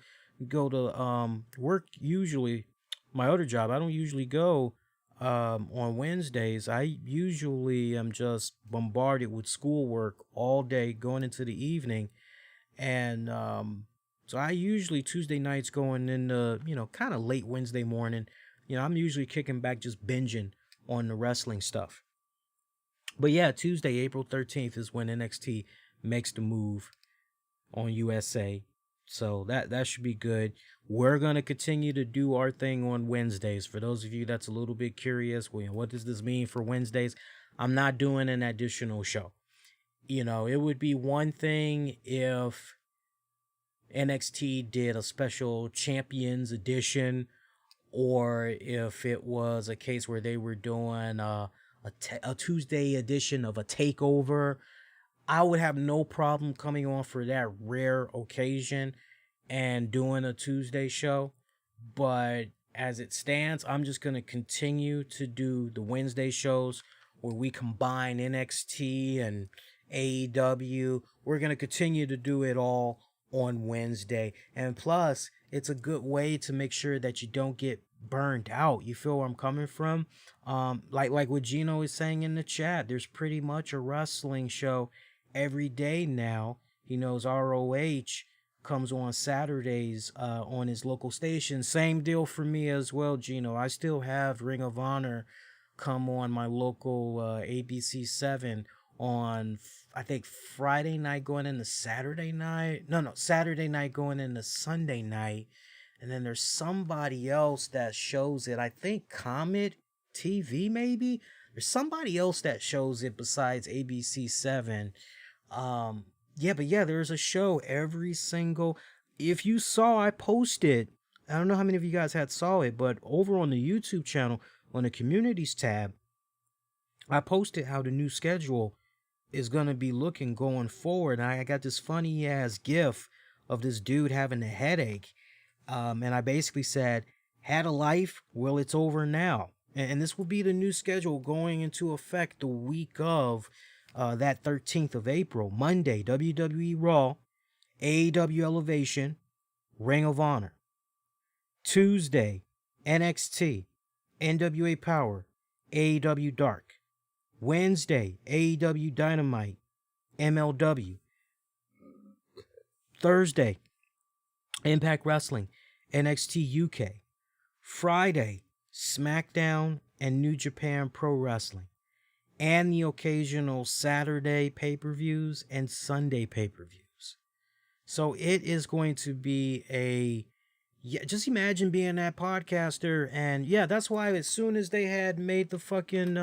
go to work usually. My other job, I don't usually go on Wednesdays. I usually am just bombarded with schoolwork all day going into the evening. And so I usually Tuesday nights going into, kind of late Wednesday morning. I'm usually kicking back just binging on the wrestling stuff. But yeah, Tuesday, April 13th is when NXT makes the move on USA. So that should be good. We're going to continue to do our thing on Wednesdays. For those of you that's a little bit curious, what does this mean for Wednesdays? I'm not doing an additional show. It would be one thing if NXT did a special Champions edition, or if it was a case where they were doing a Tuesday edition of a takeover. I would have no problem coming on for that rare occasion and doing a Tuesday show. But as it stands, I'm just going to continue to do the Wednesday shows where we combine NXT and AEW. We're going to continue to do it all on Wednesday. And plus, it's a good way to make sure that you don't get burned out. You feel where I'm coming from? Like what Gino is saying in the chat, there's pretty much a wrestling show every day now. He knows ROH comes on Saturdays on his local station. Same deal for me as well, Gino. I still have Ring of Honor come on my local ABC 7 on, I think, Friday night going into Saturday night. No, Saturday night going into Sunday night. And then there's somebody else that shows it. I think Comet TV, maybe? There's somebody else that shows it besides ABC 7. There's a show every single... If you saw, I posted... I don't know how many of you guys had saw it, but over on the YouTube channel, on the Communities tab, I posted how the new schedule is going to be looking going forward. I got this funny-ass gif of this dude having a headache. And I basically said, had a life? Well, it's over now. And this will be the new schedule going into effect the week of that 13th of April. Monday, WWE Raw, AEW Elevation, Ring of Honor. Tuesday, NXT, NWA Power, AEW Dark. Wednesday, AEW Dynamite, MLW. Thursday, Impact Wrestling, NXT UK. Friday, SmackDown and New Japan Pro Wrestling. And the occasional Saturday pay-per-views and Sunday pay-per-views. So it is going to be just imagine being that podcaster. And yeah, that's why as soon as they had made the fucking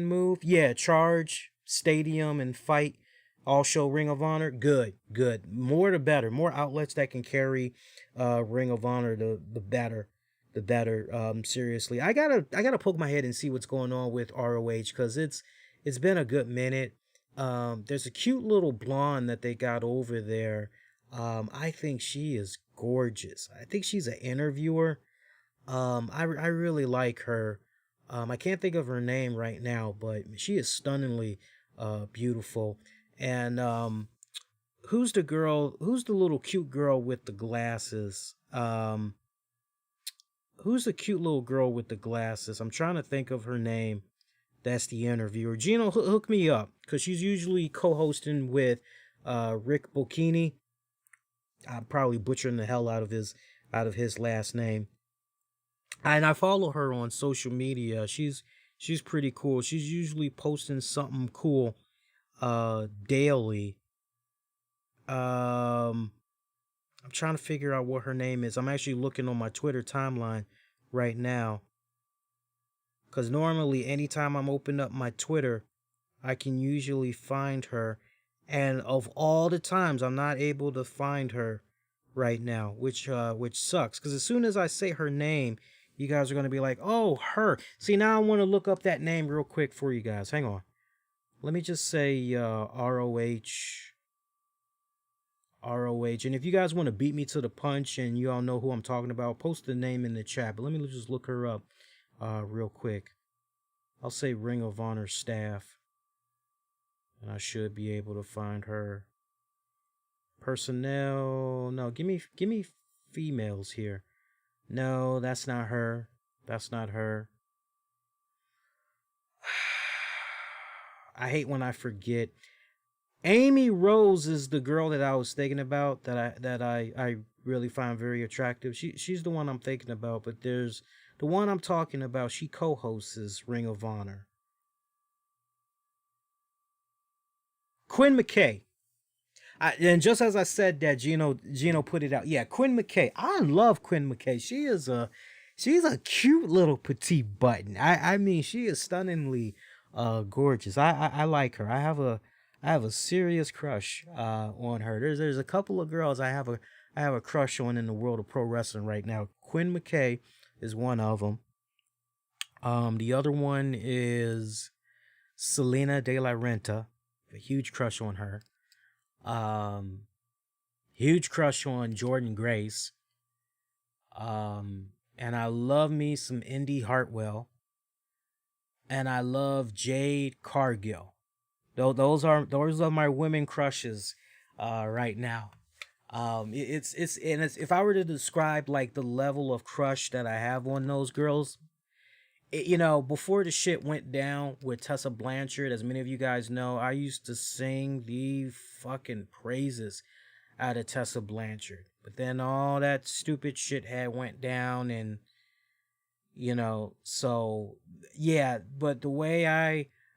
move, charge, stadium, and fight, all show Ring of Honor, good. More the better. More outlets that can carry Ring of Honor, the better. Seriously, I gotta poke my head and see what's going on with ROH, because it's been a good minute. There's a cute little blonde that they got over there. I think she is gorgeous. I think she's an interviewer. I really like her. I can't think of her name right now, but she is stunningly beautiful. And who's the little cute girl with the glasses? Who's the cute little girl with the glasses? I'm trying to think of her name. That's the interviewer. Gino, hook me up, because she's usually co-hosting with Rick Bocchini. I'm probably butchering the hell out of his last name. And I follow her on social media. She's pretty cool. She's usually posting something cool daily. I'm trying to figure out what her name is. I'm actually looking on my Twitter timeline right now, because normally anytime I'm opening up my Twitter, I can usually find her. And of all the times, I'm not able to find her right now, which sucks, because as soon as I say her name, you guys are going to be like, oh, her. See, now I want to look up that name real quick for you guys. Hang on. Let me just say ROH ROH. And if you guys want to beat me to the punch and you all know who I'm talking about, post the name in the chat. But let me just look her up real quick. I'll say Ring of Honor staff, and I should be able to find her. Personnel. No, give me females here. No, that's not her. That's not her. I hate when I forget. Amy Rose is the girl that I was thinking about, that I really find very attractive. She's the one I'm thinking about, but there's the one I'm talking about. She co-hosts Ring of Honor. Quinn McKay. And just as I said that, Gino put it out. Yeah, Quinn McKay. I love Quinn McKay. She's a cute little petite button. I mean, she is stunningly gorgeous. I like her. I have a serious crush on her. There's a couple of girls I have a crush on in the world of pro wrestling right now. Quinn McKay is one of them. The other one is Selena De La Renta. A huge crush on her. Huge crush on Jordan Grace. And I love me some Indy Hartwell. And I love Jade Cargill. Those are my women crushes right now. It's if I were to describe like the level of crush that I have on those girls, before the shit went down with Tessa Blanchard, as many of you guys know, I used to sing the fucking praises out of Tessa Blanchard. But then all that stupid shit had went down, and so yeah. But the way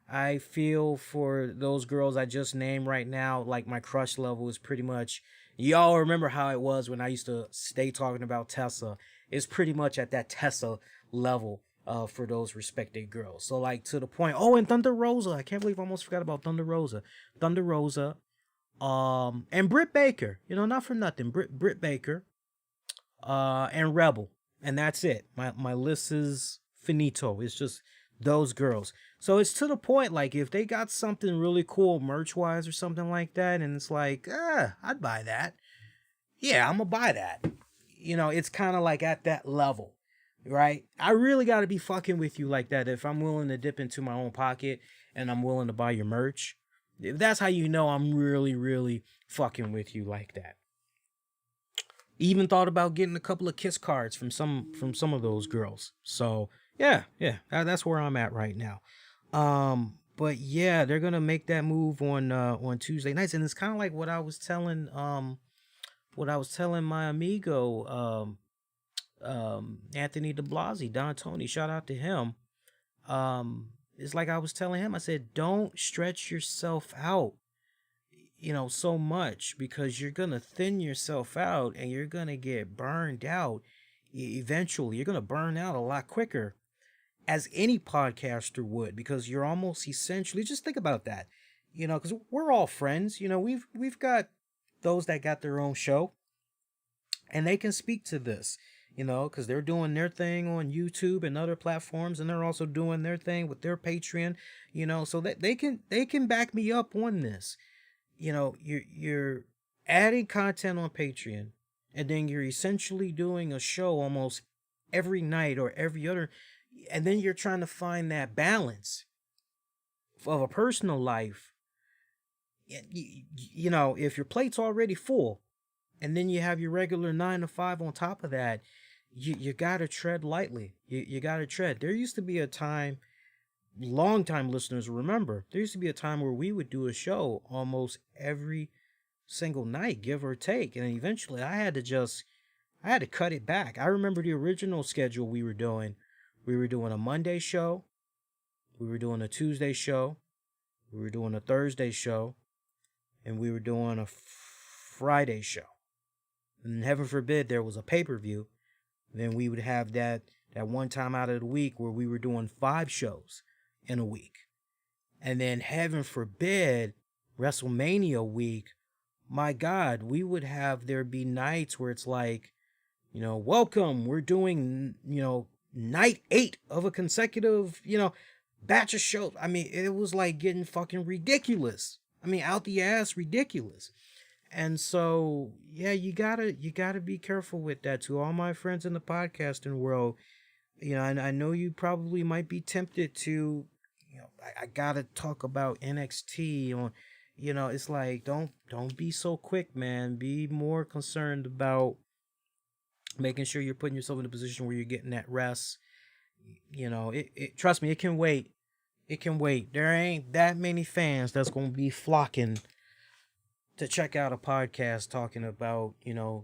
I feel for those girls I just named right now, like my crush level is pretty much, y'all remember how it was when I used to stay talking about Tessa. It's pretty much at that Tessa level for those respected girls. So like to the point, and Thunder Rosa. I can't believe I almost forgot about Thunder Rosa. Thunder Rosa. And Britt Baker. Not for nothing. Britt Baker. And Rebel. And that's it. My list is finito. It's just those girls. So it's to the point, like, if they got something really cool merch-wise or something like that, and it's like, I'd buy that. Yeah, I'm gonna buy that. It's kind of like at that level, right? I really got to be fucking with you like that if I'm willing to dip into my own pocket and I'm willing to buy your merch. That's how you know I'm really, really fucking with you like that. Even thought about getting a couple of kiss cards from some of those girls. So yeah, that's where I'm at right now. But yeah, they're gonna make that move on Tuesday nights, and it's kind of like what I was telling my amigo Anthony DeBlasi, Don Tony, shout out to him. It's like I was telling him, I said, don't stretch yourself out, so much, because you're gonna thin yourself out and you're gonna get burned out. Eventually, you're gonna burn out a lot quicker, as any podcaster would, because you're almost essentially, just think about that, because we're all friends. We've got those that got their own show, and they can speak to this, because they're doing their thing on YouTube and other platforms, and they're also doing their thing with their Patreon, so that they can back me up on this. You're adding content on Patreon, and then you're essentially doing a show almost every night or every other, and then you're trying to find that balance of a personal life. If your plate's already full, and then you have your regular 9 to 5 on top of that, you gotta tread lightly. You gotta tread. There used to be a time, long-time listeners remember, there used to be a time where we would do a show almost every single night, give or take. And eventually I had to cut it back. I remember the original schedule we were doing. We were doing a Monday show. We were doing a Tuesday show. We were doing a Thursday show. And we were doing a Friday show. And heaven forbid there was a pay-per-view. Then we would have that one time out of the week where we were doing 5 shows in a week. And then heaven forbid, WrestleMania week, my God, we would have, there be nights where it's like, welcome, we're doing, night 8 of a consecutive, batch of shows. I mean, it was like getting fucking ridiculous. I mean, out the ass ridiculous. And so, yeah, you gotta be careful with that. To all my friends in the podcasting world, and I know you probably might be tempted to, I gotta talk about NXT on, it's like don't be so quick, man. Be more concerned about making sure you're putting yourself in a position where you're getting that rest. It trust me, it can wait. It can wait. There ain't that many fans that's gonna be flocking to check out a podcast talking about,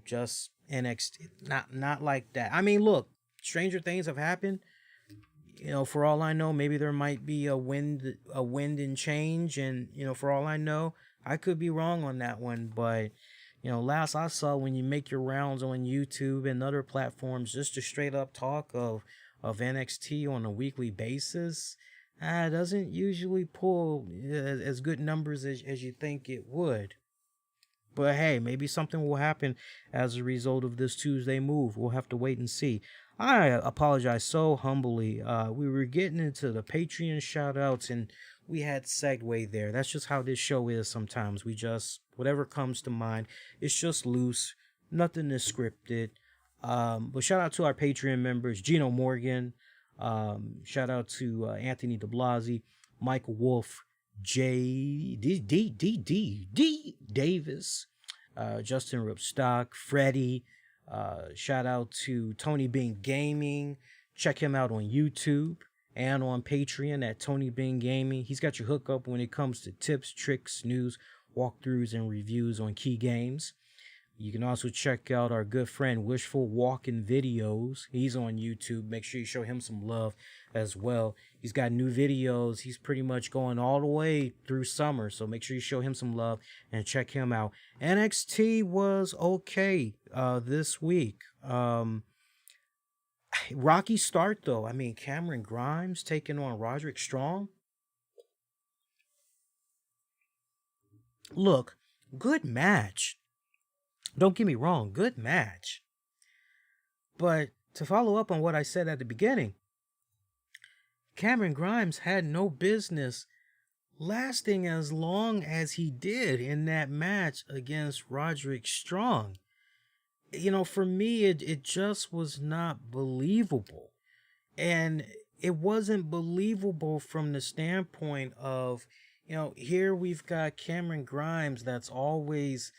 just NXT. Not like that. I mean, look, stranger things have happened. For all I know, maybe there might be a wind and change, and for all I know, I could be wrong on that one. But last I saw, when you make your rounds on YouTube and other platforms, just to straight up talk of NXT on a weekly basis, doesn't usually pull as good numbers as you think it would. But hey, maybe something will happen as a result of this Tuesday move. We'll have to wait and see. I apologize so humbly. We were getting into the Patreon shout outs and we had segue there. That's just how this show is sometimes. We just, whatever comes to mind, it's just loose. Nothing is scripted. But shout out to our Patreon members, Gino Morgan. Shout out to Anthony DeBlasi, Michael Wolf, J. D. Davis, Justin Ripstock, Freddie. Shout out to Tony Bing Gaming. Check him out on YouTube and on Patreon at Tony Bing Gaming. He's got your hookup when it comes to tips, tricks, news, walkthroughs, and reviews on key games. You can also check out our good friend Wishful Walking Videos. He's on YouTube. Make sure you show him some love as well. He's got new videos. He's pretty much going all the way through summer, so make sure you show him some love and check him out. NXT was okay this week. Rocky start, though. I mean, Cameron Grimes taking on Roderick Strong. Look, good match. Don't get me wrong, good match. But to follow up on what I said at the beginning, Cameron Grimes had no business lasting as long as he did in that match against Roderick Strong. For me, it just was not believable. And it wasn't believable from the standpoint of, here we've got Cameron Grimes that's always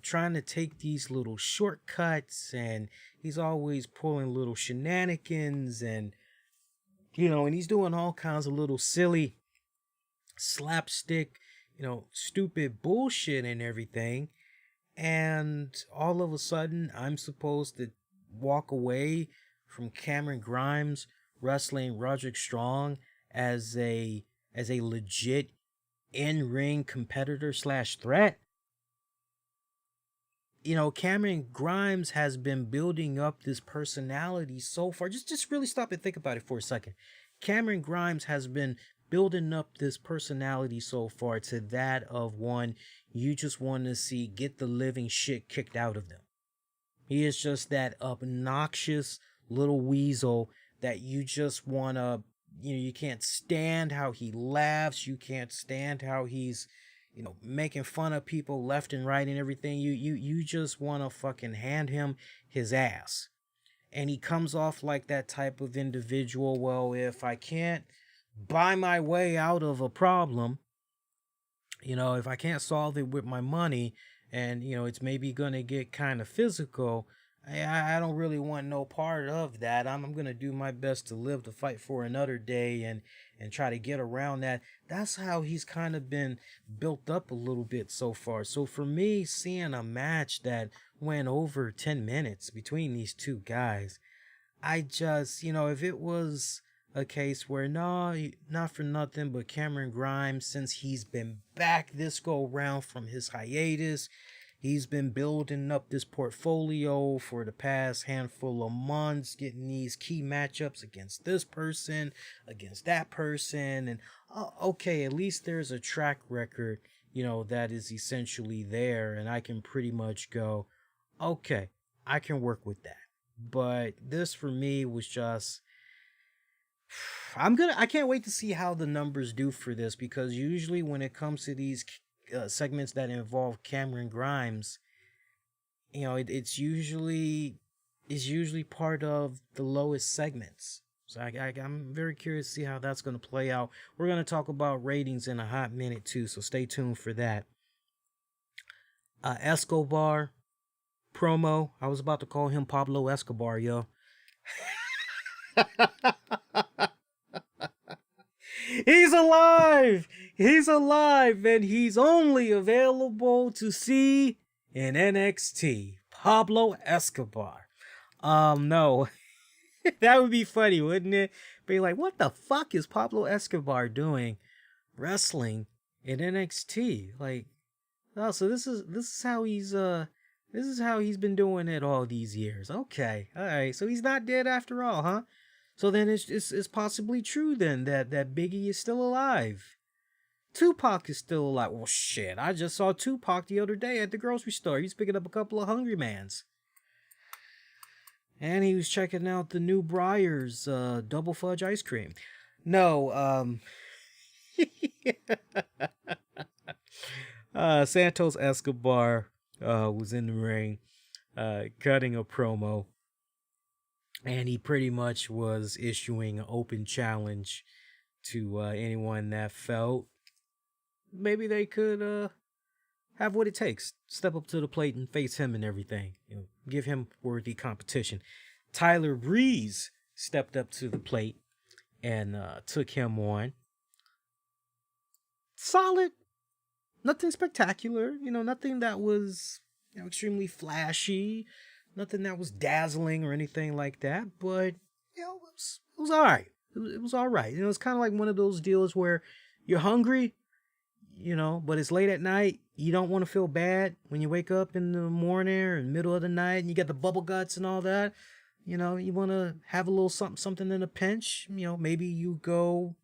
trying to take these little shortcuts, and he's always pulling little shenanigans, and and he's doing all kinds of little silly slapstick, stupid bullshit and everything. And all of a sudden, I'm supposed to walk away from Cameron Grimes wrestling Roderick Strong as a legit in-ring competitor / threat. Cameron Grimes has been building up this personality so far. Just really stop and think about it for a second. Cameron Grimes has been building up this personality so far to that of one you just want to see get the living shit kicked out of them. He is just that obnoxious little weasel that you just want to, you can't stand how he laughs. You can't stand how he's making fun of people left and right and everything. You just want to fucking hand him his ass. And he comes off like that type of individual. Well, if I can't buy my way out of a problem, if I can't solve it with my money, and it's maybe gonna get kind of physical, I don't really want no part of that. I'm gonna do my best to live to fight for another day and try to get around that. That's how he's kind of been built up a little bit so far. So for me, seeing a match that went over 10 minutes between these two guys, I just, if it was a case where, no, not for nothing, but Cameron Grimes, since he's been back this go round from his hiatus, he's been building up this portfolio for the past handful of months, getting these key matchups against this person, against that person. And okay, at least there's a track record, that is essentially there. And I can pretty much go, okay, I can work with that. But this for me was just, I can't wait to see how the numbers do for this, because usually when it comes to these segments that involve Cameron Grimes, it's usually part of the lowest segments. So I'm very curious to see how that's going to play out. We're going to talk about ratings in a hot minute too, so stay tuned for that. Escobar promo. I was about to call him Pablo Escobar, yo. He's alive! He's alive, and he's only available to see in NXT. Pablo Escobar. No. That would be funny, wouldn't it? Be like, what the fuck is Pablo Escobar doing wrestling in NXT? Like, oh, so this is how he's been doing it all these years. Okay. All right. So he's not dead after all, huh? So then it's possibly true then that Biggie is still alive. Tupac is still alive. Well, shit. I just saw Tupac the other day at the grocery store. He's picking up a couple of Hungry Mans. And he was checking out the new Breyers double fudge ice cream. No, Santos Escobar was in the ring cutting a promo. And he pretty much was issuing an open challenge to anyone that felt maybe they could have what it takes. Step up to the plate and face him and everything. Give him worthy competition. Tyler Breeze stepped up to the plate and took him on. Solid. Nothing spectacular. Nothing that was extremely flashy. Nothing that was dazzling or anything like that. But, it was all right. It was all right. It's kind of like one of those deals where you're hungry, but it's late at night. You don't want to feel bad when you wake up in the morning or in the middle of the night and you get the bubble guts and all that. You want to have a little something in a pinch. Maybe you go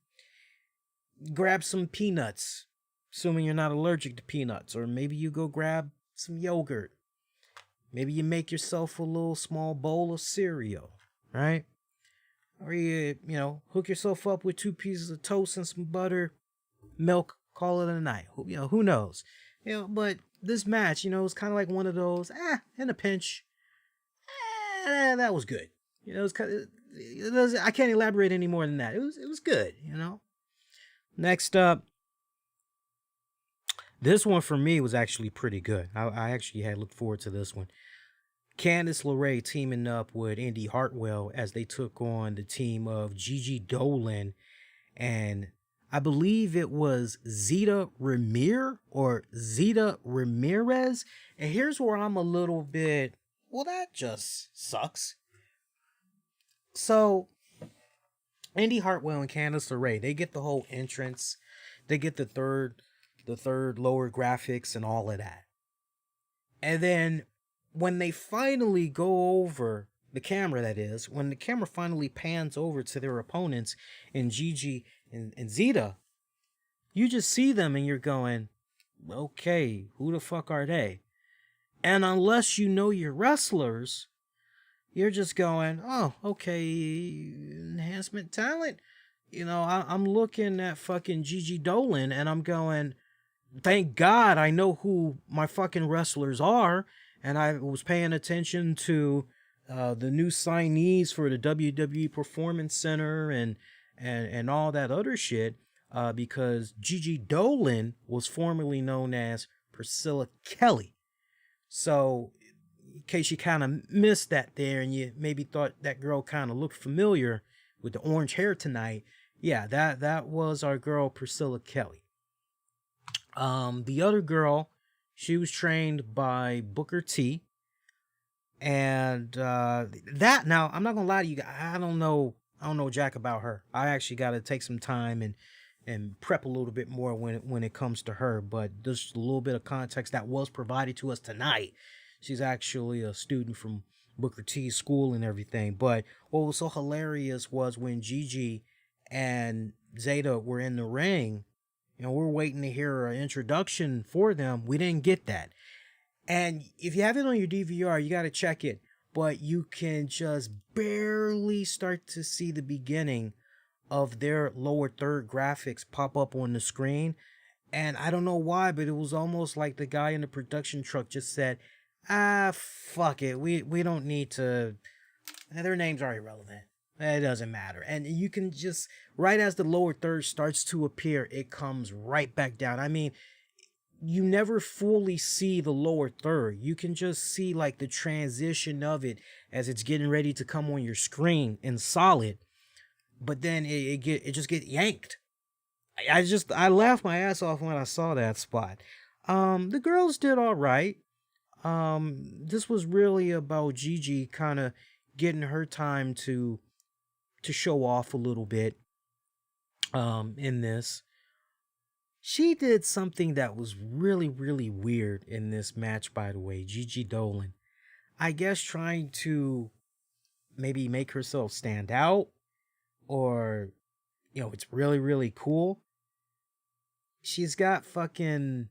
grab some peanuts, assuming you're not allergic to peanuts. Or maybe you go grab some yogurt. Maybe you make yourself a little small bowl of cereal, right? Or you hook yourself up with 2 pieces of toast and some butter, milk, call it a night. Who knows? But this match, it's kind of like one of those, in a pinch. That was good. It was kind of, I can't elaborate any more than that. It was good, Next up, this one for me was actually pretty good. I actually had looked forward to this one. Candice LeRae teaming up with Indy Hartwell as they took on the team of Gigi Dolan and I believe it was Zeta Ramirez. And here's where I'm a little bit, well, that just sucks. So, Indy Hartwell and Candice LeRae, they get the whole entrance. They get the third lower graphics and all of that. And then when they finally go over the camera, that is, when the camera finally pans over to their opponents in Gigi and Zeta, you just see them and you're going, okay, who the fuck are they? And unless you know your wrestlers, you're just going, oh, okay, enhancement talent. I'm looking at fucking Gigi Dolan and I'm going, thank God I know who my fucking wrestlers are. And I was paying attention to the new signees for the WWE Performance Center and all that other shit, because Gigi Dolan was formerly known as Priscilla Kelly. So, in case you kind of missed that there and you maybe thought that girl kind of looked familiar with the orange hair tonight, yeah, that was our girl Priscilla Kelly. The other girl, she was trained by Booker T. And that, now, I'm not gonna lie to you, I don't know jack about her. I actually got to take some time and prep a little bit more when it comes to her. But just a little bit of context that was provided to us tonight. She's actually a student from Booker T's school and everything. But what was so hilarious was when Gigi and Zeta were in the ring, we're waiting to hear an introduction for them. We didn't get that. And if you have it on your DVR, you got to check it. But you can just barely start to see the beginning of their lower third graphics pop up on the screen. And I don't know why, but it was almost like the guy in the production truck just said, fuck it. We don't need to. Their names are irrelevant. It doesn't matter. And you can just, right as the lower third starts to appear, it comes right back down. I mean, you never fully see the lower third. You can just see like the transition of it as it's getting ready to come on your screen in solid. But then it just get yanked. I laughed my ass off when I saw that spot. The girls did all right. This was really about Gigi kind of getting her time to show off a little bit. In this, she did something that was really, really weird in this match, by the way. Gigi Dolan, I guess, trying to maybe make herself stand out, or, it's really, really cool. She's got fucking,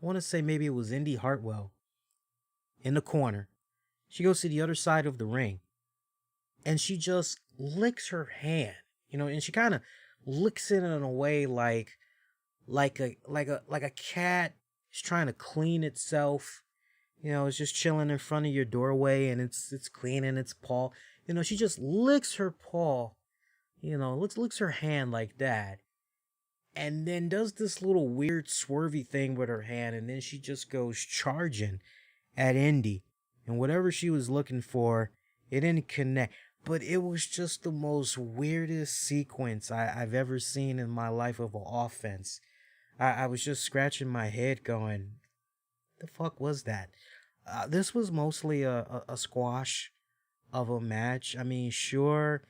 I want to say maybe it was Indy Hartwell in the corner. She goes to the other side of the ring and she just licks her hand, and she kind of licks it in a way like a cat is trying to clean itself. It's just chilling in front of your doorway and it's cleaning its paw. She just licks her paw, licks her hand like that. And then does this little weird swervy thing with her hand, and then she just goes charging at Indy. And whatever she was looking for, it didn't connect. But it was just the most weirdest sequence I've ever seen in my life of an offense. I was just scratching my head going, the fuck was that? This was mostly a squash of a match. I mean, sure,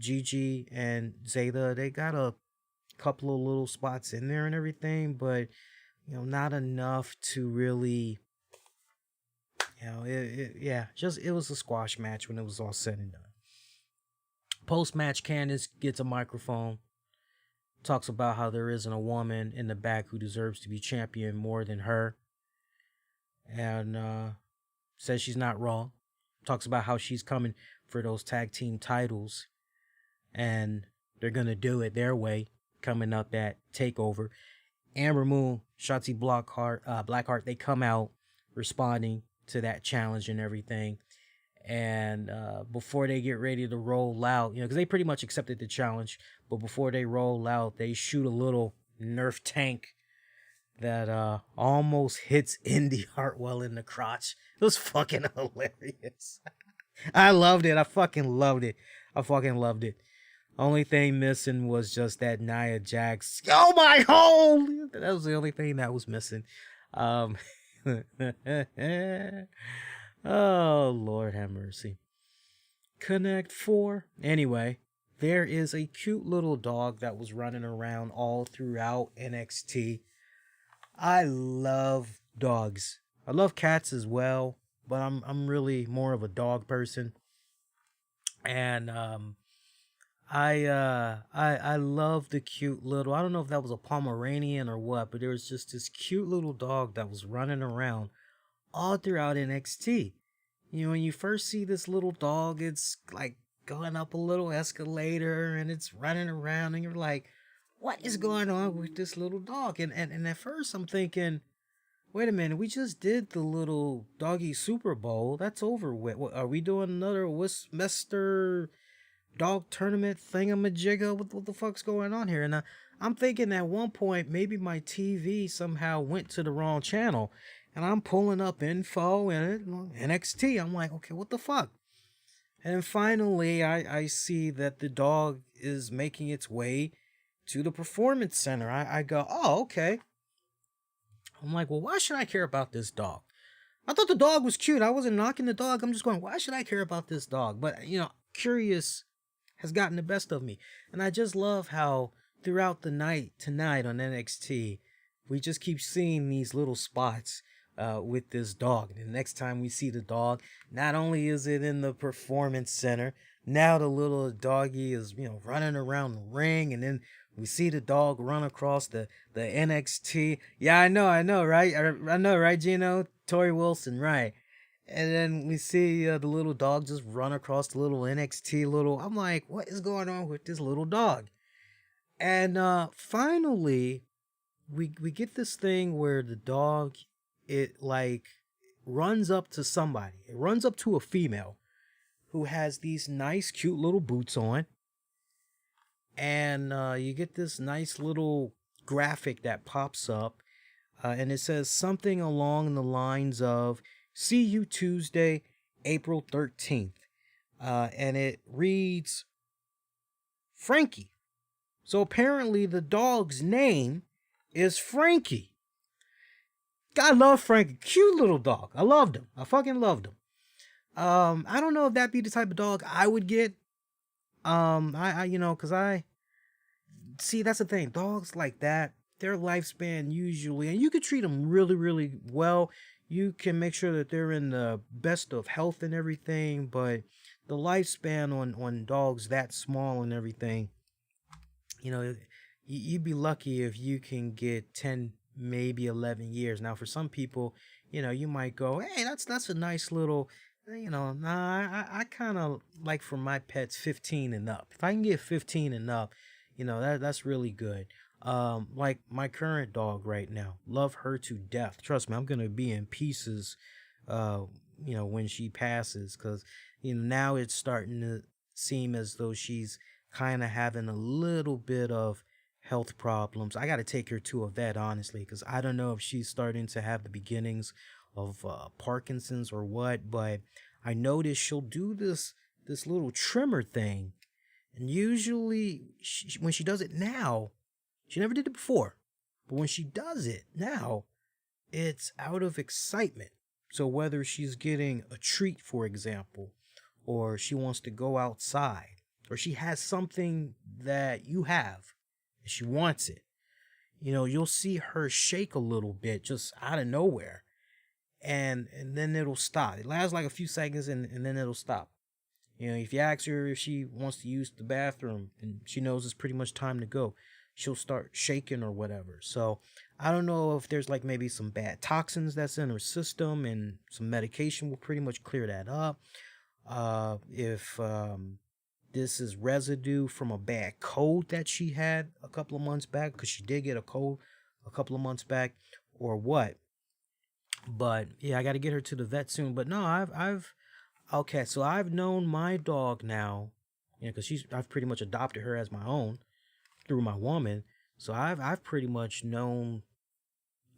Gigi and Zeta, they got a couple of little spots in there and everything, but not enough to really, it was a squash match when it was all said and done. Post-match, Candice gets a microphone, talks about how there isn't a woman in the back who deserves to be champion more than her, and says she's not wrong. Talks about how she's coming for those tag team titles, and they're gonna do it their way coming up at TakeOver. Amber Moon, Shotzi Blackheart, they come out responding to that challenge and everything. And before they get ready to roll out, because they pretty much accepted the challenge, but before they roll out, they shoot a little Nerf tank that almost hits Indy Hartwell in the crotch. It was fucking hilarious. I loved it. I fucking loved it. Only thing missing was just that Nia Jax, oh my hole! That was the only thing that was missing. Oh, Lord have mercy. Connect 4. Anyway, there is a cute little dog that was running around all throughout NXT. I love dogs. I love cats as well, but I'm really more of a dog person. And I love the cute little, I don't know if that was a Pomeranian or what, but there was just this cute little dog that was running around all throughout NXT. When you first see this little dog, it's like going up a little escalator and it's running around and you're like, what is going on with this little dog? And at first I'm thinking, wait a minute, we just did the little doggy Super Bowl. That's over with. What, are we doing another Westminster dog tournament thingamajigga? What the fuck's going on here? And I'm thinking at one point maybe my TV somehow went to the wrong channel. And I'm pulling up info and NXT. I'm like, okay, what the fuck? And finally, I see that the dog is making its way to the Performance Center. I go, oh, okay. I'm like, well, why should I care about this dog? I thought the dog was cute. I wasn't knocking the dog. I'm just going, why should I care about this dog? But, curious has gotten the best of me. And I just love how throughout the night tonight on NXT, we just keep seeing these little spots with this dog. And the next time we see the dog, not only is it in the Performance Center, now the little doggy is, running around the ring, and then we see the dog run across the NXT. Yeah, I know, right? I know, right, Gino? Tori Wilson, right. And then we see the little dog just run across the little NXT little. I'm like, what is going on with this little dog? And finally, we get this thing where the dog, it like runs up to somebody. It runs up to a female who has these nice, cute little boots on, and you get this nice little graphic that pops up, and it says something along the lines of "See you Tuesday, April 13th," and it reads Frankie. So apparently the dog's name is Frankie. I love Frankie. Cute little dog. I loved him. I fucking loved him. I don't know if that'd be the type of dog I would get. Cause I see, that's the thing. Dogs like that, their lifespan usually, and you could treat them really, really well. You can make sure that they're in the best of health and everything, but the lifespan on dogs that small and everything, you'd be lucky if you can get 10, maybe 11 years. Now, for some people, you might go, hey, that's a nice little, I kind of like for my pets 15 and up. If I can get 15 and up, that's really good. Like my current dog right now, love her to death. Trust me, I'm going to be in pieces, when she passes, because, now it's starting to seem as though she's kind of having a little bit of health problems. I got to take her to a vet, honestly, because I don't know if she's starting to have the beginnings of Parkinson's or what, but I noticed she'll do this little trimmer thing, and usually when she does it now, she never did it before, but when she does it now, it's out of excitement. So whether she's getting a treat, for example, or she wants to go outside, or she has something that you have and she wants it, you'll see her shake a little bit just out of nowhere, and then it'll stop. It lasts like a few seconds, and then it'll stop. If you ask her if she wants to use the bathroom and she knows it's pretty much time to go, she'll start shaking or whatever. So I don't know if there's like maybe some bad toxins that's in her system, and some medication will pretty much clear that up. If this is residue from a bad cold that she had a couple of months back, because she did get a cold a couple of months back, or what. But yeah, I got to get her to the vet soon. But no, okay, so I've known my dog now, because I've pretty much adopted her as my own through my woman. So I've pretty much known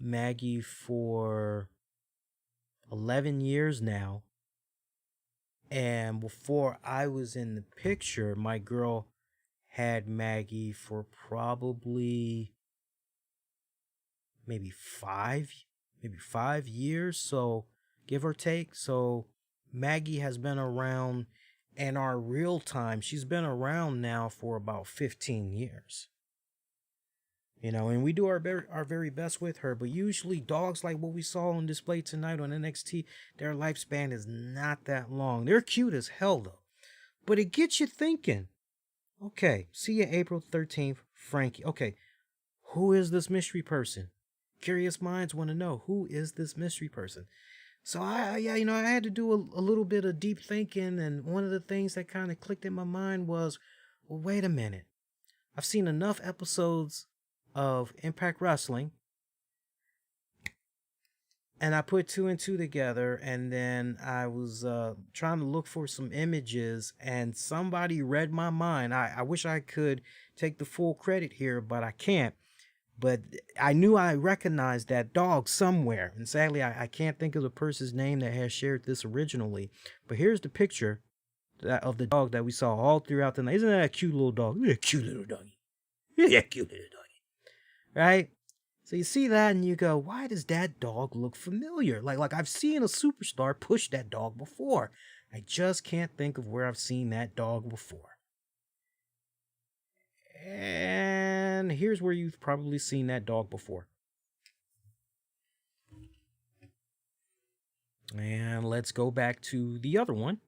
Maggie for 11 years now. And before I was in the picture, my girl had Maggie for probably maybe 5 years, so give or take. So Maggie has been around in our real time. She's been around now for about 15 years. And we do our very best with her, but usually dogs like what we saw on display tonight on NXT, their lifespan is not that long. They're cute as hell, though. But it gets you thinking. Okay, see you April 13th, Frankie. Okay, who is this mystery person? Curious minds want to know, who is this mystery person? So I had to do a little bit of deep thinking, and one of the things that kind of clicked in my mind was, well, wait a minute. I've seen enough episodes of Impact Wrestling, and I put 2 and 2 together, and then I was trying to look for some images, and somebody read my mind. I wish I could take the full credit here, but I can't. But I knew I recognized that dog somewhere, and sadly I can't think of the person's name that has shared this originally. But here's the picture of the dog that we saw all throughout the night. Isn't that a cute little dog? Look at that cute little doggy. Look at that cute little doggy. Right? So you see that and you go, why does that dog look familiar? Like I've seen a superstar push that dog before. I just can't think of where I've seen that dog before. And here's where you've probably seen that dog before. And let's go back to the other one.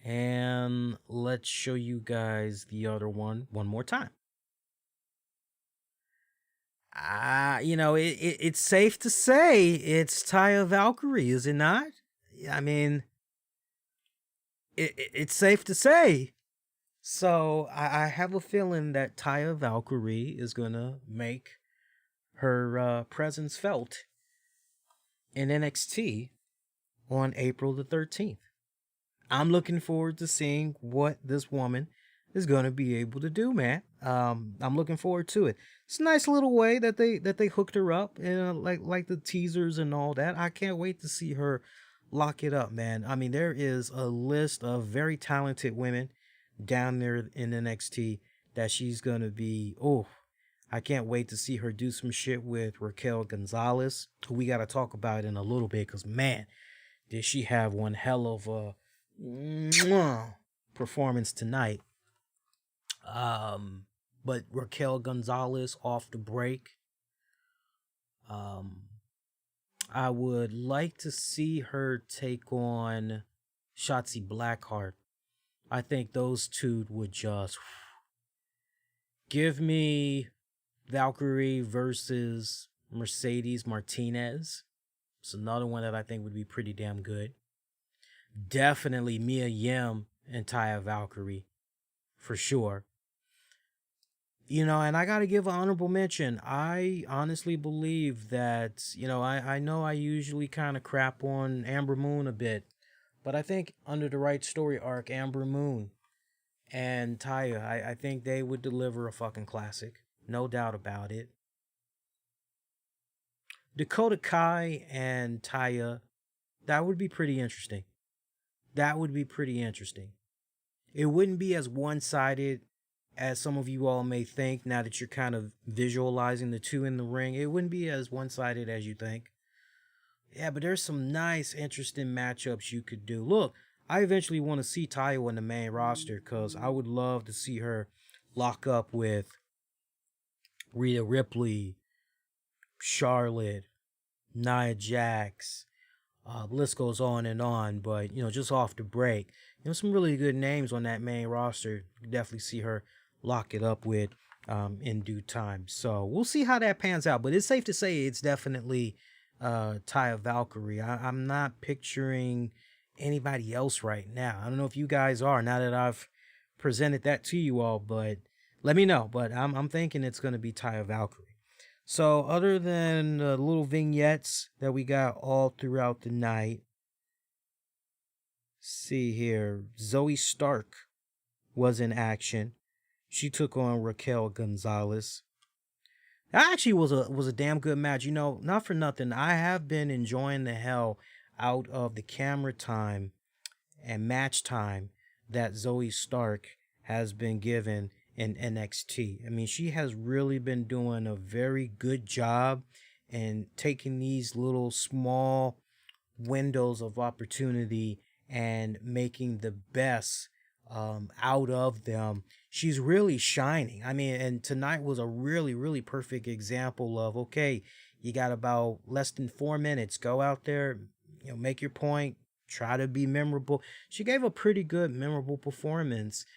And let's show you guys the other one more time. It's safe to say it's Taya Valkyrie, is it not? I mean, it's safe to say So I have a feeling that Taya Valkyrie is gonna make her presence felt in NXT on April the 13th. I'm looking forward to seeing what this woman is going to be able to do, man. I'm looking forward to it. It's a nice little way that they hooked her up, and like the teasers and all that. I can't wait to see her lock it up, man. I mean, there is a list of very talented women down there in NXT that she's gonna be. Oh, I can't wait to see her do some shit with Raquel Gonzalez, who we got to talk about in a little bit, because man, did she have one hell of a performance tonight. But Raquel Gonzalez off the break. I would like to see her take on Shotzi Blackheart. I think those two would just give me Valkyrie versus Mercedes Martinez. It's another one that I think would be pretty damn good. Definitely Mia Yim and Taya Valkyrie, for sure. You know, and I got to give an honorable mention. I honestly believe that, I know I usually kind of crap on Amber Moon a bit, but I think under the right story arc, Amber Moon and Taya, I think they would deliver a fucking classic. No doubt about it. Dakota Kai and Taya, that would be pretty interesting. That would be pretty interesting. It wouldn't be as one-sided as some of you all may think now that you're kind of visualizing the two in the ring. It wouldn't be as one-sided as you think. Yeah, but there's some nice, interesting matchups you could do. Look, I eventually want to see Taya on the main roster because I would love to see her lock up with Rhea Ripley, Charlotte, Nia Jax. The list goes on, but just off the break, some really good names on that main roster. You definitely see her lock it up with in due time. So we'll see how that pans out. But it's safe to say it's definitely Taya Valkyrie. I'm not picturing anybody else right now. I don't know if you guys are, now that I've presented that to you all, but let me know. But I'm thinking it's going to be Taya Valkyrie. So other than the little vignettes that we got all throughout the night, see here, Zoe Stark was in action. She took on Raquel Gonzalez. That actually was a damn good match. Not for nothing, I have been enjoying the hell out of the camera time and match time that Zoe Stark has been given in NXT. I mean, she has really been doing a very good job and taking these little small windows of opportunity and making the best out of them. She's really shining. I mean, and tonight was a really, really perfect example of, okay, you got about less than 4 minutes. Go out there, make your point, try to be memorable. She gave a pretty good, memorable performance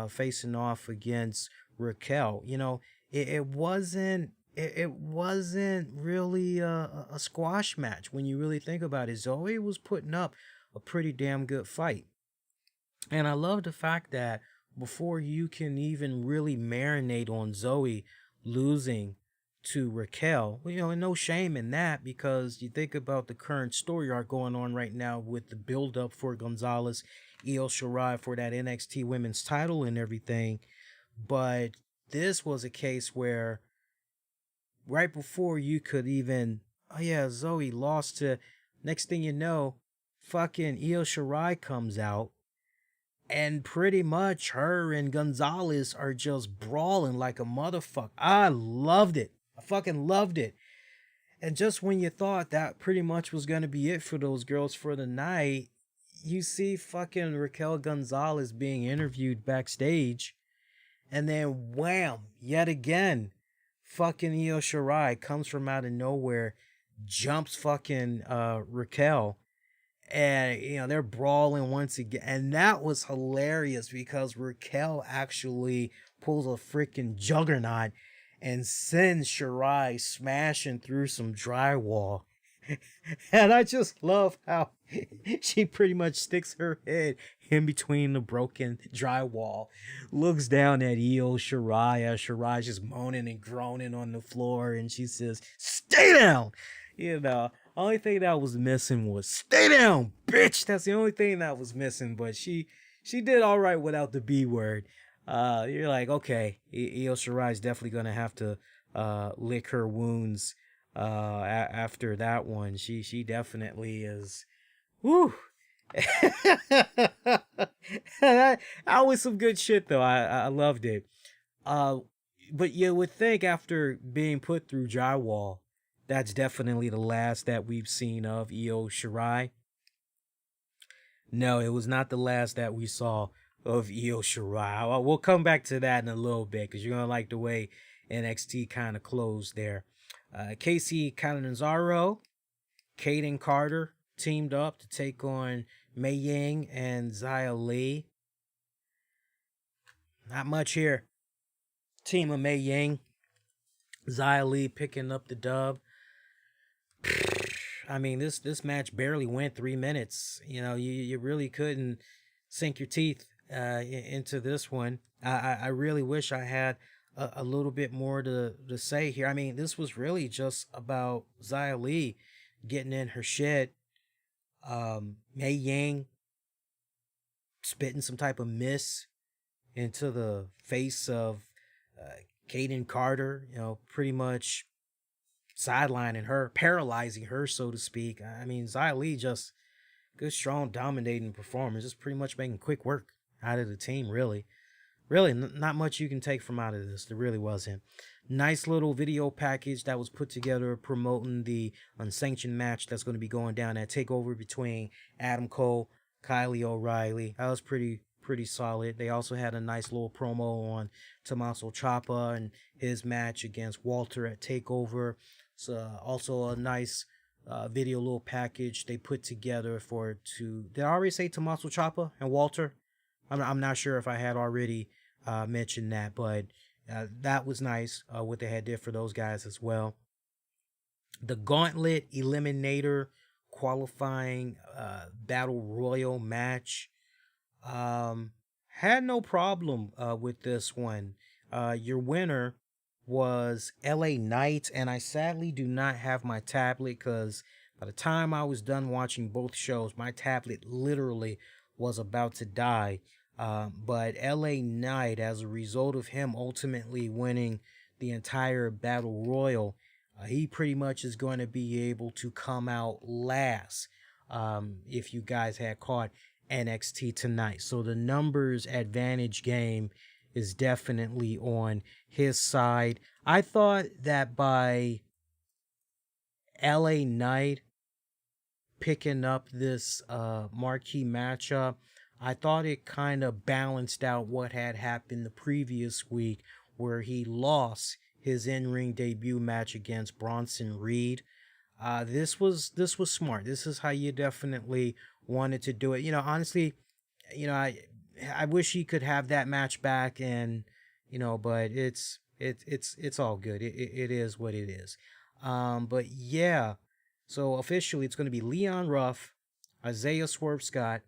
facing off against Raquel. It wasn't really a squash match when you really think about it. Zoe was putting up a pretty damn good fight. And I love the fact that before you can even really marinate on Zoe losing to Raquel, and no shame in that, because you think about the current story arc going on right now with the build up for Gonzalez, Io Shirai for that NXT women's title and everything. But this was a case where right before you could even, oh yeah, Zoe lost to, next thing you know, fucking Io Shirai comes out, and pretty much her and Gonzalez are just brawling like a motherfucker. I loved it. I fucking loved it. And just when you thought that pretty much was going to be it for those girls for the night, you see fucking Raquel Gonzalez being interviewed backstage. And then wham, yet again, fucking Io Shirai comes from out of nowhere, jumps fucking Raquel. And, they're brawling once again. And that was hilarious because Raquel actually pulls a freaking juggernaut and sends Shirai smashing through some drywall. And I just love how she pretty much sticks her head in between the broken drywall, looks down at Io Shirai. Shirai's just moaning and groaning on the floor, and she says, "Stay down!" You know, only thing that was missing was "Stay down, bitch!" That's the only thing that was missing, but she did all right without the B word. You're like, okay, Io Shirai's definitely gonna have to lick her wounds after that one. She definitely is. Woo. That was some good shit though. I loved it. But you would think after being put through drywall, that's definitely the last that we've seen of Io Shirai. No, it was not the last that we saw of Io Shirai. We'll come back to that in a little bit because you're gonna like the way NXT kind of closed there. Casey Catanzaro, Kaden Carter teamed up to take on Mei Ying and Xia Li. Not much here. Team of Mei Ying, Xia Li picking up the dub. I mean, this match barely went 3 minutes. You know, you really couldn't sink your teeth into this one. I really wish I had a little bit more to say here. I mean, this was really just about Xia Li getting in her shit. Mei Ying spitting some type of miss into the face of Kaden Carter, you know, pretty much sidelining her, paralyzing her, so to speak. I mean, Xia Li just good, strong, dominating performance, just pretty much making quick work out of the team, really. Really, not much you can take from out of this. There really wasn't. Nice little video package that was put together promoting the unsanctioned match that's going to be going down at TakeOver between Adam Cole, Kylie O'Reilly. That was pretty solid. They also had a nice little promo on Tommaso Ciampa and his match against Walter at TakeOver. So also a nice video little package they put together did I already say Tommaso Ciampa and Walter? I'm not sure if I had already mentioned that, but that was nice what they had did for those guys as well. The Gauntlet Eliminator qualifying Battle Royal match. Had no problem with this one. Your winner was LA Knight, and I sadly do not have my tablet because by the time I was done watching both shows, my tablet literally was about to die. But LA Knight, as a result of him ultimately winning the entire Battle Royal, he pretty much is going to be able to come out last if you guys had caught NXT tonight. So the numbers advantage game is definitely on his side. I thought that by LA Knight picking up this marquee matchup, I thought it kind of balanced out what had happened the previous week where he lost his in-ring debut match against Bronson Reed. This was smart. This is how you definitely wanted to do it. You know, honestly, you know, I wish he could have that match back, and you know, but it's all good. It is what it is. But yeah, so officially it's going to be Leon Ruff, Isaiah Swerve Scott,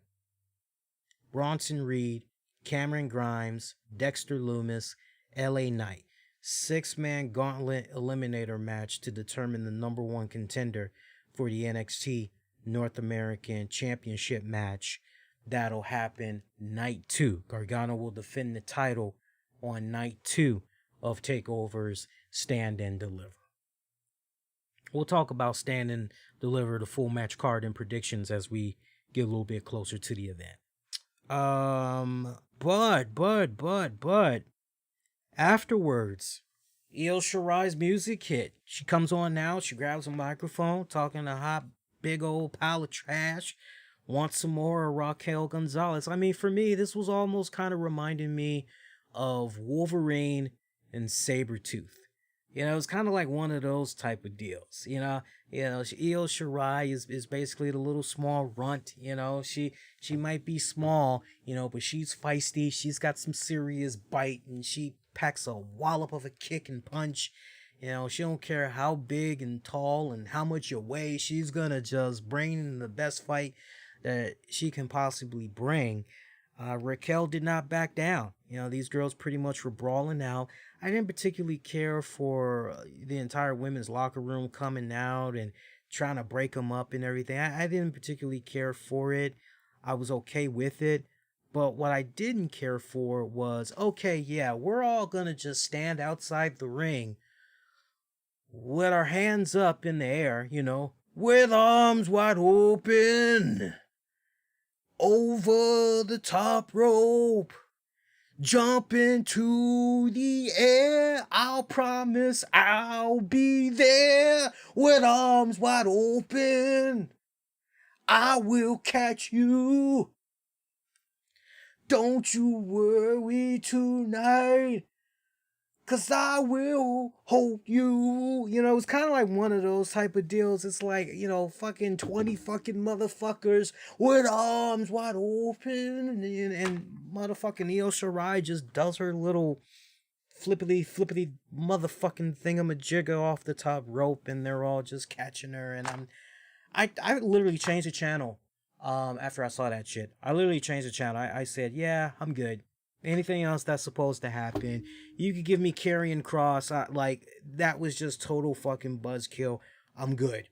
Bronson Reed, Cameron Grimes, Dexter Lumis, LA Knight. 6-man gauntlet eliminator match to determine the number one contender for the NXT North American Championship match. That'll happen night 2. Gargano will defend the title on night 2 of TakeOver's Stand and Deliver. We'll talk about Stand and Deliver, the full match card and predictions as we get a little bit closer to the event. But afterwards, Io Shirai's music hit. She comes on now, she grabs a microphone, talking a hot, big old pile of trash, wants some more of Raquel Gonzalez. I mean, for me, this was almost kind of reminding me of Wolverine and Sabretooth. You know, it's kind of like one of those type of deals. You know, Io Shirai is basically the little small runt. You know, she might be small, you know, but she's feisty. She's got some serious bite, and she packs a wallop of a kick and punch. You know, she don't care how big and tall and how much you weigh. She's gonna just bring the best fight that she can possibly bring. Raquel did not back down. You know, these girls pretty much were brawling out. I didn't particularly care for the entire women's locker room coming out and trying to break them up and everything. I didn't particularly care for it. I was okay with it. But what I didn't care for was, okay, yeah, we're all gonna just stand outside the ring with our hands up in the air, you know, with arms wide open, over the top rope, jump into the air. I'll promise I'll be there with arms wide open. I will catch you. Don't you worry tonight, 'cause I will hold you. You know, it's kind of like one of those type of deals. It's like, you know, fucking 20 fucking motherfuckers with arms wide open. And motherfucking Io Shirai just does her little flippity motherfucking thingamajigger off the top rope. And they're all just catching her. And I literally changed the channel after I saw that shit. I literally changed the channel. I said, yeah, I'm good. Anything else that's supposed to happen, you could give me Karrion Kross. Like, that was just total fucking buzzkill. I'm good.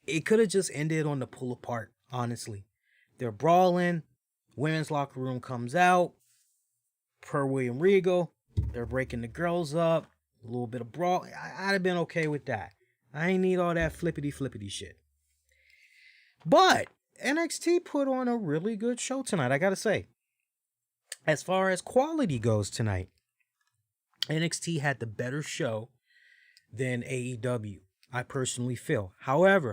It could have just ended on the pull apart, honestly. They're brawling. Women's locker room comes out. Per William Regal. They're breaking the girls up. A little bit of brawl. I'd have been okay with that. I ain't need all that flippity shit. But NXT put on a really good show tonight, I gotta say. As far as quality goes tonight, NXT had the better show than AEW, I personally feel. However,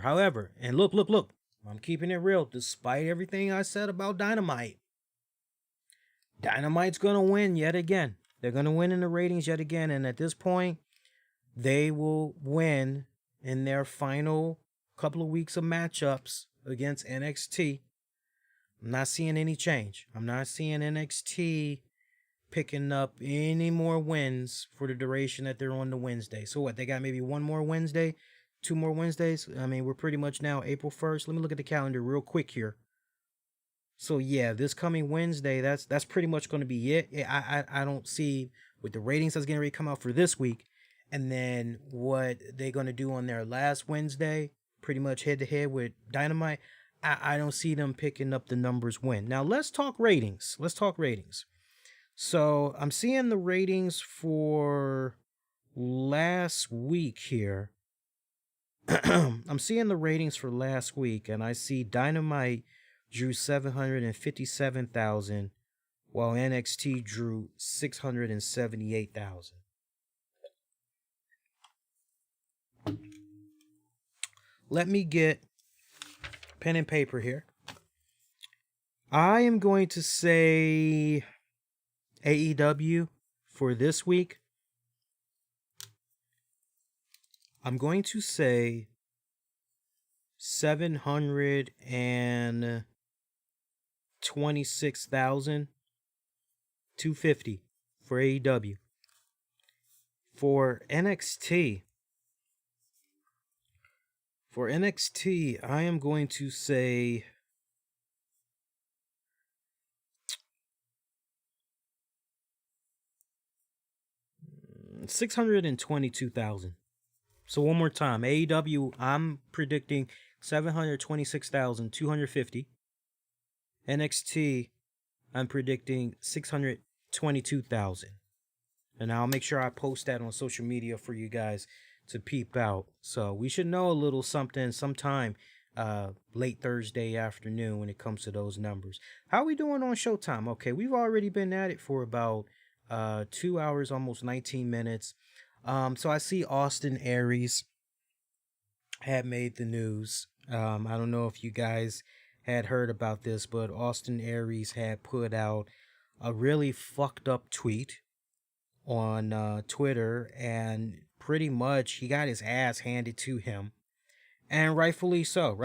and look, I'm keeping it real, despite everything I said about Dynamite. Dynamite's gonna win yet again. They're gonna win in the ratings yet again, and at this point, they will win in their final couple of weeks of matchups against NXT. I'm not seeing any change. I'm not seeing NXT picking up any more wins for the duration that they're on the Wednesday. So what, they got maybe one more Wednesday, 2 more Wednesdays? I mean, we're pretty much now April 1st. Let me look at the calendar real quick here. So yeah, this coming Wednesday, that's pretty much going to be it. I don't see, with the ratings that's getting ready to come out for this week, and then what they're going to do on their last Wednesday, pretty much head to head with Dynamite, I don't see them picking up the numbers win. Now, let's talk ratings. So, I'm seeing the ratings for last week here. I'm seeing the ratings for last week, and I see Dynamite drew 757,000, while NXT drew 678,000. Let me get pen and paper here. I am going to say AEW for this week. I'm going to say 726,250 for AEW. For NXT, I am going to say 622,000. So one more time, AEW, I'm predicting 726,250. NXT, I'm predicting 622,000. And I'll make sure I post that on social media for you guys to peep out. So we should know a little something sometime late Thursday afternoon when it comes to those numbers. How are we doing on Showtime? Okay, we've already been at it for about 2 hours, almost 19 minutes. So I see Austin Aries had made the news. I don't know if you guys had heard about this, but Austin Aries had put out a really fucked up tweet on Twitter, and pretty much he got his ass handed to him, and rightfully so.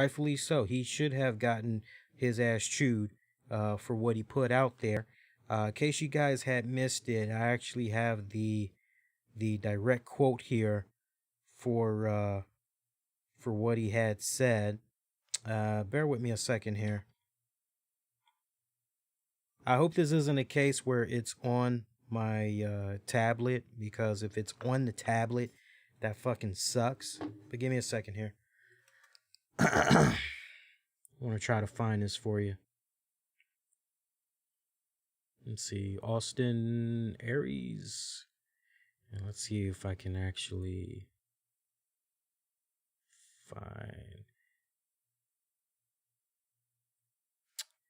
He should have gotten his ass chewed for what he put out there. In case you guys had missed it, I actually have the the direct quote here for what he had said. Bear with me a second here. I hope this isn't a case where it's on my tablet, because if it's on the tablet, that fucking sucks. But give me a second here. I want to try to find this for you. Let's see, Austin Aries. And let's see if I can actually find.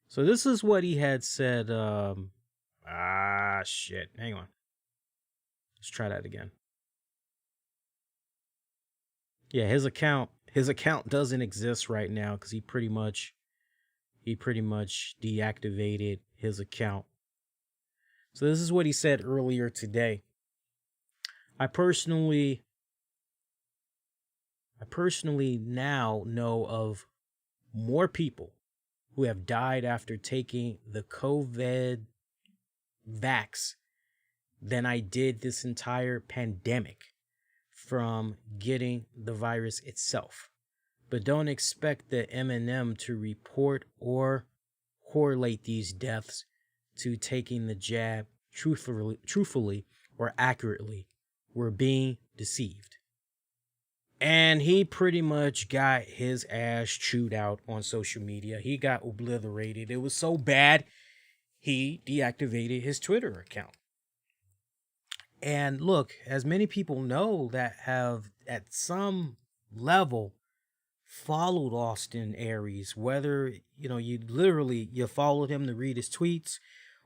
So this is what he had said. Shit. Hang on. Let's try that again. Yeah, his account doesn't exist right now because he pretty much deactivated his account. So this is what he said earlier today. I personally now know of more people who have died after taking the COVID vax than I did this entire pandemic from getting the virus itself. But don't expect the M&M to report or correlate these deaths to taking the jab truthfully or accurately. We're being deceived. And he pretty much got his ass chewed out on social media. He got obliterated. It was so bad, he deactivated his Twitter account. And look, as many people know that have at some level followed Austin Aries, whether you followed him to read his tweets,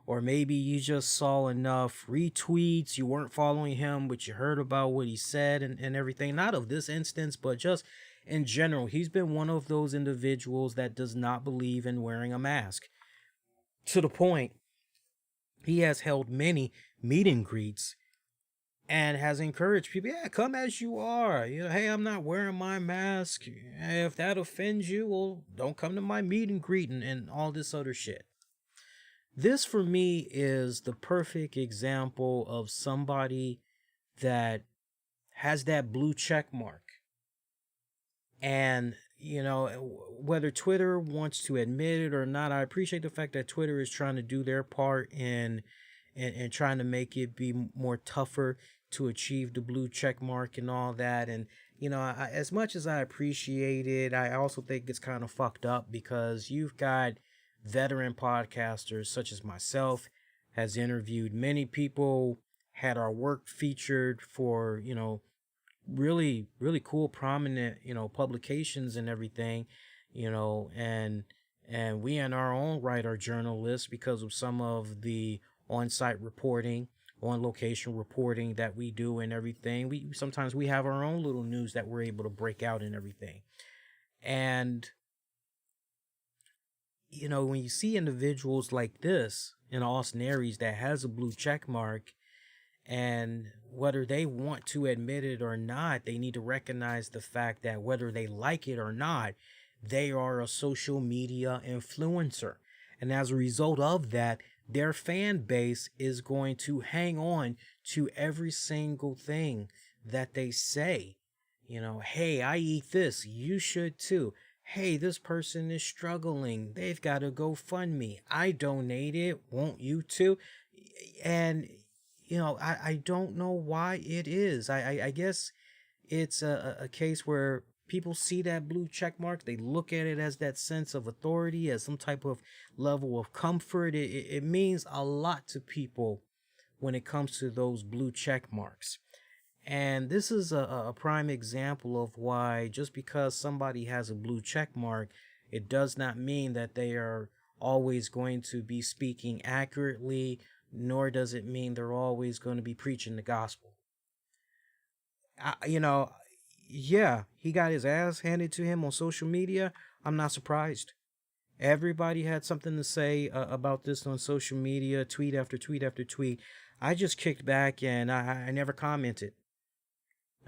or maybe you just saw enough retweets, you weren't following him, but you heard about what he said and everything. Not of this instance, but just in general. He's been one of those individuals that does not believe in wearing a mask. To the point, he has held many meet and greets and has encouraged people, yeah, come as you are. Hey, I'm not wearing my mask. If that offends you, well, don't come to my meet and greet and all this other shit. This, for me, is the perfect example of somebody that has that blue check mark. And, whether Twitter wants to admit it or not, I appreciate the fact that Twitter is trying to do their part in trying to make it be more tougher to achieve the blue check mark and all that. And, as much as I appreciate it, I also think it's kind of fucked up, because you've got veteran podcasters such as myself, has interviewed many people, had our work featured for, really, really cool, prominent, publications and everything, and we in our own right are journalists because of some of the on-site reporting, on-location reporting that we do and everything. Sometimes we have our own little news that we're able to break out and everything. And when you see individuals like this in Austin Aries that has a blue check mark, and whether they want to admit it or not, they need to recognize the fact that whether they like it or not, they are a social media influencer. And as a result of that, their fan base is going to hang on to every single thing that they say. Hey, I eat this, you should too. Hey, this person is struggling, they've got a GoFundMe, I donate it, won't you too? And I don't know why it is. I guess it's a case where people see that blue check mark, they look at it as that sense of authority, as some type of level of comfort. It means a lot to people when it comes to those blue check marks. And this is a prime example of why, just because somebody has a blue check mark, it does not mean that they are always going to be speaking accurately, nor does it mean they're always going to be preaching the gospel. Yeah, he got his ass handed to him on social media. I'm not surprised. Everybody had something to say about this on social media, tweet after tweet after tweet. I just kicked back and I never commented.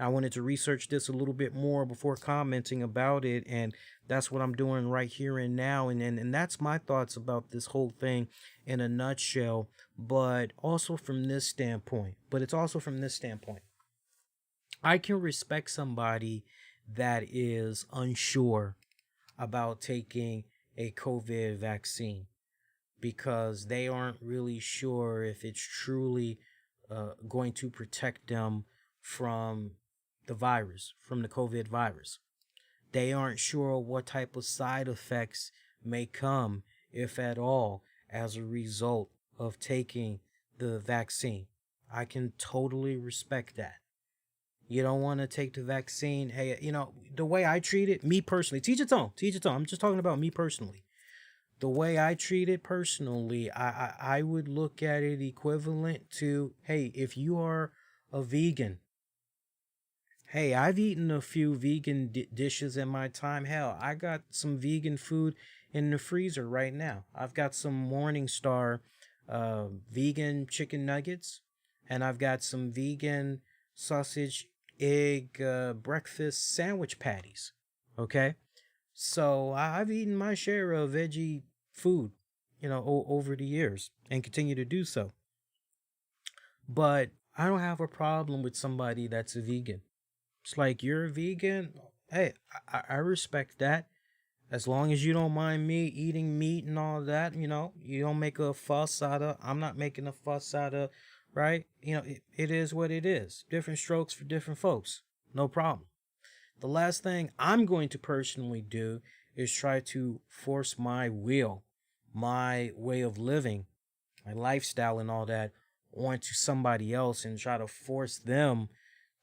I wanted to research this a little bit more before commenting about it, and that's what I'm doing right here and now. And that's my thoughts about this whole thing in a nutshell, but it's also from this standpoint. I can respect somebody that is unsure about taking a COVID vaccine because they aren't really sure if it's truly going to protect them from the virus, from the COVID virus. They aren't sure what type of side effects may come, if at all, as a result of taking the vaccine. I can totally respect that. You don't want to take the vaccine. Hey, the way I treat it, me personally, teach its own, teach its own. I'm just talking about me personally. The way I treat it personally, I would look at it equivalent to, hey, if you are a vegan, hey, I've eaten a few vegan dishes in my time. Hell, I got some vegan food in the freezer right now. I've got some Morningstar vegan chicken nuggets, and I've got some vegan sausage egg breakfast sandwich patties. Okay? So I've eaten my share of veggie food, over the years and continue to do so. But I don't have a problem with somebody that's a vegan. It's like, you're a vegan. Hey, I respect that. As long as you don't mind me eating meat and all that, you don't make a fuss out of, I'm not making a fuss out of, right? It is what it is. Different strokes for different folks. No problem. The last thing I'm going to personally do is try to force my will, my way of living, my lifestyle and all that onto somebody else and try to force them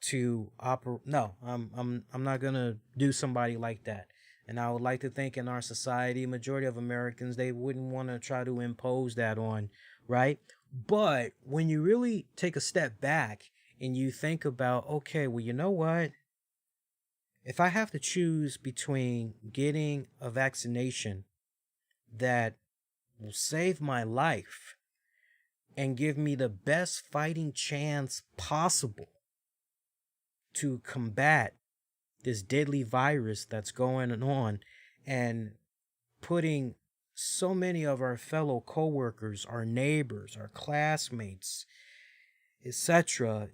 to operate. No, I'm not gonna do somebody like that. And I would like to think in our society, majority of Americans, they wouldn't want to try to impose that on, right? But when you really take a step back and you think about, okay, well, you know what? If I have to choose between getting a vaccination that will save my life and give me the best fighting chance possible to combat this deadly virus that's going on and putting so many of our fellow coworkers, our neighbors, our classmates, etc.,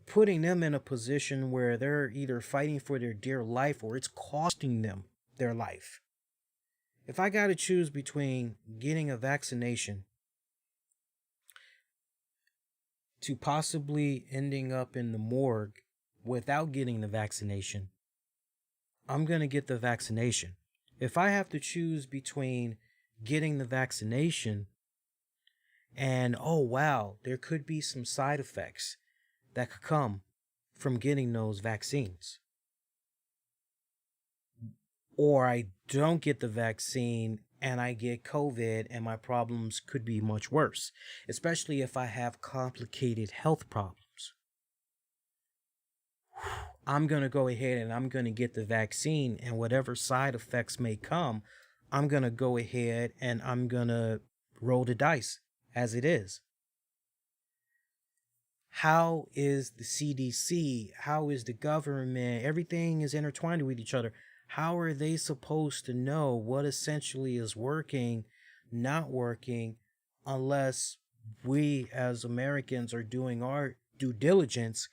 putting them in a position where they're either fighting for their dear life or it's costing them their life. If I got to choose between getting a vaccination to possibly ending up in the morgue without getting the vaccination, I'm going to get the vaccination. If I have to choose between getting the vaccination and, oh wow, there could be some side effects that could come from getting those vaccines, or I don't get the vaccine and I get COVID and my problems could be much worse, especially if I have complicated health problems. I'm going to go ahead and I'm going to get the vaccine, and whatever side effects may come, I'm going to go ahead and I'm going to roll the dice as it is. How is the CDC? How is the government? Everything is intertwined with each other. How are they supposed to know what essentially is working, not working, unless we as Americans are doing our due diligence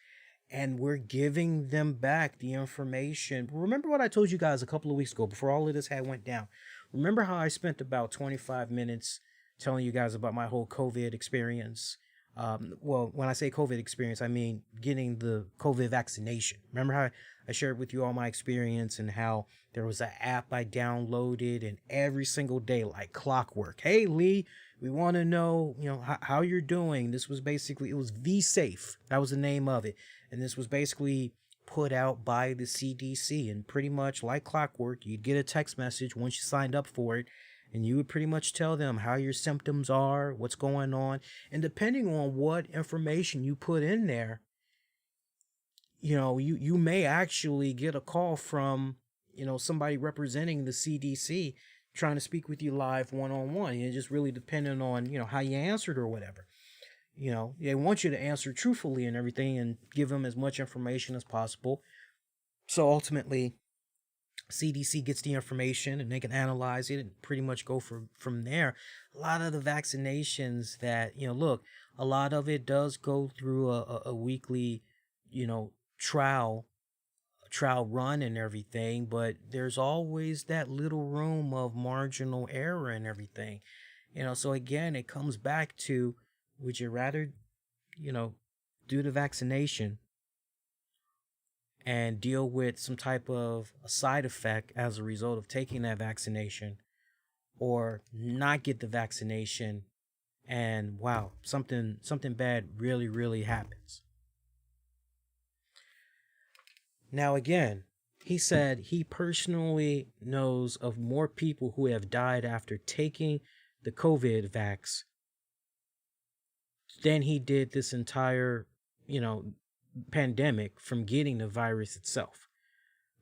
and we're giving them back the information? Remember what I told you guys a couple of weeks ago before all of this had went down? Remember how I spent about 25 minutes telling you guys about my whole COVID experience? Well, when I say COVID experience, I mean getting the COVID vaccination. Remember how I shared with you all my experience and how there was an app I downloaded, and every single day, like clockwork, hey Lee, we want to know, how you're doing. This was basically, it was V-Safe. That was the name of it. And this was basically put out by the CDC, and pretty much like clockwork, you'd get a text message once you signed up for it, and you would pretty much tell them how your symptoms are, what's going on. And depending on what information you put in there, you may actually get a call from, somebody representing the CDC trying to speak with you live one-on-one. It just really depending on, how you answered or whatever. They want you to answer truthfully and everything and give them as much information as possible. So ultimately, CDC gets the information and they can analyze it and pretty much go from there. A lot of the vaccinations that, look, a lot of it does go through a weekly, trial run and everything, but there's always that little room of marginal error and everything. So again, it comes back to, would you rather, do the vaccination and deal with some type of a side effect as a result of taking that vaccination, or not get the vaccination and wow, something bad really, really happens? Now again, he said he personally knows of more people who have died after taking the COVID vax than he did this entire, pandemic from getting the virus itself.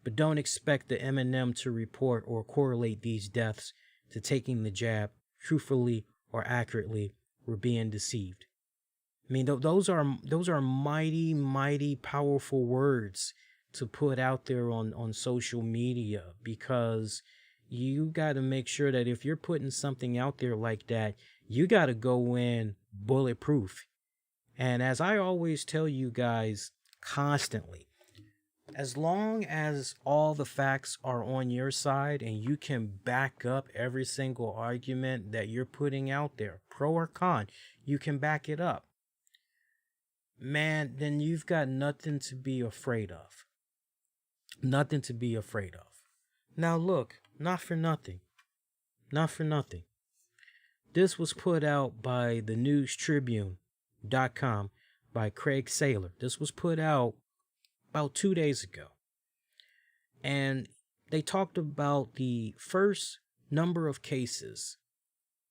But don't expect the M&M to report or correlate these deaths to taking the jab truthfully or accurately. We're being deceived. I mean, those are mighty, mighty powerful words to put out there on social media, because you got to make sure that if you're putting something out there like that, you got to go in bulletproof. And as I always tell you guys constantly, as long as all the facts are on your side and you can back up every single argument that you're putting out there, pro or con, you can back it up, man, then you've got nothing to be afraid of. Nothing to be afraid of. Now look, not for nothing. This was put out by the newstribune.com by Craig Saylor. This was put out about 2 days ago. And they talked about the first number of cases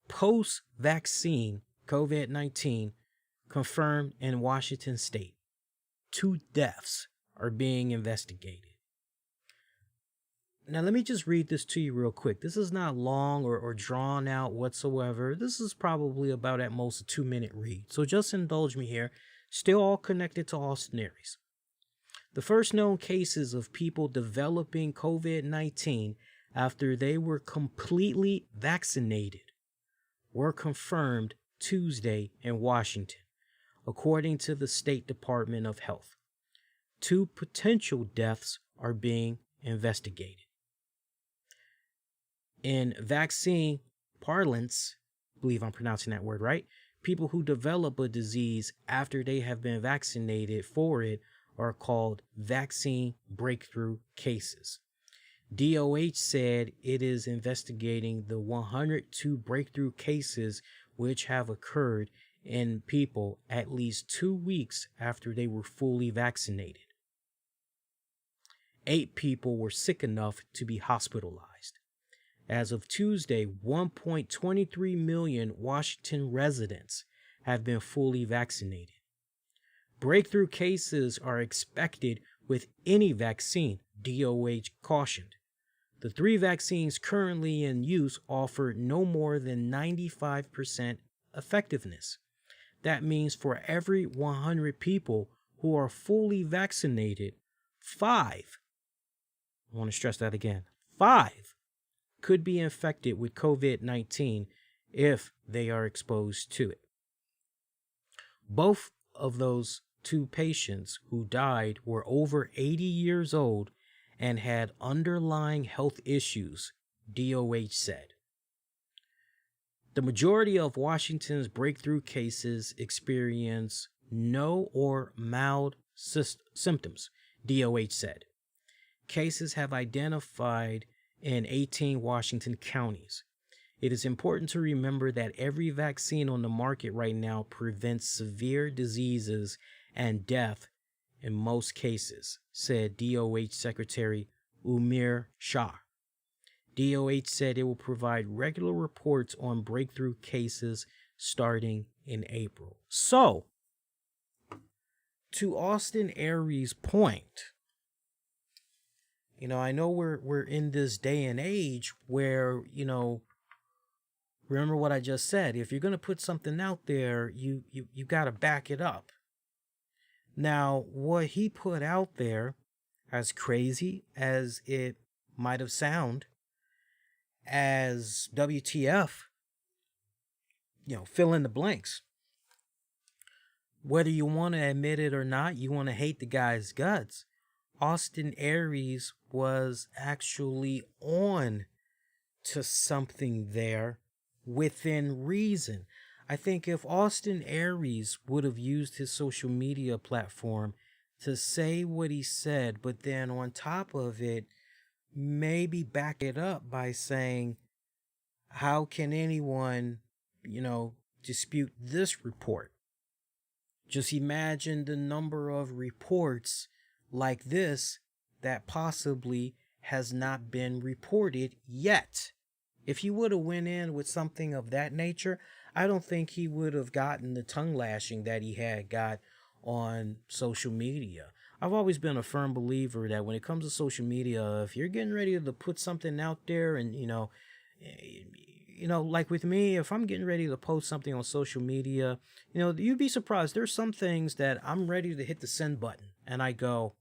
post-vaccine COVID-19 confirmed in Washington state. 2 deaths are being investigated. Now, let me just read this to you real quick. This is not long or drawn out whatsoever. This is probably about at most a 2-minute read. So just indulge me here. Still all connected to Austin Aries. The first known cases of people developing COVID-19 after they were completely vaccinated were confirmed Tuesday in Washington, according to the State Department of Health. 2 potential deaths are being investigated. In vaccine parlance, I believe I'm pronouncing that word right, people who develop a disease after they have been vaccinated for it are called vaccine breakthrough cases. DOH said it is investigating the 102 breakthrough cases which have occurred in people at least 2 weeks after they were fully vaccinated. 8 people were sick enough to be hospitalized. As of Tuesday, 1.23 million Washington residents have been fully vaccinated. Breakthrough cases are expected with any vaccine, DOH cautioned. The 3 vaccines currently in use offer no more than 95% effectiveness. That means for every 100 people who are fully vaccinated, 5, I want to stress that again, 5 could be infected with COVID-19 if they are exposed to it. Both of those 2 patients who died were over 80 years old and had underlying health issues, DOH said. The majority of Washington's breakthrough cases experience no or mild symptoms, DOH said. Cases have identified in 18 Washington counties. It is important to remember that every vaccine on the market right now prevents severe diseases and death in most cases, said DOH Secretary Umair Shah. DOH said it will provide regular reports on breakthrough cases starting in April. So, to Austin Aries' point, I know we're in this day and age where, remember what I just said. If you're going to put something out there, you got to back it up. Now, what he put out there, as crazy as it might have sounded, as WTF, fill in the blanks. whether you want to admit it or not, you want to hate the guy's guts. Austin Aries was actually on to something there within reason. I think if Austin Aries would have used his social media platform to say what he said, but then on top of it, maybe back it up by saying, how can anyone, dispute this report? Just imagine the number of reports like this that possibly has not been reported yet. If he would have went in with something of that nature, I don't think he would have gotten the tongue lashing that he had got on social media. I've always been a firm believer that when it comes to social media, if you're getting ready to put something out there and, like with me, if I'm getting ready to post something on social media, you'd be surprised. There's some things that I'm ready to hit the send button and I go,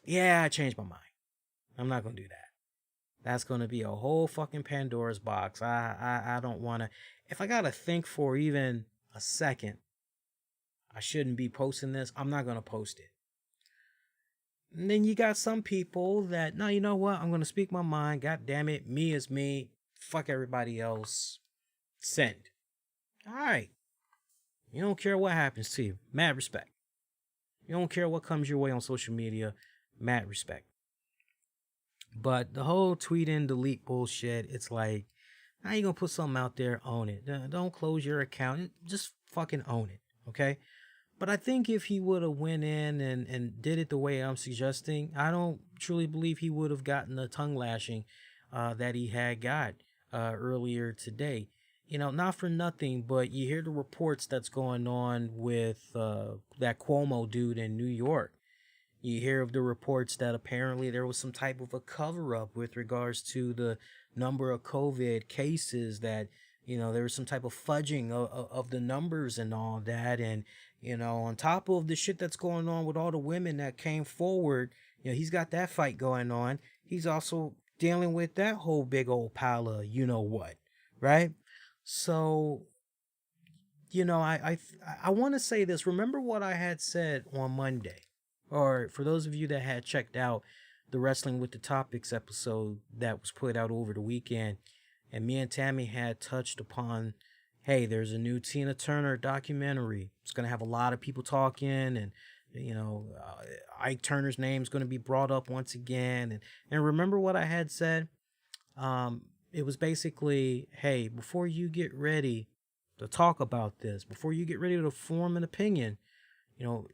yeah, I changed my mind. I'm not going to do that. That's going to be a whole fucking Pandora's box. I don't want to. If I got to think for even a second, I shouldn't be posting this, I'm not going to post it. And then you got some people that, no, you know what? I'm going to speak my mind. God damn it. Me is me. Fuck everybody else. Send. All right. You don't care what happens to you. Mad respect. You don't care what comes your way on social media. Mad respect. But the whole tweet and delete bullshit, it's like, now you're going to put something out there, own it. Don't close your account. Just fucking own it. Okay? But I think if he would have went in and did it the way I'm suggesting, I don't truly believe he would have gotten the tongue lashing that he had got earlier today. Not for nothing, but you hear the reports that's going on with that Cuomo dude in New York. You hear of the reports that apparently there was some type of a cover-up with regards to the number of COVID cases, that, there was some type of fudging of the numbers and all that. And, on top of the shit that's going on with all the women that came forward, he's got that fight going on. He's also dealing with that whole big old pile of what, right? So, I want to say this. Remember what I had said on Monday? Or for those of you that had checked out the Wrestling with the Topics episode that was put out over the weekend, and me and Tammy had touched upon, hey, there's a new Tina Turner documentary. It's going to have a lot of people talking, and, Ike Turner's name is going to be brought up once again. And remember what I had said? It was basically, hey, before you get ready to talk about this, before you get ready to form an opinion,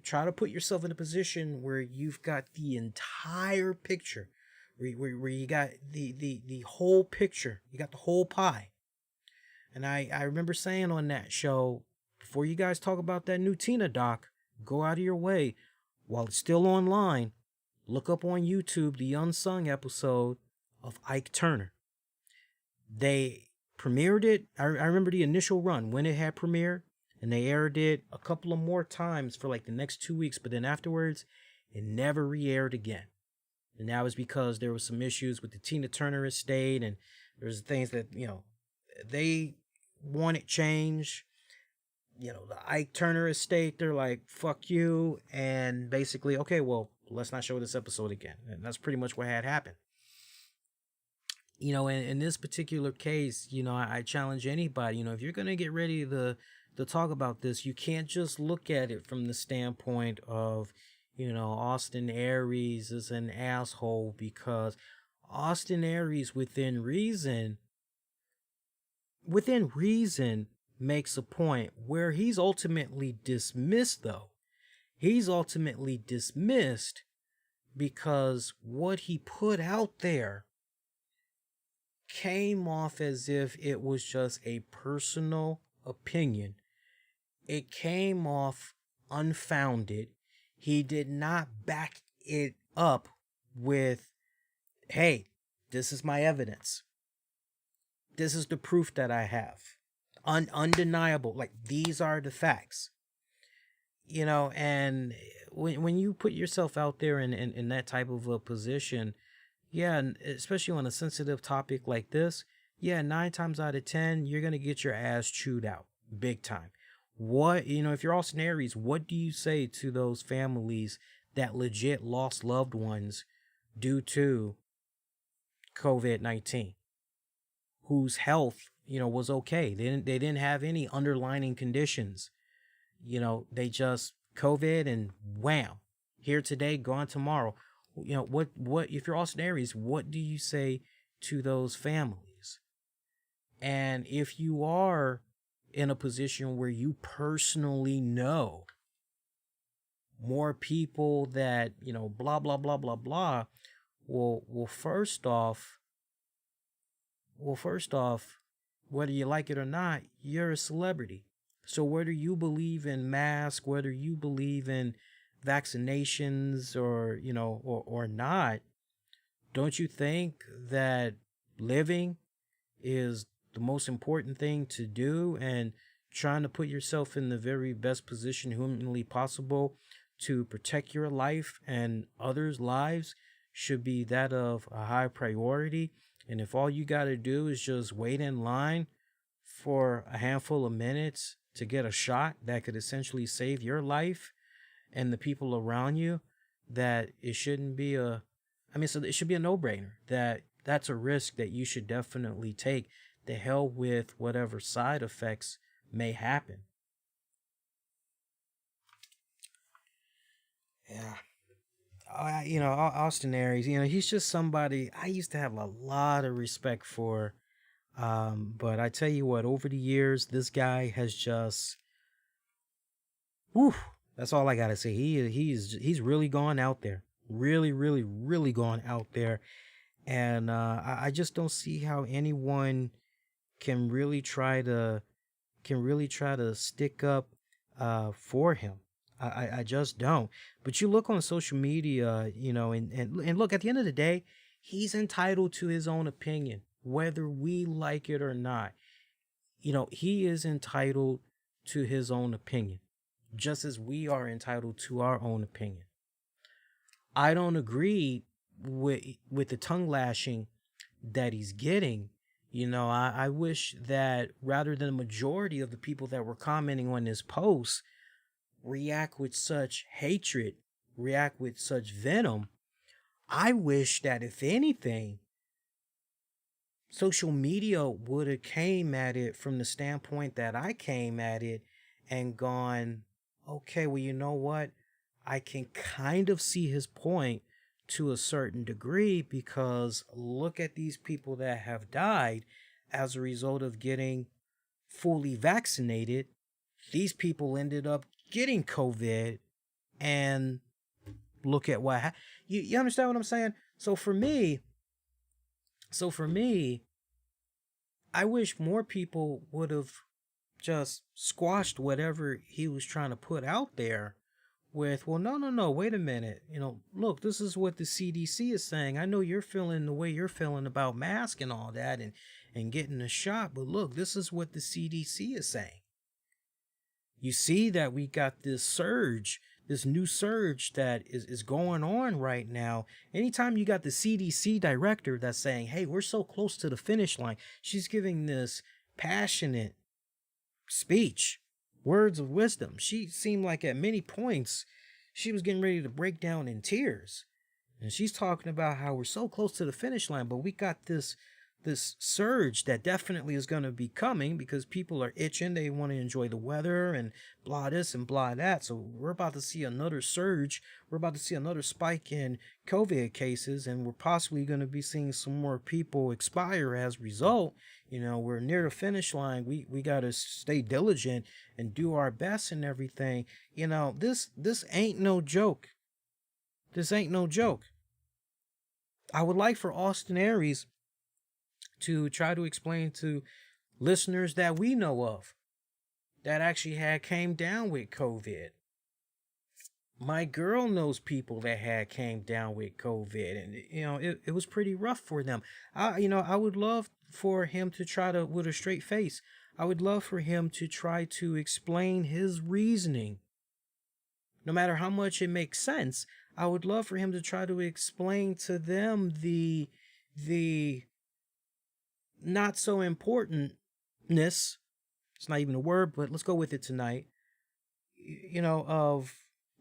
try to put yourself in a position where you've got the entire picture, where you got the whole picture, you got the whole pie. And I remember saying on that show, before you guys talk about that new Tina doc, go out of your way, while it's still online, look up on YouTube the unsung episode of Ike Turner. They premiered it. I remember the initial run when it had premiered. And they aired it a couple of more times for like the next 2 weeks. But then afterwards, it never re-aired again. And that was because there was some issues with the Tina Turner estate. And there's things that, they wanted change. The Ike Turner estate, they're like, fuck you. And basically, okay, well, let's not show this episode again. And that's pretty much what had happened. In this particular case, I challenge anybody, if you're going to get ready to talk about this, you can't just look at it from the standpoint of, Austin Aries is an asshole, because Austin Aries within reason makes a point where he's ultimately dismissed, though. He's ultimately dismissed because what he put out there came off as if it was just a personal opinion. It came off unfounded. He did not back it up with, hey, this is my evidence. This is the proof that I have. Undeniable. Like, these are the facts. And when you put yourself out there in that type of a position, yeah, especially on a sensitive topic like this, yeah, 9 times out of 10, you're going to get your ass chewed out big time. What, if you're Austin Aries, what do you say to those families that legit lost loved ones due to COVID-19, whose health, was okay? They didn't have any underlying conditions. They just COVID and wham, here today, gone tomorrow. What if you're Austin Aries, what do you say to those families? And if you are in a position where you personally know more people that, blah, blah, blah, blah, blah, well, first off, whether you like it or not, you're a celebrity. So whether you believe in masks, whether you believe in vaccinations or not, don't you think that living is the most important thing to do, and trying to put yourself in the very best position humanly possible to protect your life and others' lives should be that of a high priority? And if all you got to do is just wait in line for a handful of minutes to get a shot that could essentially save your life and the people around you, that it shouldn't be so it should be a no-brainer that that's a risk that you should definitely take. The hell with whatever side effects may happen. Yeah. Austin Aries, he's just somebody I used to have a lot of respect for. But I tell you what, over the years, this guy has just, whew, that's all I gotta say. He's really gone out there, really, really, really gone out there, and I just don't see how anyone can really try to stick up for him. I just don't. But you look on social media, and look, at the end of the day, he's entitled to his own opinion, whether we like it or not. He is entitled to his own opinion, just as we are entitled to our own opinion. I don't agree with the tongue lashing that he's getting. I wish that rather than the majority of the people that were commenting on this post react with such hatred, react with such venom, I wish that, if anything, social media would have came at it from the standpoint that I came at it and gone, okay, well, you know what? I can kind of see his point to a certain degree, because look at these people that have died as a result of getting fully vaccinated. These people ended up getting COVID, and look at what you understand what I'm saying? So for me, I wish more people would have just squashed whatever he was trying to put out there with, well, no, wait a minute. Look, this is what the CDC is saying. I know you're feeling the way you're feeling about masks and all that and getting a shot, but look, this is what the CDC is saying. You see that we got this surge, this new surge that is going on right now. Anytime you got the CDC director that's saying, hey, we're so close to the finish line, she's giving this passionate speech, words of wisdom. She seemed like at many points she was getting ready to break down in tears. And she's talking about how we're so close to the finish line, but we got this surge that definitely is going to be coming because people are itching. They want to enjoy the weather and blah this and blah that. So we're about to see another surge. We're about to see another spike in COVID cases, and we're possibly going to be seeing some more people expire as a result. We're near the finish line. We got to stay diligent and do our best and everything. This ain't no joke. This ain't no joke. I would like for Austin Aries to try to explain to listeners that we know of that actually came down with COVID. My girl knows people that came down with COVID, and it was pretty rough for them. I would love for him to try to, with a straight face, I would love for him to try to explain his reasoning. No matter how much it makes sense, I would love for him to try to explain to them the not so importantness it's not even a word, but let's go with it tonight, of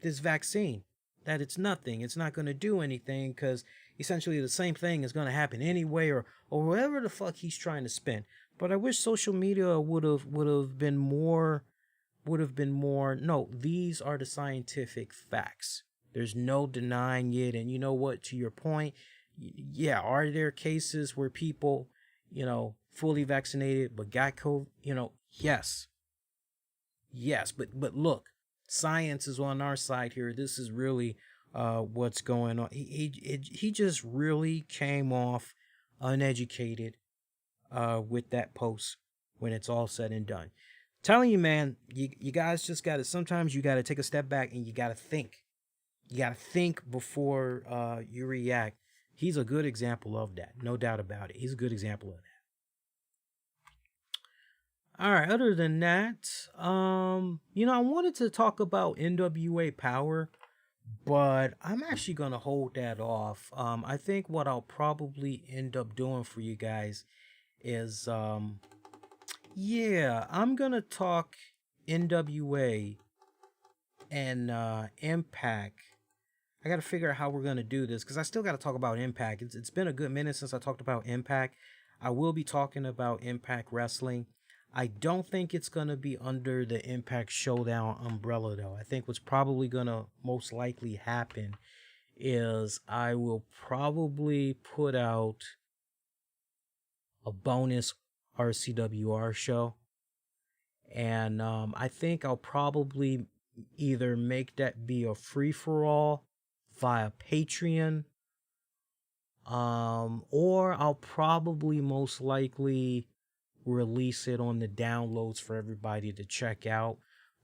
this vaccine, that it's nothing. It's not going to do anything because essentially the same thing is going to happen anyway, or whatever the fuck he's trying to spin. But I wish social media would have been more, no, these are the scientific facts. There's no denying it. And you know what, to your point, yeah, are there cases where people, fully vaccinated but got COVID? Yes. Yes, but look, science is on our side here. This is really what's going on. He just really came off uneducated with that post when it's all said and done. Telling you, man, you guys just got to, sometimes you got to take a step back and you got to think. You got to think before you react. He's a good example of that. No doubt about it. He's a good example of that. All right, other than that, I wanted to talk about NWA Power, but I'm actually going to hold that off. I think what I'll probably end up doing for you guys is, I'm going to talk NWA and Impact. I got to figure out how we're going to do this because I still got to talk about Impact. It's been a good minute since I talked about Impact. I will be talking about Impact Wrestling. I don't think it's going to be under the Impact Showdown umbrella, though. I think what's probably going to most likely happen is I will probably put out a bonus RCWR show. And I think I'll probably either make that be a free-for-all via Patreon, or I'll probably most likely release it on the downloads for everybody to check out.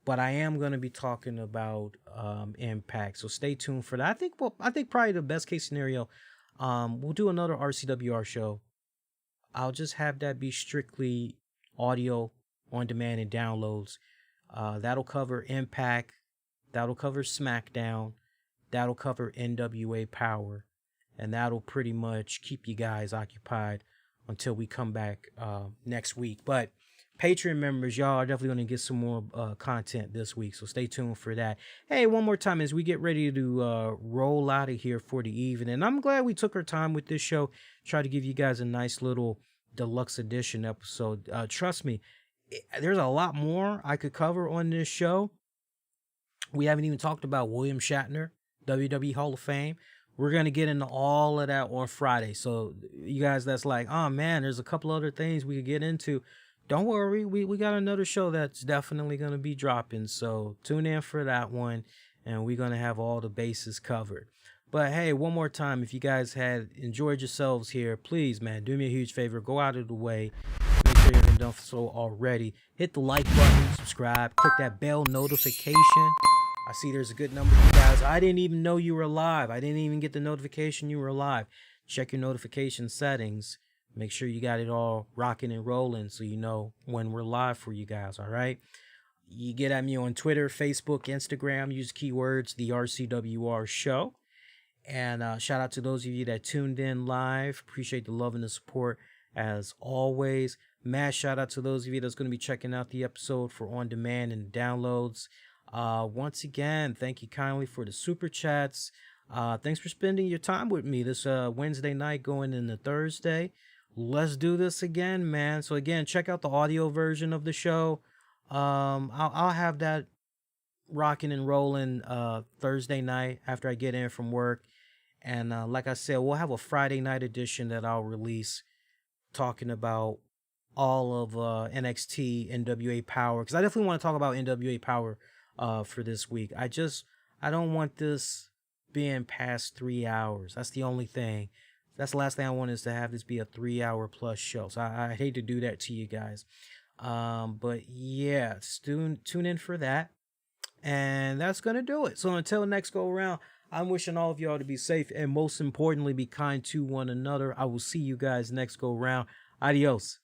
But I am going to be talking about Impact, so stay tuned for that. I think probably the best case scenario, we'll do another RCWR show. I'll just have that be strictly audio on demand and downloads. That'll cover Impact, that'll cover SmackDown, that'll cover NWA Power, and that'll pretty much keep you guys occupied until we come back next week. But Patreon members, y'all are definitely going to get some more content this week, so stay tuned for that. Hey, one more time as we get ready to roll out of here for the evening. And I'm glad we took our time with this show, try to give you guys a nice little deluxe edition episode. Trust me, there's a lot more I could cover on this show. We haven't even talked about William Shatner, WWE Hall of Fame. We're going to get into all of that on Friday. So you guys that's like, oh man, there's a couple other things we could get into. Don't worry. We got another show that's definitely going to be dropping. So tune in for that one. And we're going to have all the bases covered. But hey, one more time, if you guys had enjoyed yourselves here, please, man, do me a huge favor. Go out of the way. Make sure you haven't done so already. Hit the like button, subscribe, click that bell notification. I see there's a good number of you guys. I didn't even know you were live. I didn't even get the notification you were live. Check your notification settings. Make sure you got it all rocking and rolling so you know when we're live for you guys, all right? You get at me on Twitter, Facebook, Instagram. Use keywords, the RCWR Show. And shout out to those of you that tuned in live. Appreciate the love and the support as always. Mass shout out to those of you that's going to be checking out the episode for on demand and downloads. Once again, thank you kindly for the super chats. Thanks for spending your time with me this Wednesday night going into Thursday. Let's do this again, man. So again, check out the audio version of the show. I'll have that rocking and rolling Thursday night after I get in from work. And like I said, we'll have a Friday night edition that I'll release talking about all of NXT, NWA Power. Because I definitely want to talk about NWA Power for this week. I don't want this being past 3 hours. That's the only thing. That's the last thing I want, is to have this be a 3 hour plus show. So I hate to do that to you guys. But yeah, tune in for that. And that's going to do it. So until next go around, I'm wishing all of y'all to be safe and most importantly, be kind to one another. I will see you guys next go round. Adios.